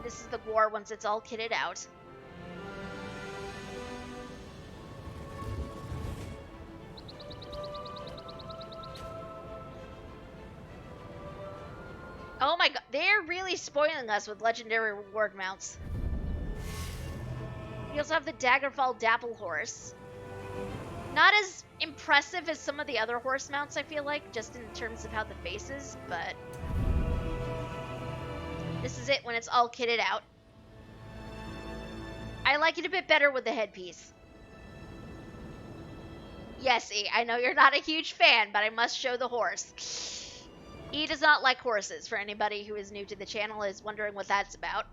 This is the war once it's all kitted out. Oh my god, they're really spoiling us with legendary reward mounts. We also have the Daggerfall Dapple Horse. Not as impressive as some of the other horse mounts, I feel like, just in terms of how the face is, but this is it when it's all kitted out. I like it a bit better with the headpiece. Yes, E, I know you're not a huge fan, but I must show the horse. E does not like horses, for anybody who is new to the channel is wondering what that's about.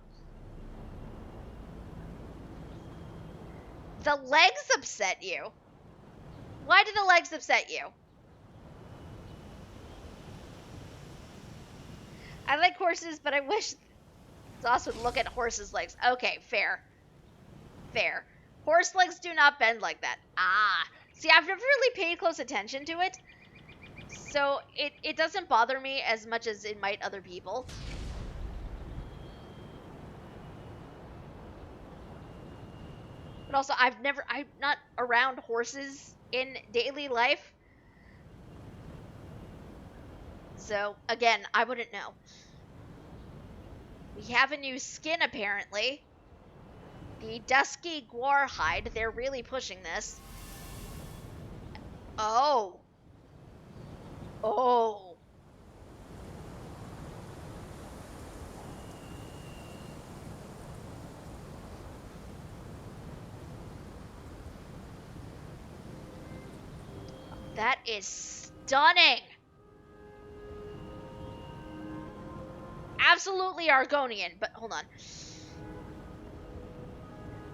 The legs upset you? Why do the legs upset you? I like horses, but I wish Zoss would look at horses' legs. Okay, fair. Fair. Horse legs do not bend like that. Ah. See, I've never really paid close attention to it. So it doesn't bother me as much as it might other people. But also, I'm not around horses in daily life. So, again, I wouldn't know. We have a new skin, apparently. The Dusky Guar hide. They're really pushing this. Oh. Oh. That is stunning. Absolutely Argonian, but hold on.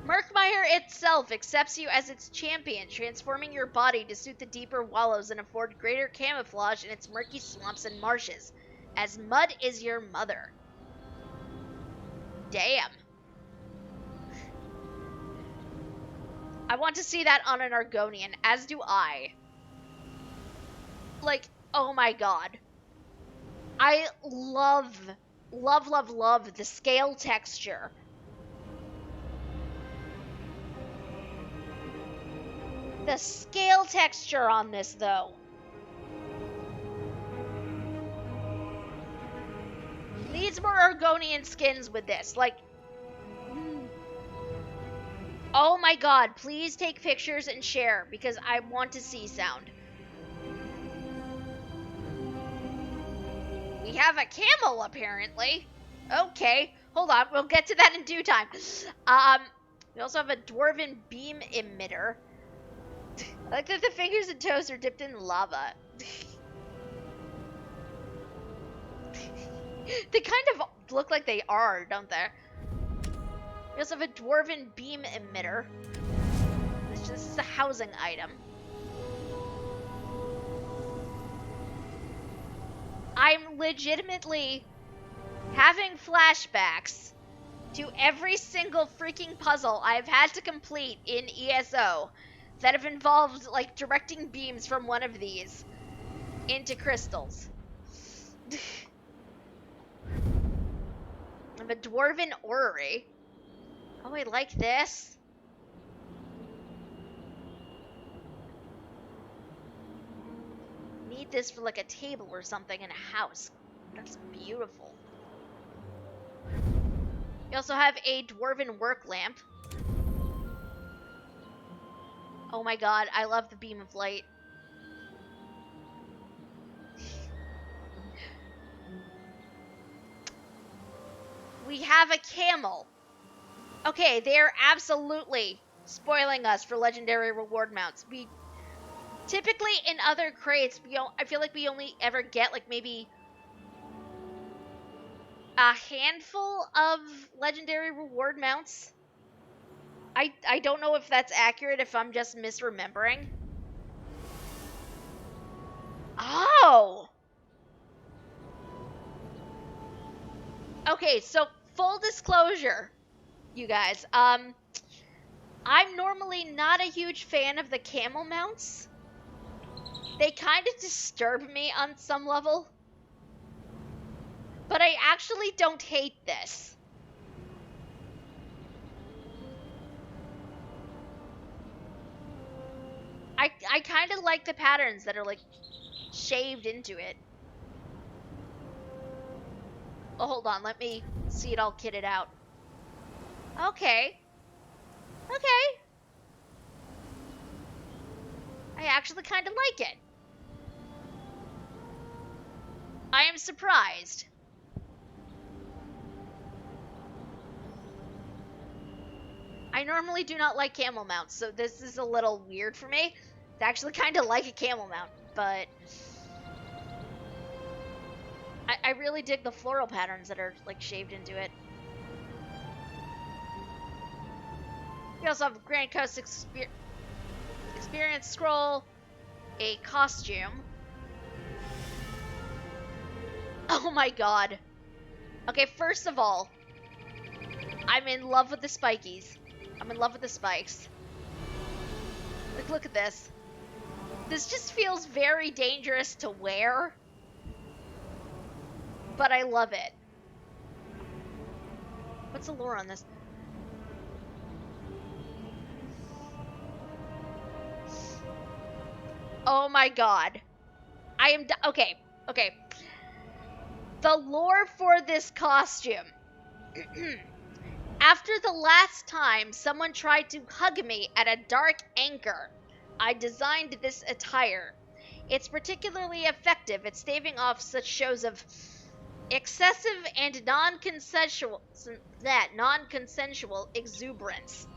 Murkmire itself accepts you as its champion, transforming your body to suit the deeper wallows and afford greater camouflage in its murky swamps and marshes, as mud is your mother. Damn. I want to see that on an Argonian, as do I. Like, oh my god. I love the scale texture. The scale texture on this, though. Needs more Argonian skins with this. Like, oh my god, please take pictures and share, because I want to see sound. We have a camel, apparently. Okay, hold on, we'll get to that in due time. We also have a Dwarven beam emitter. I like that the fingers and toes are dipped in lava. They kind of look like they are, don't they? We also have a dwarven beam emitter. This is a housing item. I'm legitimately having flashbacks to every single freaking puzzle I've had to complete in ESO that have involved, like, directing beams from one of these into crystals. I have a dwarven orrery. Oh, I like this. Need this for, like, a table or something in a house. That's beautiful. We also have a dwarven work lamp. Oh my god, I love the beam of light. We have a camel. Okay, they're absolutely spoiling us for legendary reward mounts. We typically in other crates, I feel like we only ever get like maybe a handful of legendary reward mounts. I don't know if that's accurate, if I'm just misremembering. Oh! Okay, so full disclosure, you guys. I'm normally not a huge fan of the camel mounts. They kind of disturb me on some level. But I actually don't hate this. I kind of like the patterns that are like shaved into it. Oh, hold on, let me see it all kitted out. Okay. Okay. I actually kind of like it. I am surprised. I normally do not like camel mounts, so this is a little weird for me. It's actually kind of like a camel mount, but I really dig the floral patterns that are like shaved into it. We also have a Grand Coast Experience Scroll, a costume. Oh my god. Okay, first of all, I'm in love with the spikies. I'm in love with the spikes. Like, look at this. This just feels very dangerous to wear, but I love it. What's the lore on this? Oh my god. I am okay. Okay. The lore for this costume. After the last time someone tried to hug me at a dark anchor, I designed this attire. It's particularly effective at staving off such shows of excessive and non-consensual exuberance.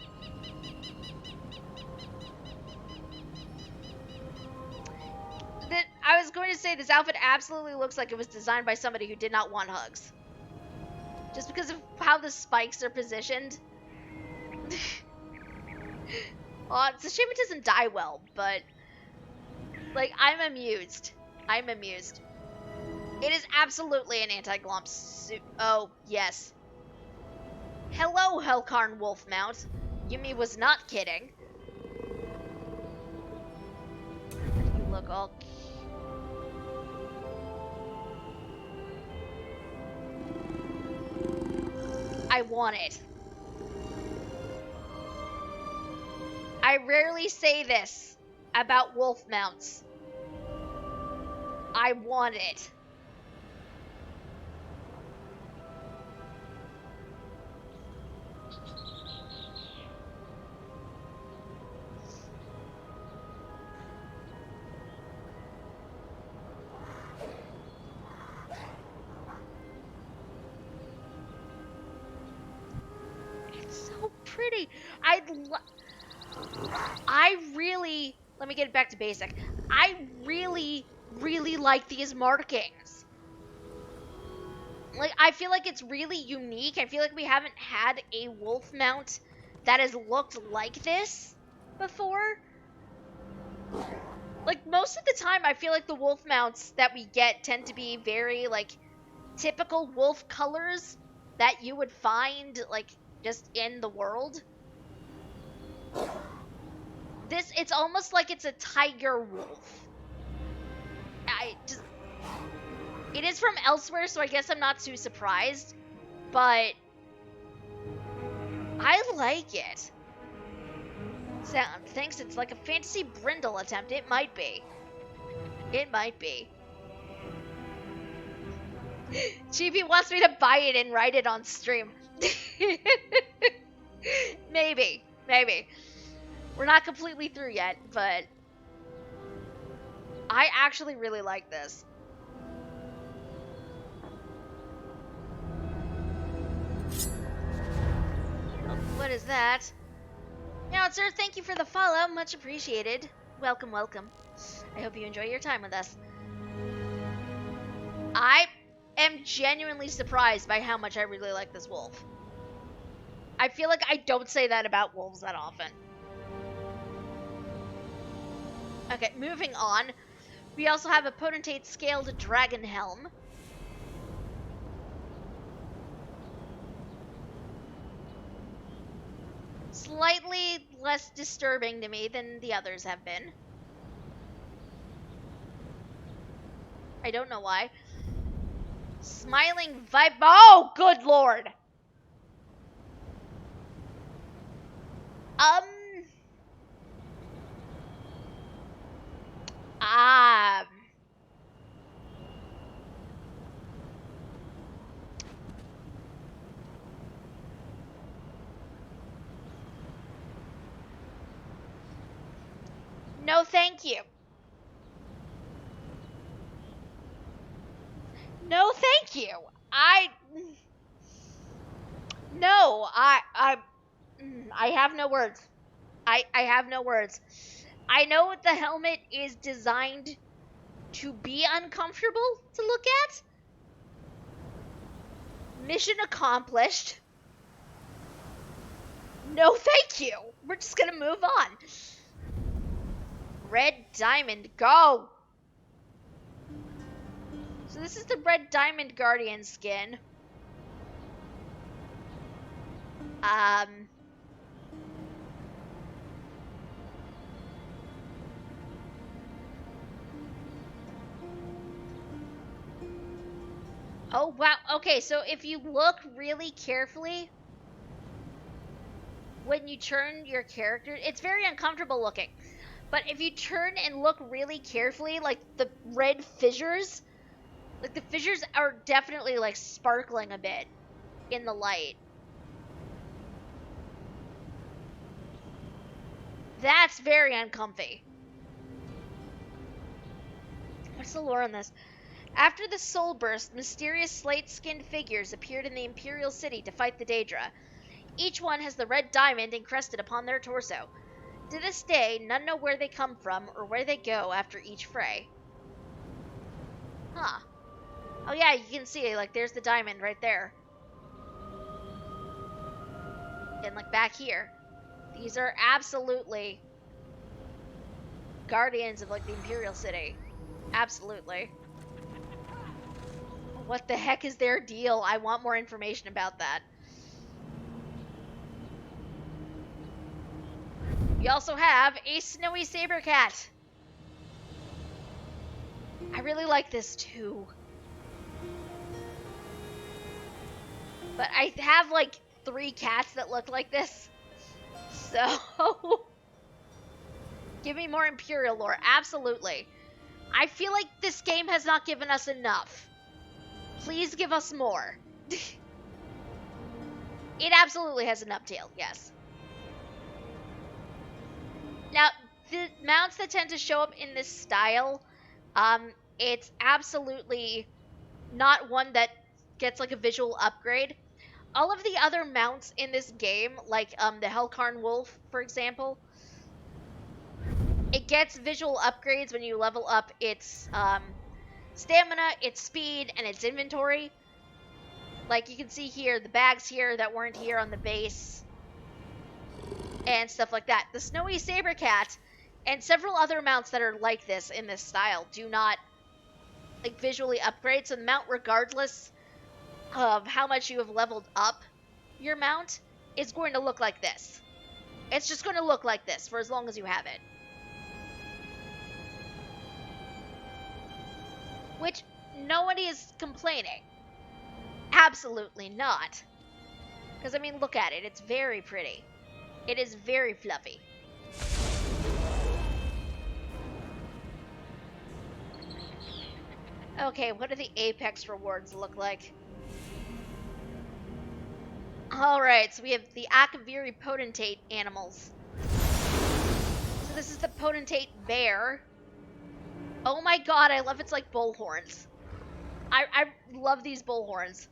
I was going to say this outfit absolutely looks like it was designed by somebody who did not want hugs. Just because of how the spikes are positioned. Oh, it's a shame it doesn't die well, but like, I'm amused. I'm amused. It is absolutely an anti-glomp suit. Oh, yes. Hello, Helkarn Wolf Mount. Yumi was not kidding. You look all... I want it. I rarely say this about wolf mounts. I want it. Pretty. I really, let me get back to basic. I really like these markings. Like, I feel like it's really unique. I feel like we haven't had a wolf mount that has looked like this before. Like, most of the time, I feel like the wolf mounts that we get tend to be very, like, typical wolf colors that you would find, like, just in the world. It's almost like it's a tiger wolf. It is from elsewhere, so I guess I'm not too surprised, but I like it. Thinks it's like a fantasy brindle attempt. It might be. It might be. Chibi wants me to buy it and write it on stream. Maybe. We're not completely through yet, but I actually really like this. What is that? Now, sir, thank you for the follow. Much appreciated. Welcome. I hope you enjoy your time with us. I am genuinely surprised by how much I really like this wolf. I feel like I don't say that about wolves that often. Okay, moving on. We also have a potentate scaled dragon helm. Slightly less disturbing to me than the others have been. I don't know why. Smiling vibe. Oh, good lord! No, thank you. No, thank you. I have no words. I have no words. I know the helmet is designed to be uncomfortable to look at. Mission accomplished. No, thank you. We're just gonna move on. Red diamond, go! So this is the red diamond guardian skin. Oh, wow. Okay, so if you look really carefully, when you turn your character, it's very uncomfortable looking. But if you turn and look really carefully, like the red fissures, like the fissures are definitely like sparkling a bit in the light. That's very uncomfy. What's the lore on this? After the Soul Burst, mysterious slate-skinned figures appeared in the Imperial City to fight the Daedra. Each one has the red diamond encrusted upon their torso. To this day, none know where they come from or where they go after each fray. Huh. Oh yeah, you can see, like, there's the diamond right there. And, like, back here. These are absolutely guardians of, like, the Imperial City. Absolutely. What the heck is their deal? I want more information about that. We also have a snowy saber cat. I really like this too. But I have like 3 cats that look like this. So give me more Imperial lore. Absolutely. I feel like this game has not given us enough. Please give us more. It absolutely has an uptail, yes. Now, the mounts that tend to show up in this style, it's absolutely not one that gets like a visual upgrade. All of the other mounts in this game, like the Hellcarn Wolf, for example, it gets visual upgrades when you level up its stamina, its speed, and its inventory. Like, you can see here, the bags here that weren't here on the base, and stuff like that. The Snowy Saber Cat and several other mounts that are like this in this style do not, like, visually upgrade. So the mount, regardless of how much you have leveled up your mount, is going to look like this. It's just going to look like this for as long as you have it. Which, nobody is complaining. Absolutely not. Because, I mean, look at it. It's very pretty. It is very fluffy. Okay, what do the Apex rewards look like? Alright, so we have the Akaviri Potentate animals. So this is the Potentate Bear. Oh my god, I love its, like, bull horns. I love these bull horns.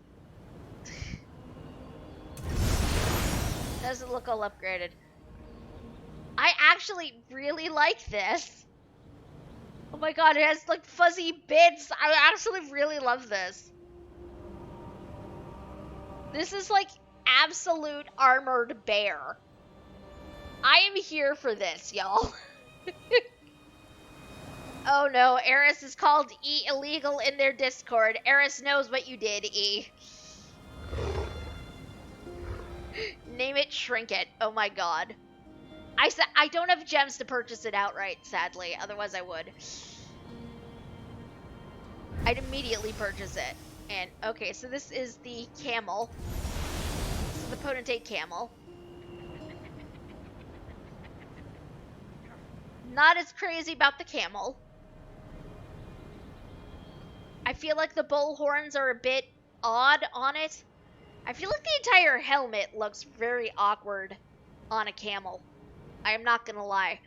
Doesn't look all upgraded. I actually really like this. Oh my god, it has, like, fuzzy bits. I actually really love this. This is, like, absolute armored bear. I am here for this, y'all. Oh no, Eris is called E illegal in their Discord. Eris knows what you did, E. Name it, shrink it. Oh my god. I don't have gems to purchase it outright, sadly. Otherwise I would. I'd immediately purchase it. And, okay, so this is the camel. This is the Potentate camel. Not as crazy about the camel. I feel like the bull horns are a bit odd on it. I feel like the entire helmet looks very awkward on a camel. I am not gonna lie.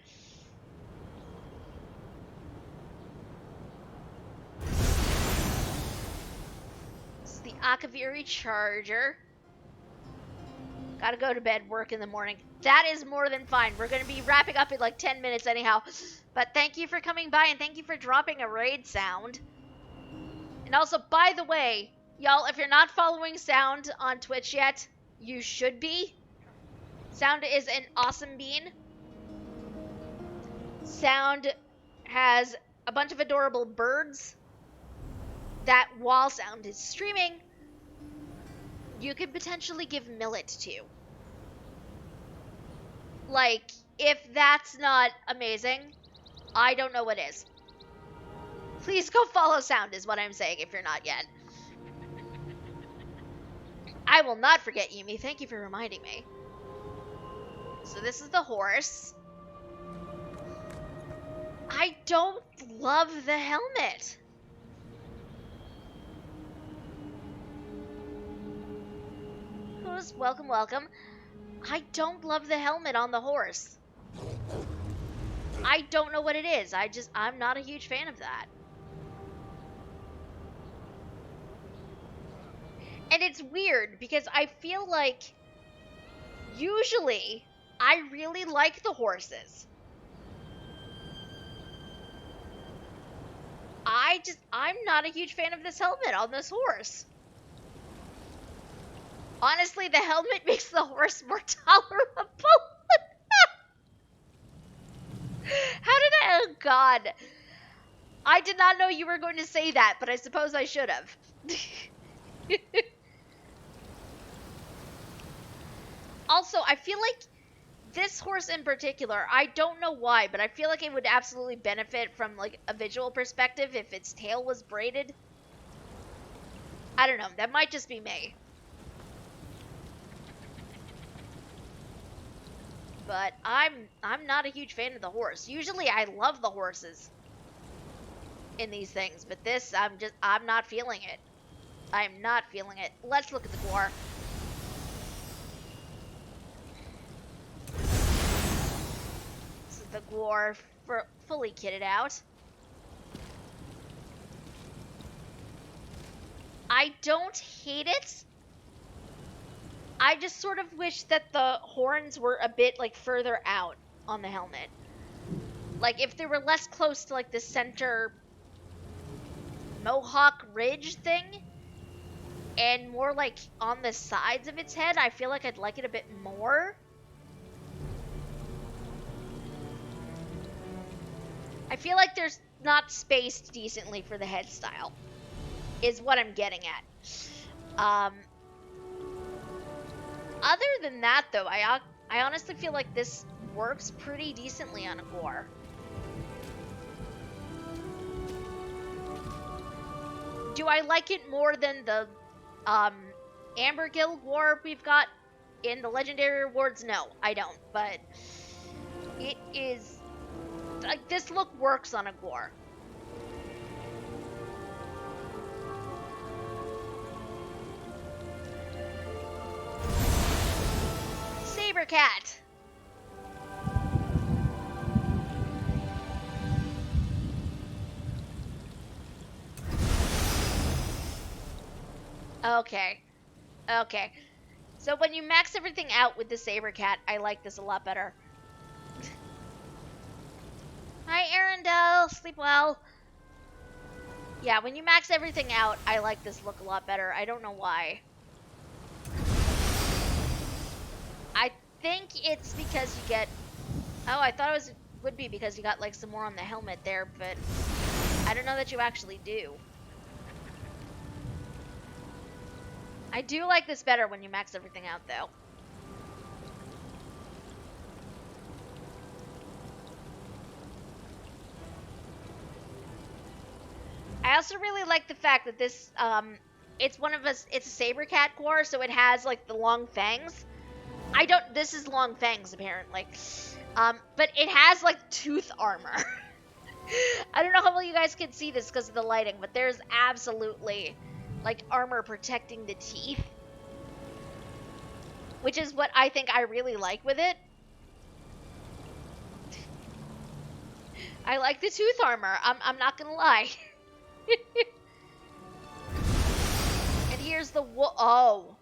This is the Akaviri Charger. Gotta go to bed, work in the morning. That is more than fine. We're gonna be wrapping up in like 10 minutes anyhow. But thank you for coming by and thank you for dropping a raid sound. And also, by the way, y'all, if you're not following Sound on Twitch yet, you should be. Sound is an awesome bean. Sound has a bunch of adorable birds that, while Sound is streaming, you could potentially give millet to. Like, if that's not amazing, I don't know what is. Please go follow Sound is what I'm saying if you're not yet. I will not forget, Yumi. Thank you for reminding me. So this is the horse. I don't love the helmet. Who's welcome, welcome. I don't love the helmet on the horse. I don't know what it is. I'm not a huge fan of that. And it's weird because I feel like usually I really like the horses. I'm not a huge fan of this helmet on this horse. Honestly, the helmet makes the horse more tolerable. Oh god. I did not know you were going to say that, but I suppose I should have. Also, I feel like this horse in particular, I don't know why, but I feel like it would absolutely benefit from like a visual perspective if its tail was braided. I don't know, that might just be me. But I'm not a huge fan of the horse. Usually I love the horses in these things, but this I'm not feeling it. I'm not feeling it. Let's look at the Gwar. This is the Gwar fully kitted out. I don't hate it. I just sort of wish that the horns were a bit like further out on the helmet. Like if they were less close to like the center Mohawk ridge thing, and more like on the sides of its head. I feel like I'd like it a bit more. I feel like there's not spaced decently for the head style, is what I'm getting at. Other than that, though, I honestly feel like this works pretty decently on a gore. Do I like it more than the Ambergill gore we've got in the Legendary Rewards? No, I don't, but it is... like, this look works on a gore. Sabercat! Okay. Okay. So when you max everything out with the Sabercat, I like this a lot better. Hi, Arendelle. Sleep well. Yeah, when you max everything out, I like this look a lot better. I don't know why. I think it's because you get... oh, I thought it would be because you got like some more on the helmet there, but I don't know that you actually do. I do like this better when you max everything out, though. I also really like the fact that this, it's a Sabercat core, so it has, like, the long fangs. This is long fangs, apparently. But it has, like, tooth armor. I don't know how well you guys can see this because of the lighting, but there's absolutely, like, armor protecting the teeth. Which is what I think I really like with it. I like the tooth armor, I'm not gonna lie. And here's the oh.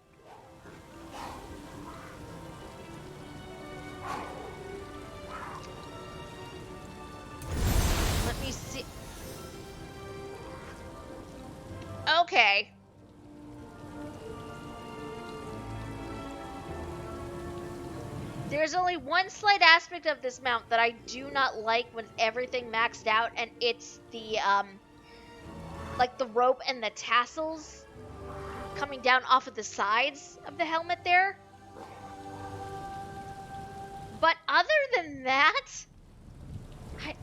Let me see. Okay. There's only one slight aspect of this mount that I do not like when everything maxed out, and it's the, like the rope and the tassels coming down off of the sides of the helmet there. But other than that,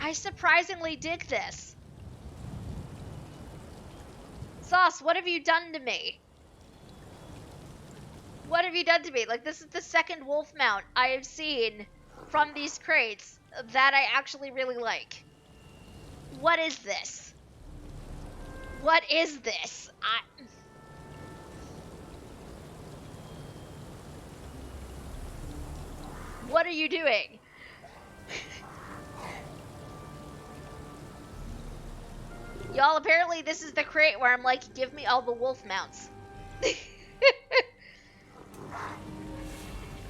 I surprisingly dig this. Sauce, what have you done to me? What have you done to me? Like, this is the second wolf mount I have seen from these crates that I actually really like. What is this? What is this? What are you doing? Y'all, apparently this is the crate where I'm like, give me all the wolf mounts.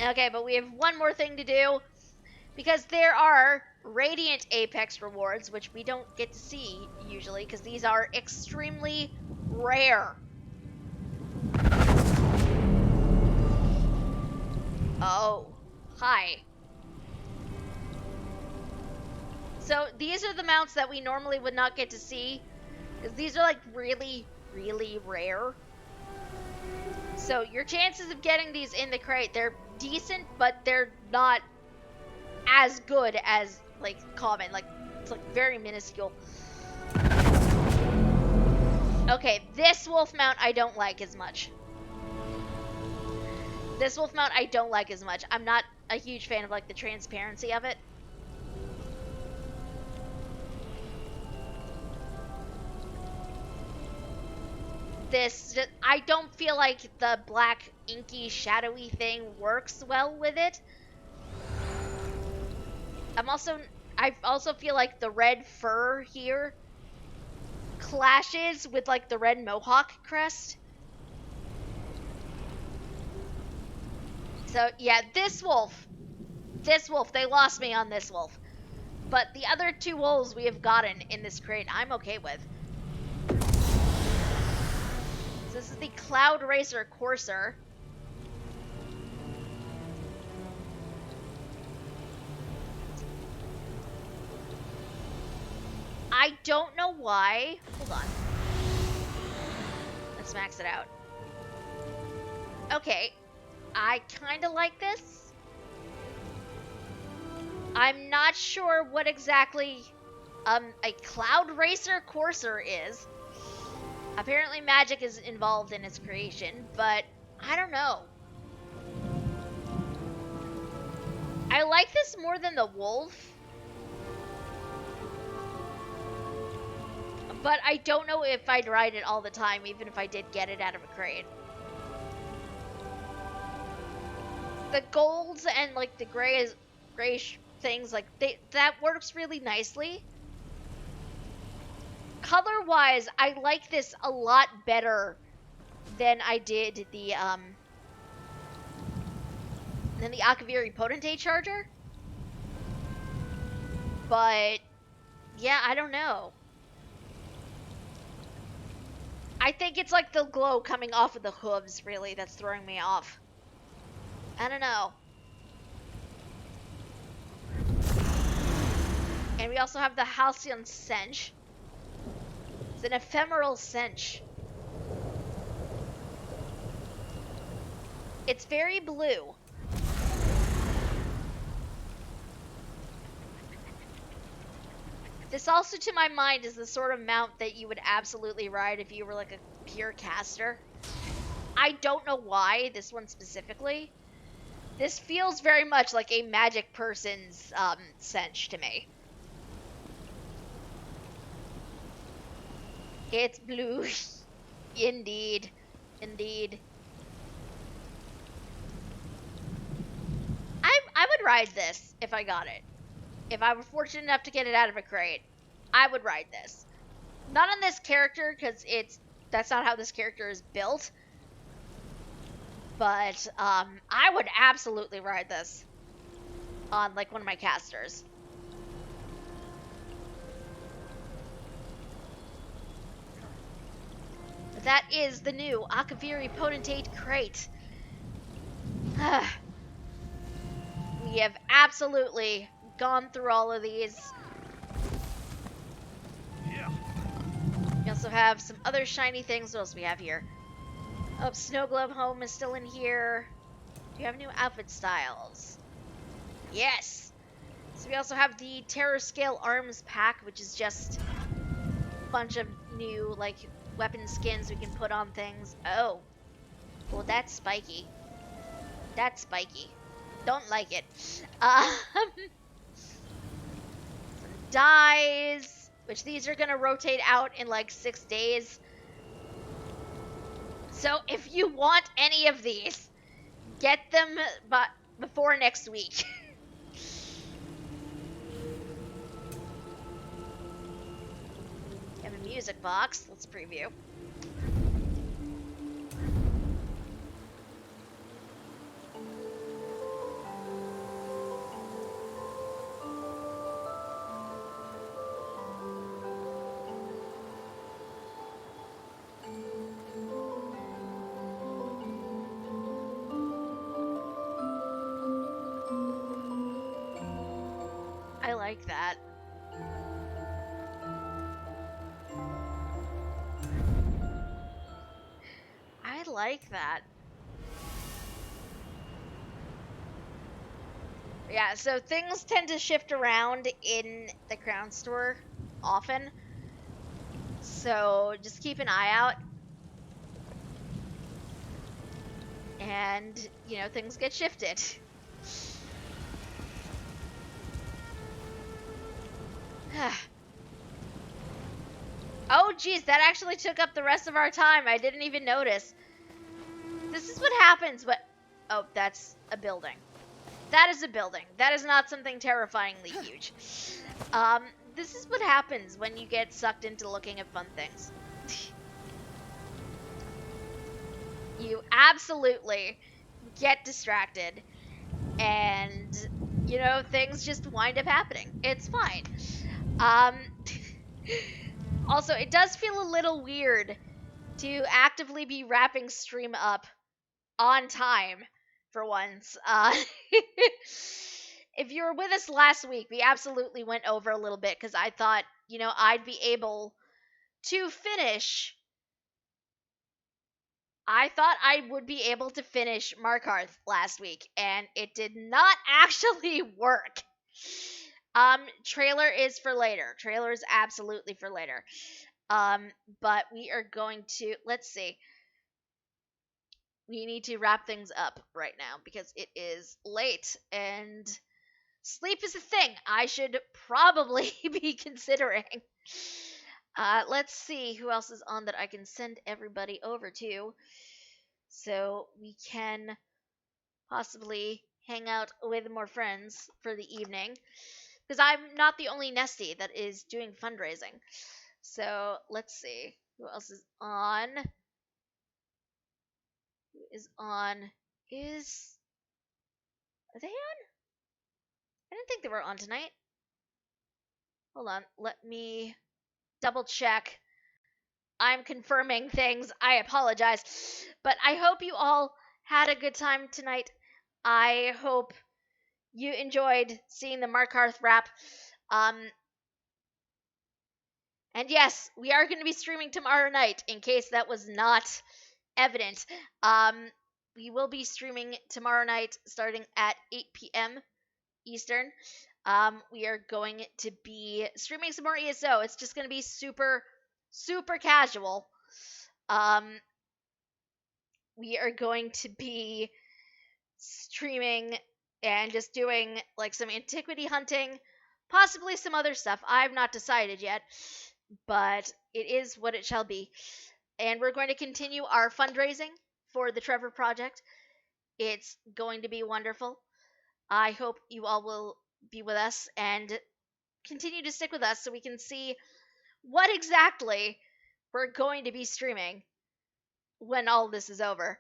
Okay, but we have one more thing to do, because there are Radiant Apex rewards, which we don't get to see usually, because these are extremely rare. Oh, hi. So these are the mounts that we normally would not get to see, because these are like really, really rare. So your chances of getting these in the crate, they're decent, but they're not as good as like common. Like, it's like very minuscule. Okay, this wolf mount I don't like as much. This wolf mount I don't like as much. I'm not a huge fan of like the transparency of it. I don't feel like the black inky shadowy thing works well with it. I also feel like the red fur here clashes with like the red mohawk crest. So yeah, this wolf, they lost me on this wolf. But the other two wolves we have gotten in this crate, I'm okay with. So this is the Cloud Racer Courser. I don't know why. Hold on. Let's max it out. Okay. I kind of like this. I'm not sure what exactly a Cloud Racer Courser is. Apparently magic is involved in its creation, but I don't know. I like this more than the wolf. But I don't know if I'd ride it all the time, even if I did get it out of a crate. The golds and like the grayish things, like that works really nicely. Color-wise, I like this a lot better than I did the Akaviri Potentate Charger. But yeah, I don't know. I think it's like the glow coming off of the hooves, really, that's throwing me off. I don't know. And we also have the Halcyon Sench. It's an ephemeral Sench. It's very blue. This also, to my mind, is the sort of mount that you would absolutely ride if you were like a pure caster. I don't know why, this one specifically. This feels very much like a magic person's Sench to me. It's blue. Indeed. Indeed. I would ride this if I got it. If I were fortunate enough to get it out of a crate, I would ride this. Not on this character, because that's not how this character is built. But I would absolutely ride this on like one of my casters. That is the new Akaviri Potentate Crate. We have absolutely gone through all of these. Yeah. We also have some other shiny things. What else do we have here? Oh, Snow Globe Home is still in here. Do you have new outfit styles? Yes! So we also have the Terror Scale Arms Pack, which is just a bunch of new, like, weapon skins we can put on things. Oh. Well, that's spiky. That's spiky. Don't like it. Some dyes, which these are gonna rotate out in like 6 days. So if you want any of these, get them before next week. We have a music box. Let's preview. I like that. I like that. Yeah, so things tend to shift around in the Crown Store often. So just keep an eye out. And, you know, things get shifted. Oh, geez, that actually took up the rest of our time. I didn't even notice. This is what happens, but... Oh, that's a building. That is a building. That is not something terrifyingly huge. This is what happens when you get sucked into looking at fun things. You absolutely get distracted, and, you know, things just wind up happening. It's fine. Also, it does feel a little weird to actively be wrapping stream up on time for once. If you were with us last week, we absolutely went over a little bit because I thought, I'd be able to finish. I thought I would be able to finish Markarth last week, and it did not actually work. Trailer is for later. Trailer is absolutely for later. But we are going to, let's see. We need to wrap things up right now because it is late and sleep is a thing I should probably be considering. Let's see who else is on that I can send everybody over to so we can possibly hang out with more friends for the evening. Because I'm not the only Nesty that is doing fundraising. So let's see who else is on. Who is on? Are they on? I didn't think they were on tonight. Hold on, let me double check. I'm confirming things. I apologize. But I hope you all had a good time tonight. I hope you enjoyed seeing the Markarth wrap. And yes, we are going to be streaming tomorrow night, in case that was not evident. We will be streaming tomorrow night starting at 8 p.m. Eastern. We are going to be streaming some more ESO. It's just going to be super, super casual. We are going to be streaming and just doing like some antiquity hunting, possibly some other stuff. I've not decided yet, but it is what it shall be. And we're going to continue our fundraising for the Trevor Project. It's going to be wonderful. I hope you all will be with us and continue to stick with us so we can see what exactly we're going to be streaming when all this is over.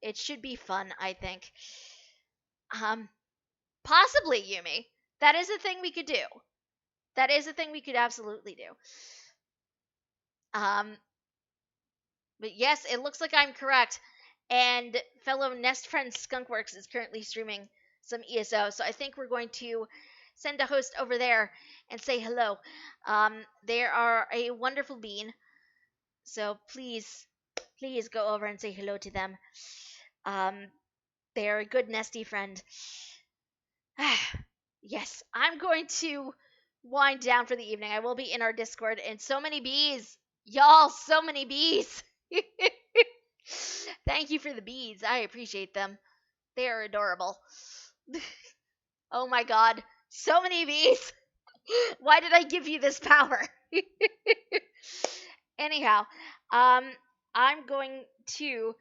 It should be fun, I think. Possibly, Yumi. That is a thing we could do. That is a thing we could absolutely do. But yes, it looks like I'm correct. And fellow Nest friend Skunkworks is currently streaming some ESO, so I think we're going to send a host over there and say hello. They are a wonderful bean, so please go over and say hello to them. They are a good Nesty friend. Yes, I'm going to wind down for the evening. I will be in our Discord, and so many bees. Y'all, so many bees. Thank you for the bees. I appreciate them. They are adorable. Oh my god, so many bees. Why did I give you this power? Anyhow, I'm going to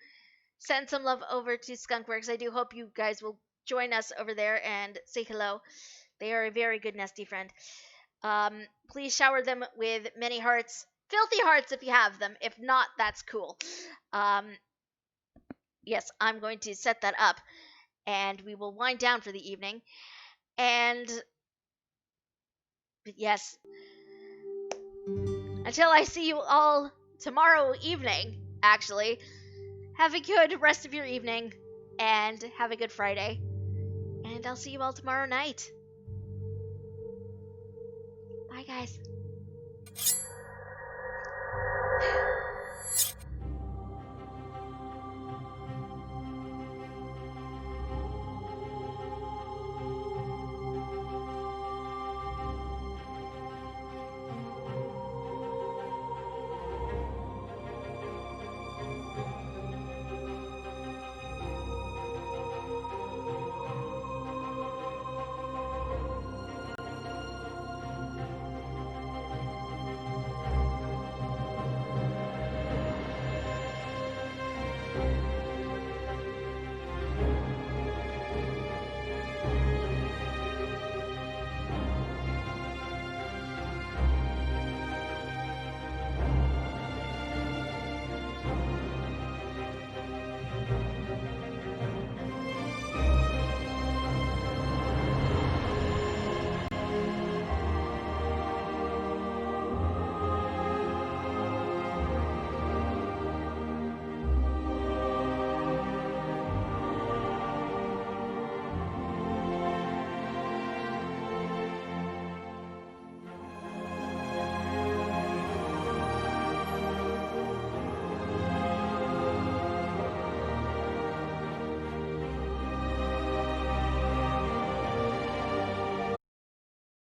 send some love over to Skunkworks. I do hope you guys will join us over there and say hello. They are a very good Nesty friend. Please shower them with many hearts. Filthy hearts if you have them. If not, that's cool. Yes, I'm going to set that up. And we will wind down for the evening. But yes, until I see you all tomorrow evening, actually, have a good rest of your evening, and have a good Friday. And I'll see you all tomorrow night. Bye, guys.